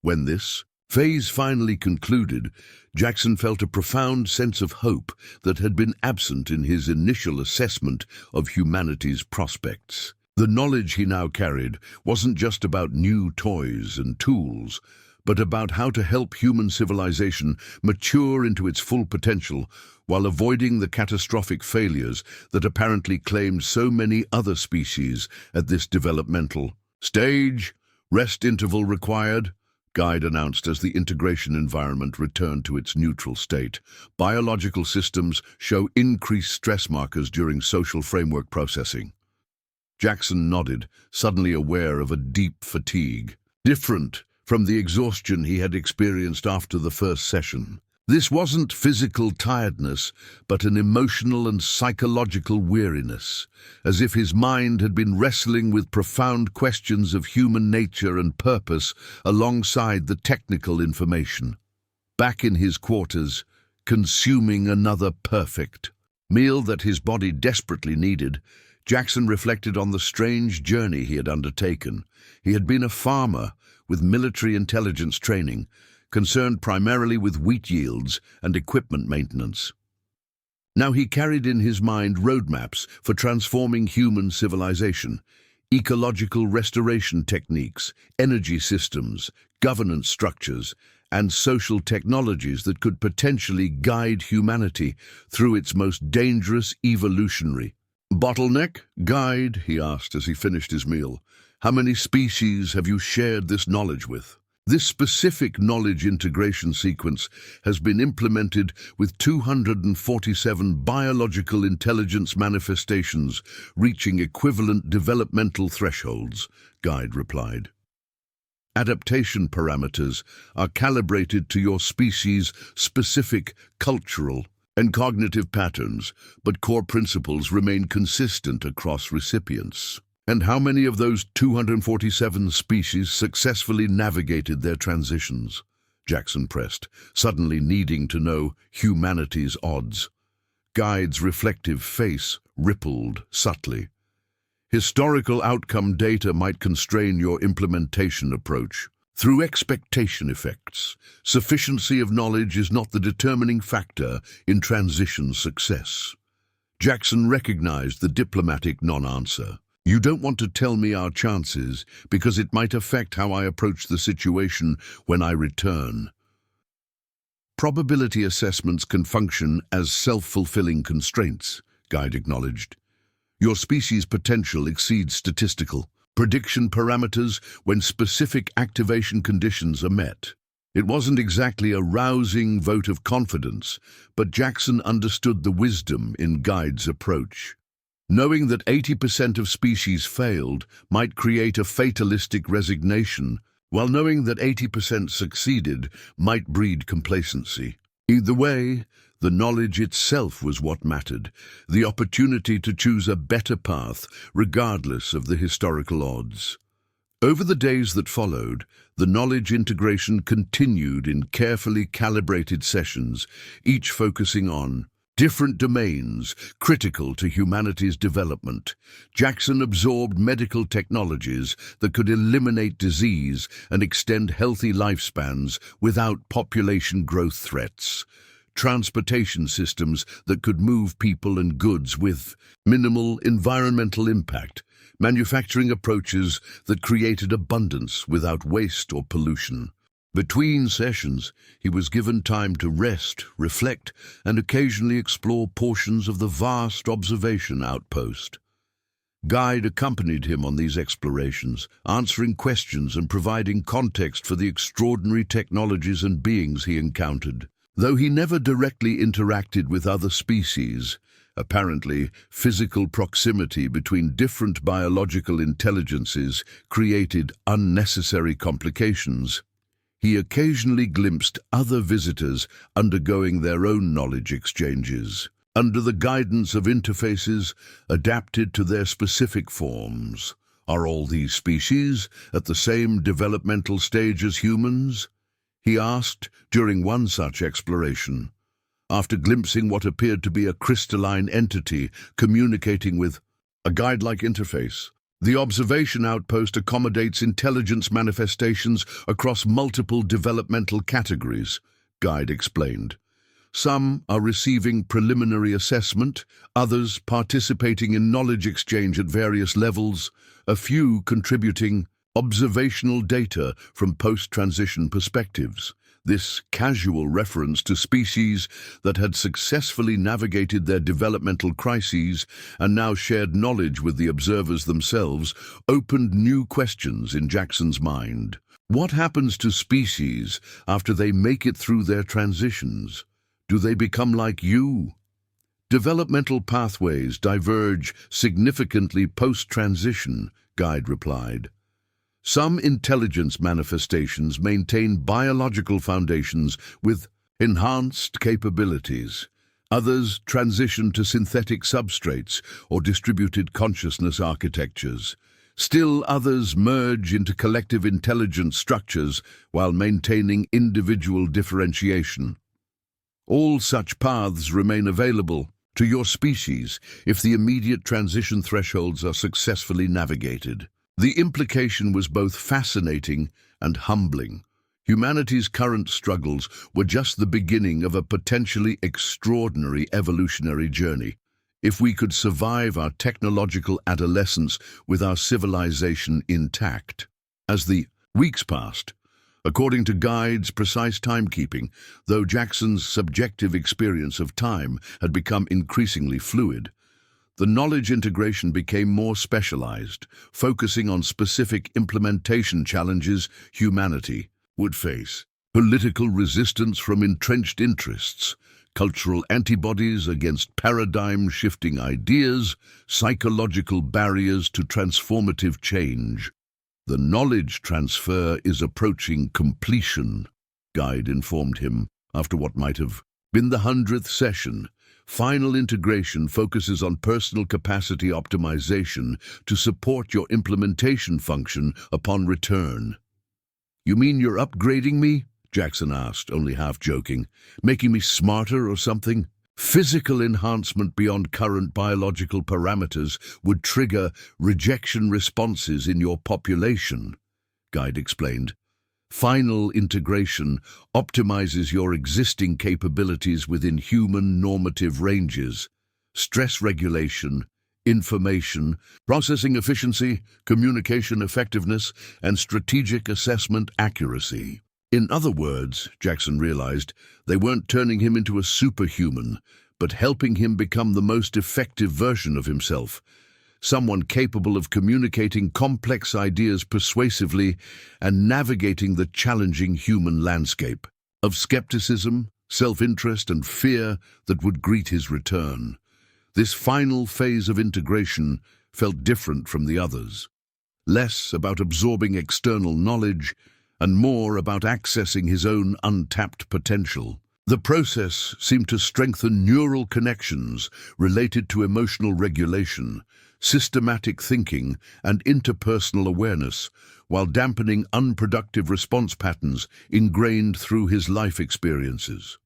When this phase finally concluded, Jackson felt a profound sense of hope that had been absent in his initial assessment of humanity's prospects. The knowledge he now carried wasn't just about new toys and tools, but about how to help human civilization mature into its full potential while avoiding the catastrophic failures that apparently claimed so many other species at this developmental stage. Rest interval required, Guide announced as the integration environment returned to its neutral state. Biological systems show increased stress markers during social framework processing. Jackson nodded, suddenly aware of a deep fatigue, different from the exhaustion he had experienced after the first session. This wasn't physical tiredness, but an emotional and psychological weariness, as if his mind had been wrestling with profound questions of human nature and purpose alongside the technical information. Back in his quarters, consuming another perfect meal that his body desperately needed, Jackson reflected on the strange journey he had undertaken. He had been a farmer with military intelligence training, concerned primarily with wheat yields and equipment maintenance. Now he carried in his mind roadmaps for transforming human civilization, ecological restoration techniques, energy systems, governance structures, and social technologies that could potentially guide humanity through its most dangerous evolutionary bottleneck. Guide, he asked as he finished his meal, how many species have you shared this knowledge with? This specific knowledge integration sequence has been implemented with 247 biological intelligence manifestations reaching equivalent developmental thresholds, Guide replied. Adaptation parameters are calibrated to your species' specific cultural and cognitive patterns, but core principles remain consistent across recipients. And how many of those 247 species successfully navigated their transitions? Jackson pressed, suddenly needing to know humanity's odds. Guide's reflective face rippled subtly. Historical outcome data might constrain your implementation approach. Through expectation effects, sufficiency of knowledge is not the determining factor in transition success. Jackson recognized the diplomatic non-answer. You don't want to tell me our chances because it might affect how I approach the situation when I return. Probability assessments can function as self-fulfilling constraints, Guide acknowledged. Your species' potential exceeds statistical prediction parameters when specific activation conditions are met. It wasn't exactly a rousing vote of confidence, but Jackson understood the wisdom in Guide's approach. Knowing that 80% of species failed might create a fatalistic resignation, while knowing that 80% succeeded might breed complacency. Either way, the knowledge itself was what mattered, the opportunity to choose a better path regardless of the historical odds. Over the days that followed, the knowledge integration continued in carefully calibrated sessions, each focusing on different domains critical to humanity's development. Jackson absorbed medical technologies that could eliminate disease and extend healthy lifespans without population growth threats. Transportation systems that could move people and goods with minimal environmental impact. Manufacturing approaches that created abundance without waste or pollution. Between sessions, he was given time to rest, reflect, and occasionally explore portions of the vast observation outpost. Guide accompanied him on these explorations, answering questions and providing context for the extraordinary technologies and beings he encountered. Though he never directly interacted with other species, apparently, physical proximity between different biological intelligences created unnecessary complications. He occasionally glimpsed other visitors undergoing their own knowledge exchanges, under the guidance of interfaces adapted to their specific forms. Are all these species at the same developmental stage as humans? He asked during one such exploration, after glimpsing what appeared to be a crystalline entity communicating with a guide-like interface. The observation outpost accommodates intelligence manifestations across multiple developmental categories, Guide explained. Some are receiving preliminary assessment, others participating in knowledge exchange at various levels, a few contributing observational data from post-transition perspectives. This casual reference to species that had successfully navigated their developmental crises and now shared knowledge with the observers themselves opened new questions in Jackson's mind. What happens to species after they make it through their transitions? Do they become like you? Developmental pathways diverge significantly post-transition, Guide replied. Some intelligence manifestations maintain biological foundations with enhanced capabilities. Others transition to synthetic substrates or distributed consciousness architectures. Still others merge into collective intelligence structures while maintaining individual differentiation. All such paths remain available to your species if the immediate transition thresholds are successfully navigated. The implication was both fascinating and humbling. Humanity's current struggles were just the beginning of a potentially extraordinary evolutionary journey. If we could survive our technological adolescence with our civilization intact. As the weeks passed, according to Guide's precise timekeeping, though Jackson's subjective experience of time had become increasingly fluid, the knowledge integration became more specialized, focusing on specific implementation challenges humanity would face. Political resistance from entrenched interests, cultural antibodies against paradigm-shifting ideas, psychological barriers to transformative change. The knowledge transfer is approaching completion, Guide informed him after what might have been the 100th session. Final integration focuses on personal capacity optimization to support your implementation function upon return. You mean you're upgrading me? Jackson asked, only half joking. Making me smarter or something? Physical enhancement beyond current biological parameters would trigger rejection responses in your population, Guide explained. Final integration optimizes your existing capabilities within human normative ranges. Stress regulation, information, processing efficiency, communication effectiveness, and strategic assessment accuracy. In other words, Jackson realized, they weren't turning him into a superhuman, but helping him become the most effective version of himself, someone capable of communicating complex ideas persuasively and navigating the challenging human landscape of skepticism, self-interest, and fear that would greet his return. This final phase of integration felt different from the others, less about absorbing external knowledge and more about accessing his own untapped potential. The process seemed to strengthen neural connections related to emotional regulation, systematic thinking, and interpersonal awareness, while dampening unproductive response patterns ingrained through his life experiences.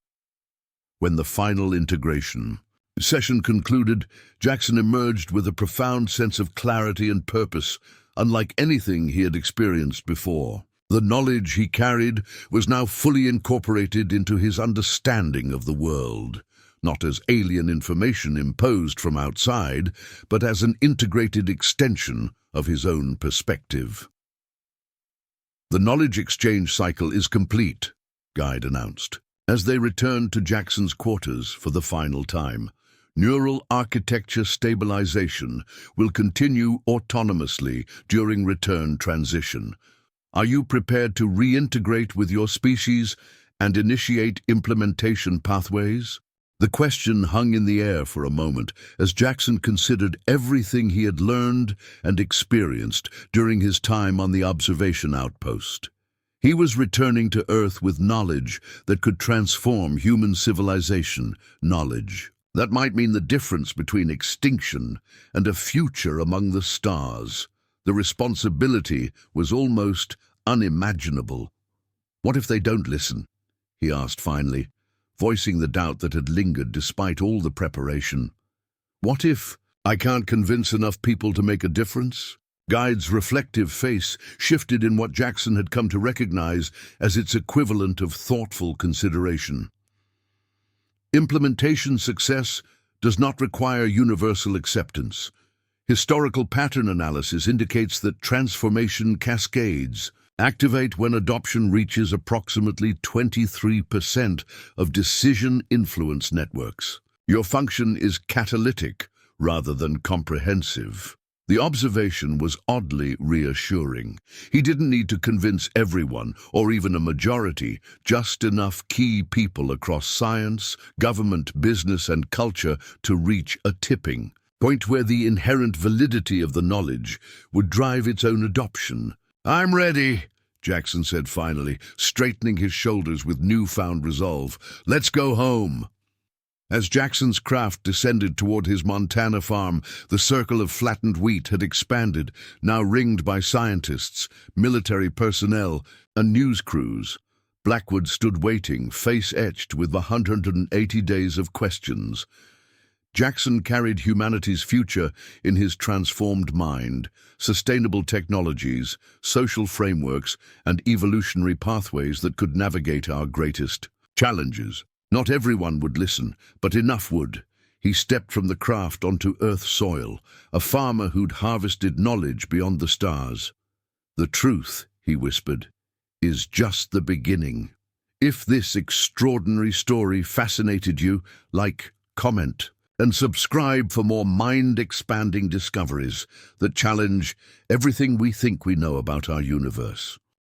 When the final integration session concluded, Jackson emerged with a profound sense of clarity and purpose, unlike anything he had experienced before. The knowledge he carried was now fully incorporated into his understanding of the world, not as alien information imposed from outside, but as an integrated extension of his own perspective. "The knowledge exchange cycle is complete," Guide announced, as they returned to Jackson's quarters for the final time. "Neural architecture stabilization will continue autonomously during return transition. Are you prepared to reintegrate with your species and initiate implementation pathways?" The question hung in the air for a moment as Jackson considered everything he had learned and experienced during his time on the observation outpost. He was returning to Earth with knowledge that could transform human civilization, knowledge that might mean the difference between extinction and a future among the stars. The responsibility was almost unimaginable. "What if they don't listen?" he asked finally, voicing the doubt that had lingered despite all the preparation. "What if I can't convince enough people to make a difference?" Guide's reflective face shifted in what Jackson had come to recognize as its equivalent of thoughtful consideration. Implementation success does not require universal acceptance. Historical pattern analysis indicates that transformation cascades activate when adoption reaches approximately 23% of decision influence networks. Your function is catalytic rather than comprehensive. The observation was oddly reassuring. He didn't need to convince everyone, or even a majority, just enough key people across science, government, business, and culture to reach a tipping point where the inherent validity of the knowledge would drive its own adoption. "I'm ready," Jackson said finally, straightening his shoulders with newfound resolve. "Let's go home." As Jackson's craft descended toward his Montana farm, the circle of flattened wheat had expanded, now ringed by scientists, military personnel, and news crews. Blackwood stood waiting, face etched with 180 days of questions. Jackson carried humanity's future in his transformed mind, sustainable technologies, social frameworks, and evolutionary pathways that could navigate our greatest challenges. Not everyone would listen, but enough would. He stepped from the craft onto Earth soil, a farmer who'd harvested knowledge beyond the stars. "The truth," he whispered, "is just the beginning." If this extraordinary story fascinated you, like, comment, and subscribe for more mind-expanding discoveries that challenge everything we think we know about our universe.